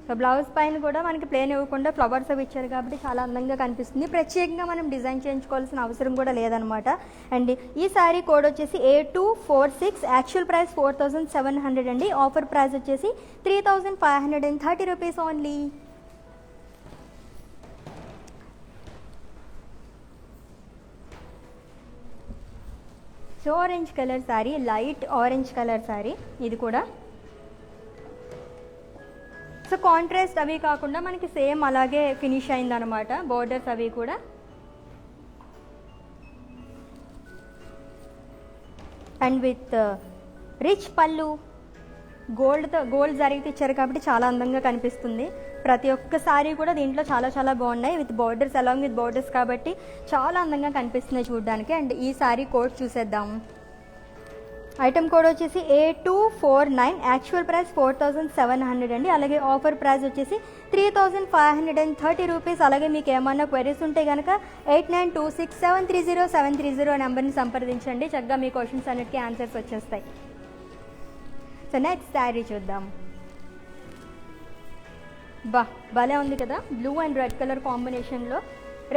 సో బ్లౌజ్ పైన కూడా మనకి ప్లేన్ ఇవ్వకుండా ఫ్లవర్స్ అవి ఇచ్చారు కాబట్టి చాలా అందంగా కనిపిస్తుంది. ప్రత్యేకంగా మనం డిజైన్ చేయించుకోవాల్సిన అవసరం కూడా లేదనమాట. అండ్ ఈ శారీ కోడ్ వచ్చేసి A246, యాక్చువల్ ప్రైస్ 4700 అండి. ఆఫర్ ప్రైస్ వచ్చేసి 3530 rupees only. So orange colour sari, light orange colour sari ఇది కూడా. సో కాంట్రాస్ట్ అవి కాకుండా మనకి సేమ్ అలాగే ఫినిష్ అయిందనమాట, బోర్డర్స్ అవి కూడా. అండ్ విత్ రిచ్ పళ్ళు, గోల్డ్ జరిగితే ఇచ్చారు కాబట్టి చాలా అందంగా కనిపిస్తుంది. ప్రతి ఒక్క సారీ కూడా దీంట్లో చాలా చాలా బాగున్నాయి, with borders, along with borders కాబట్టి చాలా అందంగా కనిపిస్తున్నాయి చూడడానికి. అండ్ ఈ సారీ కోడ్ చూసేద్దాము. ఐటమ్ కోడ్ వచ్చేసి A249, యాక్చువల్ ప్రైస్ 4700 అండి. అలాగే ఆఫర్ ప్రైస్ వచ్చేసి 3530 రూపీస్. అలాగే మీకు ఏమన్నా క్వైరీస్ ఉంటే కనుక 8926730730 నెంబర్ని సంప్రదించండి. చక్కగా మీ క్వశ్చన్స్ అన్నిటికీ ఆన్సర్స్ వచ్చేస్తాయి. సో నెక్స్ట్ శారీ చూద్దాం. భలే ఉంది కదా, బ్లూ అండ్ రెడ్ కలర్ కాంబినేషన్లో.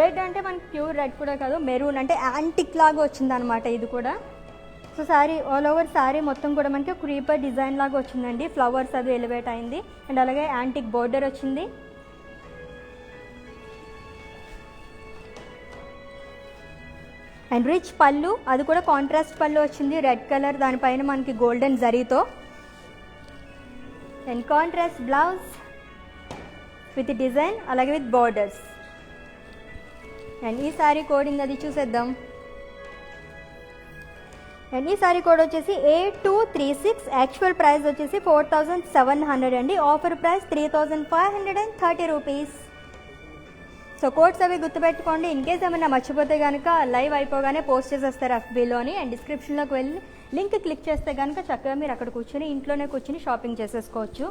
రెడ్ అంటే మనకి ప్యూర్ రెడ్ కూడా కాదు, మెరూన్ అంటే యాంటిక్ లాగా వచ్చిందనమాట ఇది కూడా. So sari all over sari మొత్తం కూడా మనకి క్రీపర్ డిజైన్ లాగా వచ్చిందండి, ఫ్లవర్స్ అది ఎలివేట్ అయింది. అండ్ అలాగే యాంటిక్ బోర్డర్ వచ్చింది. అండ్ రిచ్ పళ్ళు, అది కూడా కాంట్రాస్ట్ పళ్ళు వచ్చింది, రెడ్ కలర్, దానిపైన మనకి గోల్డెన్ జరీతో. And contrast blouse with design, అలాగే విత్ బోర్డర్స్. అండ్ ఈ శారీ కోడింగ్ అది చూసేద్దాం. అండ్ ఈ శారీ కోడ్ వచ్చేసి A236, యాక్చువల్ ప్రైస్ వచ్చేసి 4700 అండి. Offer price 3530 rupees. So codes అవి గుర్తుపెట్టుకోండి. ఇన్ కేస్ ఏమైనా మర్చిపోతే కనుక లైవ్ అయిపోగానే పోస్ట్ చేసేస్తారు FBలోని. అండ్ డిస్క్రిప్షన్లోకి వెళ్ళి లింక్ క్లిక్ చేస్తే కనుక చక్కగా మీరు అక్కడ కూర్చొని ఇంట్లోనే కూర్చొని షాపింగ్ చేసేసుకోవచ్చు.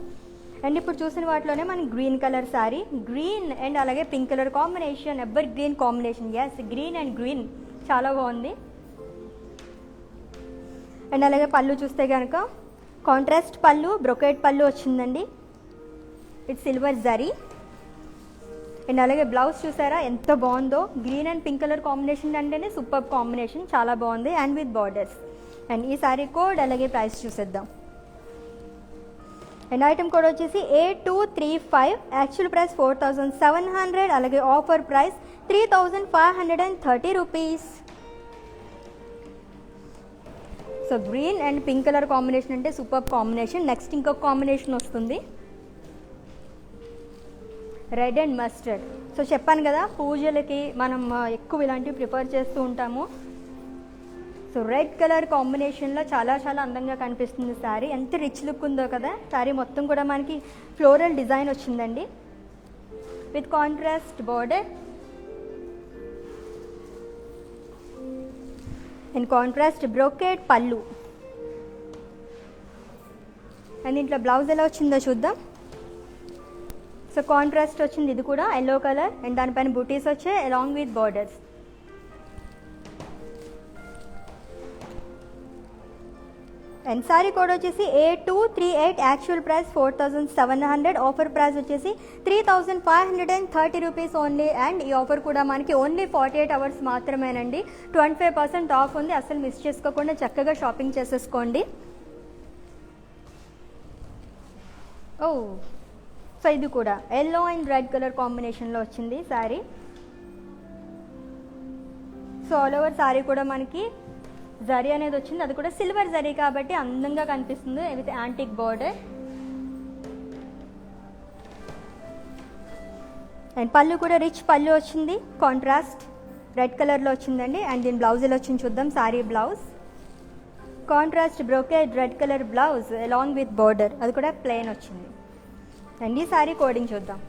అండ్ ఇప్పుడు చూసిన వాటిలోనే మనకి green colour sari, green and అలాగే pink colour combination, ever green combination. Yes, green and green చాలా బాగుంది. అండ్ అలాగే పళ్ళు చూస్తే కనుక కాంట్రాస్ట్ పళ్ళు, బ్రొకేట్ పళ్ళు వచ్చిందండి, ఇట్ సిల్వర్ జరీ. అండ్ అలాగే బ్లౌజ్ చూసారా ఎంత బాగుందో, green and pink colour combination అంటేనే సూపర్ కాంబినేషన్, చాలా బాగుంది. And with borders. అండ్ ఈ శారీ కోడ్ అలాగే ప్రైస్ చూసేద్దాం. అండ్ ఐటమ్ కోడ్ వచ్చేసి A235, యాక్చువల్ ప్రైస్ 4700, అలాగే offer price 3530 rupees. So green and pink colour combination అంటే సూపర్ కాంబినేషన్. నెక్స్ట్ ఇంకొక కాంబినేషన్ వస్తుంది, రెడ్ అండ్ మస్టర్డ్. సో చెప్పాను కదా పూజలకి మనం ఎక్కువ ఇలాంటివి ప్రిఫర్ చేస్తూ ఉంటాము. సో రెడ్ కలర్ కాంబినేషన్లో చాలా చాలా అందంగా కనిపిస్తుంది శారీ. ఎంత రిచ్ లుక్ ఉందో కదా. శారీ మొత్తం కూడా మనకి ఫ్లోరల్ డిజైన్ వచ్చిందండి, with contrast border and contrast brocade పళ్ళు. అండ్ ఇంట్లో బ్లౌజ్ ఎలా వచ్చిందో చూద్దాం. సో కాంట్రాస్ట్ వచ్చింది ఇది కూడా ఎల్లో కలర్ అండ్ దానిపైన బూటీస్ వచ్చాయి along with borders. And sorry code వచ్చేసి A238, actual price 4700, offer price వచ్చేసి 3530 రూపీస్ ఓన్లీ. అండ్ ఈ ఆఫర్ కూడా మనకి ఓన్లీ 48 అవర్స్ మాత్రమేనండి. 25% ఆఫ్ ఉంది, అసలు మిస్ చేసుకోకుండా చక్కగా షాపింగ్ చేసేసుకోండి. ఓ సో ఇది కూడా ఎల్లో అండ్ రెడ్ కలర్ కాంబినేషన్లో వచ్చింది sari. So all over sari కూడా మనకి జరీ అనేది వచ్చింది, అది కూడా సిల్వర్ జరీ కాబట్టి అందంగా కనిపిస్తుంది విత్ యాంటిక్ బార్డర్. అండ్ పళ్ళు కూడా రిచ్ పళ్ళు వచ్చింది, కాంట్రాస్ట్ రెడ్ కలర్లో వచ్చిందండి. అండ్ దీని బ్లౌజ్ ఎలా వచ్చింది చూద్దాం. Sari blouse contrast brocade red colour blouse along with border, అది కూడా ప్లెయిన్ వచ్చింది. అండ్ ఈ శారీ కోడింగ్ చూద్దాం.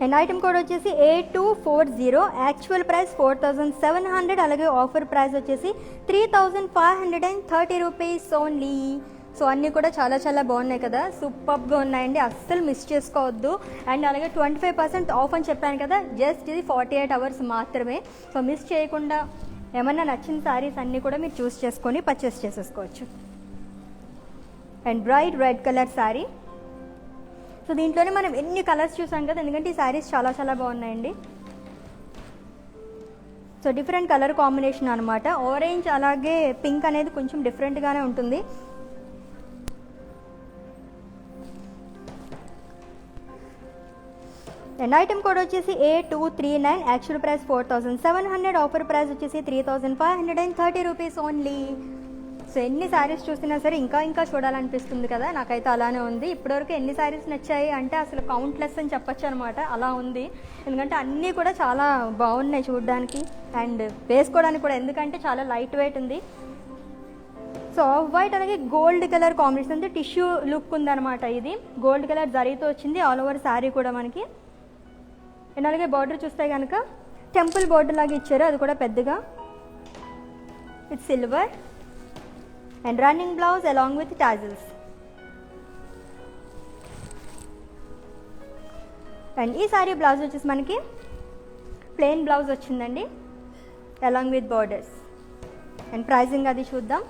అండ్ ఐటమ్ కోడ్ వచ్చేసి A240, యాక్చువల్ ప్రైస్ 4700, అలాగే ఆఫర్ ప్రైస్ వచ్చేసి 3530 రూపీస్ ఓన్లీ. సో అన్నీ కూడా చాలా చాలా బాగున్నాయి కదా, సూపర్గా ఉన్నాయండి, అస్సలు మిస్ చేసుకోవద్దు. అండ్ అలాగే 25% ఆఫ్ అని చెప్పాను కదా, జస్ట్ ఇది 48 అవర్స్ మాత్రమే. సో మిస్ చేయకుండా ఏమన్నా నచ్చిన శారీస్ అన్నీ కూడా మీరు చూస్ చేసుకొని పర్చేస్ చేసేసుకోవచ్చు. And bright red colour sari. So దీంట్లోనే మనం ఎన్ని కలర్స్ చూసాం కదా, ఎందుకంటే ఈ శారీస్ చాలా చాలా బాగున్నాయండి. సో డిఫరెంట్ కలర్ కాంబినేషన్ అనమాట. ఆరెంజ్ అలాగే పింక్ అనేది కొంచెం డిఫరెంట్గానే ఉంటుంది. అండ్ ఐటమ్ కోడ్ వచ్చేసి A239, actual price 4700, offer price వచ్చేసి 3530 రూపీస్ ఓన్లీ. సో ఎన్ని శారీస్ చూసినా సరే ఇంకా ఇంకా చూడాలనిపిస్తుంది కదా, నాకైతే అలానే ఉంది. ఇప్పటివరకు ఎన్ని శారీస్ నచ్చాయి అంటే అసలు కౌంట్లెస్ అని చెప్పొచ్చు అనమాట, అలా ఉంది. ఎందుకంటే అన్నీ కూడా చాలా బాగున్నాయి చూడడానికి అండ్ వేసుకోవడానికి కూడా, ఎందుకంటే చాలా లైట్ వెయిట్ ఉంది. సో ఆఫ్ వైట్ అలాగే గోల్డ్ కలర్ కాంబినేషన్ ఉంది, టిష్యూ లుక్ ఉందన్నమాట. ఇది గోల్డ్ కలర్ జరీతో వచ్చింది ఆల్ ఓవర్ శారీ కూడా మనకి. అండ్ అలాగే బార్డర్ చూస్తే కనుక టెంపుల్ బార్డర్ లాగా ఇచ్చారు, అది కూడా పెద్దగా with silver. And running blouse along with tassels. And ఈ సారీ బ్లౌజ్ వచ్చేసి మనకి ప్లెయిన్ బ్లౌజ్ వచ్చిందండి along with borders. And pricing అది చూద్దాం.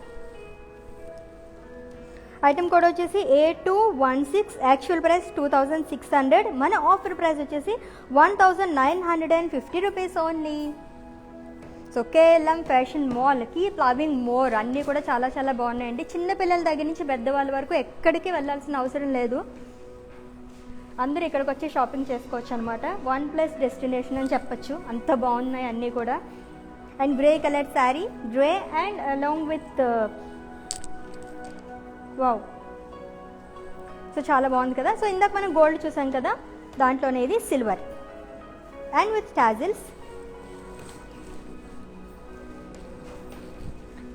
ఐటమ్ కోడ్ వచ్చేసి A216, యాక్చువల్ ప్రైస్ 2600, మన ఆఫర్ ప్రైస్ వచ్చేసి 1950 rupees only. So KLM fashion mall, keep loving more, అన్నీ కూడా చాలా చాలా బాగున్నాయండి. చిన్నపిల్లల దగ్గర నుంచి పెద్దవాళ్ళ వరకు ఎక్కడికి వెళ్ళాల్సిన అవసరం లేదు, అందరూ ఇక్కడికి వచ్చి షాపింగ్ చేసుకోవచ్చు అనమాట. 1+ డెస్టినేషన్ అని చెప్పచ్చు, అంత బాగున్నాయి అన్నీ కూడా. And grey colour sari, grey and along with wow, so చాలా బాగుంది కదా. సో ఇందాక మనం గోల్డ్ చూసాం కదా, దాంట్లోనే ఇది silver and with tassels.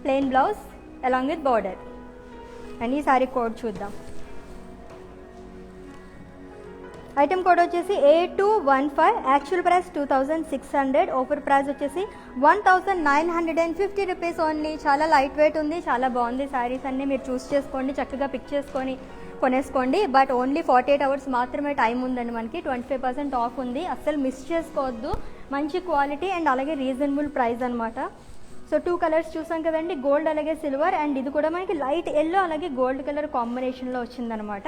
Plain blouse along with border. And ఈ సారీ కోడ్ చూద్దాం. ఐటమ్ కోడ్ వచ్చేసి A215, actual price 2600, offer price వచ్చేసి 1950 రూపీస్ ఓన్లీ. చాలా లైట్ వెయిట్ ఉంది, చాలా బాగుంది. శారీస్ అన్నీ మీరు చూస్ చేసుకోండి, చక్కగా పిక్ చేసుకొని కొనేసుకోండి. బట్ ఓన్లీ 48 అవర్స్ మాత్రమే టైం ఉందండి మనకి. 25% ఆఫ్ ఉంది, అస్సలు మిస్ చేసుకోవద్దు. మంచి క్వాలిటీ అండ్ అలాగే రీజనబుల్ ప్రైస్ అనమాట. సో 2 కలర్స్ చూసాం కదండి, గోల్డ్ అలాగే సిల్వర్. అండ్ ఇది కూడా మనకి లైట్ ఎల్లో అలాగే గోల్డ్ కలర్ కాంబినేషన్లో వచ్చిందనమాట.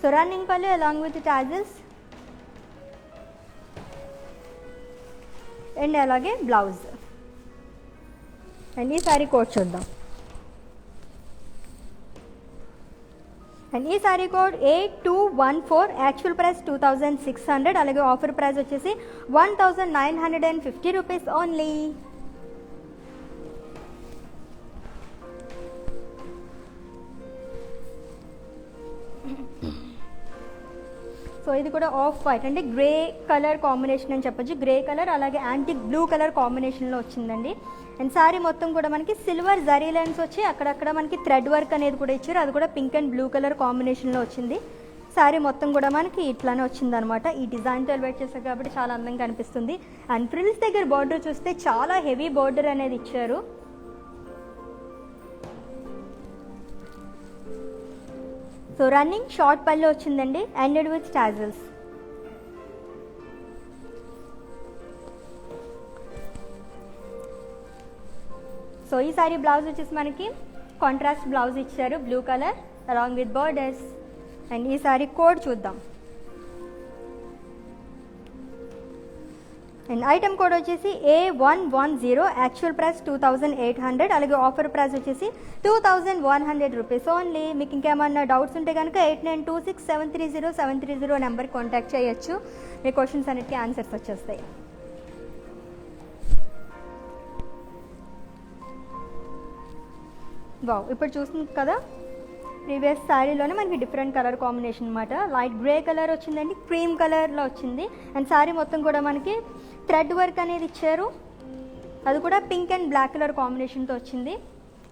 సో రన్నింగ్ పళ్ళు అలాంగ్ విత్ టాజిల్స్ అండ్ అలాగే బ్లౌజ్. అండ్ ఈ సారీ కోడ్ చూద్దాం. అండ్ ఈ sorry code A214, actual price 2600, అలాగే ఆఫర్ ప్రైస్ వచ్చేసి 1950 రూపీస్ ఓన్లీ. సో ఇది కూడా ఆఫ్ వైట్ అంటే గ్రే కలర్ కాంబినేషన్ అని చెప్పొచ్చు. గ్రే కలర్ అలాగే యాంటిక్ బ్లూ కలర్ కాంబినేషన్లో వచ్చిందండి. అండ్ శారీ మొత్తం కూడా మనకి సిల్వర్ జరీ లైన్స్ వచ్చి అక్కడక్కడ మనకి థ్రెడ్ వర్క్ అనేది కూడా ఇచ్చారు, అది కూడా పింక్ అండ్ బ్లూ కలర్ కాంబినేషన్లో వచ్చింది. శారీ మొత్తం కూడా మనకి ఇట్లానే వచ్చిందనమాట. ఈ డిజైన్తో వెయిట్ చేస్తారు కాబట్టి చాలా అందంగా కనిపిస్తుంది. అండ్ ఫ్రిల్స్ దగ్గర బార్డర్ చూస్తే చాలా హెవీ బార్డర్ అనేది ఇచ్చారు. సో రన్నింగ్ షార్ట్ పళ్ళు వచ్చిందండి, ఎండెడ్ విత్ టాజల్స్. సో ఈ సారీ బ్లౌజ్ వచ్చేసి మనకి కాంట్రాస్ట్ బ్లౌజ్ ఇచ్చారు, blue colour along with borders. And ఈ సారీ కోడ్ చూద్దాం. అండ్ ఐటమ్ కోడ్ వచ్చేసి A110, యాక్చువల్ ప్రైస్ 2800, అలాగే ఆఫర్ ప్రైస్ వచ్చేసి 2100 రూపీస్ ఓన్లీ. మీకు ఇంకేమన్నా డౌట్స్ ఉంటే కనుక 8926730730 నెంబర్కి కాంటాక్ట్ చేయొచ్చు. మీ క్వశ్చన్స్ అన్నిటికీ ఆన్సర్స్ వచ్చేస్తాయి. వావ్, ఇప్పుడు చూస్తుంది కదా, ప్రీవియస్ శారీలోనే మనకి డిఫరెంట్ కలర్ కాంబినేషన్ అనమాట. లైట్ గ్రే కలర్ వచ్చిందండి, క్రీమ్ కలర్లో వచ్చింది. అండ్ శారీ మొత్తం కూడా మనకి థ్రెడ్ వర్క్ అనేది ఇచ్చారు, అది కూడా పింక్ అండ్ బ్లాక్ కలర్ కాంబినేషన్తో వచ్చింది.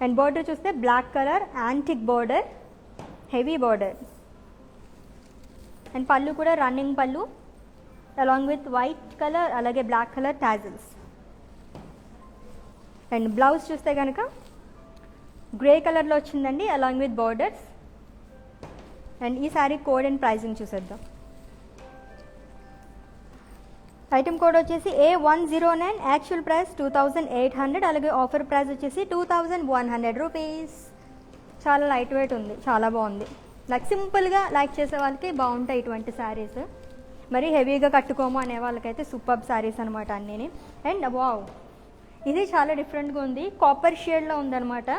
అండ్ బార్డర్ చూస్తే black colour antique border, heavy border. And పళ్ళు కూడా రన్నింగ్ పళ్ళు అలాంగ్ విత్ వైట్ కలర్ అలాగే black colour tassels. And blouse చూస్తే కనుక గ్రే కలర్లో వచ్చిందండి అలాంగ్ విత్ బార్డర్స్. అండ్ ఈ శారీ కోడ్ అండ్ ప్రైజింగ్ చూసేద్దాం. ఐటమ్ కోడ్ వచ్చేసి A109, యాక్చువల్ ప్రైస్ 2800, అలాగే ఆఫర్ ప్రైస్ వచ్చేసి 2100 రూపీస్. చాలా లైట్ వెయిట్ ఉంది, చాలా బాగుంది. లైక్ సింపుల్గా లైక్ చేసే వాళ్ళకి బాగుంటాయి ఇటువంటి శారీస్. మరి హెవీగా కట్టుకోము అనే వాళ్ళకైతే సూపర్ శారీస్ అనమాట అన్నీ. అండ్ వావ్, ఇది చాలా డిఫరెంట్గా ఉంది, కాపర్ షేడ్లో ఉందన్నమాట.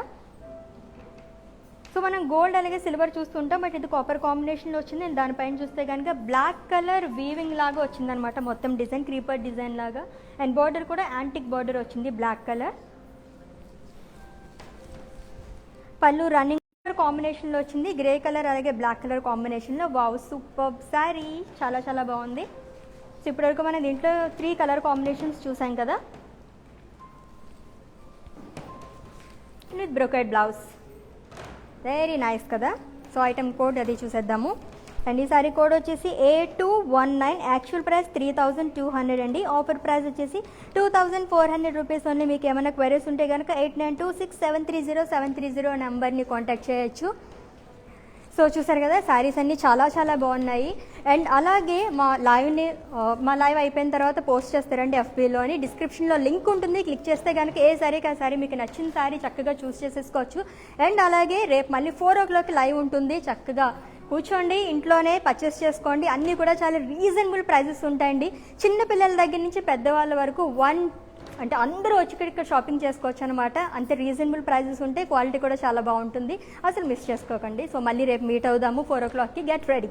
సో మనం గోల్డ్ అలాగే సిల్వర్ చూస్తుంటాం, బట్ ఇది కాపర్ కాంబినేషన్లో వచ్చింది. అండ్ దానిపైన చూస్తే కనుక బ్లాక్ కలర్ వీవింగ్ లాగా వచ్చిందనమాట, మొత్తం డిజైన్ క్రీపర్ డిజైన్ లాగా. అండ్ బార్డర్ కూడా యాంటిక్ బార్డర్ వచ్చింది, బ్లాక్ కలర్. పళ్ళు రన్నింగ్ కాంబినేషన్లో వచ్చింది, గ్రే కలర్ అలాగే బ్లాక్ కలర్ కాంబినేషన్లో. వావ్, సూపర్ శారీ, చాలా చాలా బాగుంది. సో ఇప్పటివరకు మనం దీంట్లో 3 కలర్ కాంబినేషన్స్ చూసాం కదా, with brocade blouse. Very nice కదా. సో ఐటమ్ కోడ్ అది చూసేద్దాము. అండ్ ఈ సారీ కోడ్ వచ్చేసి A219, యాక్చువల్ ప్రైస్ 3200 అండి, ఆఫర్ ప్రైస్ వచ్చేసి 2400 రూపీస్ ఓన్లీ. మీకు ఏమైనా క్వైరీస్ ఉంటే కనుక 8926730730 నెంబర్ని కాంటాక్ట్ చేయొచ్చు. సో చూసారు కదా, శారీస్ అన్నీ చాలా చాలా బాగున్నాయి. అండ్ అలాగే మా లైవ్ అయిపోయిన తర్వాత పోస్ట్ చేస్తారండి FBలోని. డిస్క్రిప్షన్లో లింక్ ఉంటుంది, క్లిక్ చేస్తే కనుక ఏ శారీకి ఆ శారీ మీకు నచ్చిన శారీ చక్కగా చూస్ చేసేసుకోవచ్చు. అండ్ అలాగే రేపు మళ్ళీ 4 o'clock లైవ్ ఉంటుంది, చక్కగా కూర్చోండి, ఇంట్లోనే పర్చేస్ చేసుకోండి. అన్నీ కూడా చాలా రీజనబుల్ ప్రైజెస్ ఉంటాయండి. చిన్న పిల్లల దగ్గర నుంచి పెద్దవాళ్ళ వరకు అంటే అందరూ వచ్చి ఇక్కడ షాపింగ్ చేసుకోవచ్చు అనమాట. అంతే రీజనబుల్ ప్రైజెస్ ఉంటాయి, క్వాలిటీ కూడా చాలా బాగుంటుంది, అసలు మిస్ చేసుకోకండి. సో మళ్ళీ రేపు మీట్ అవుదాము 4 o'clockకి. Get ready.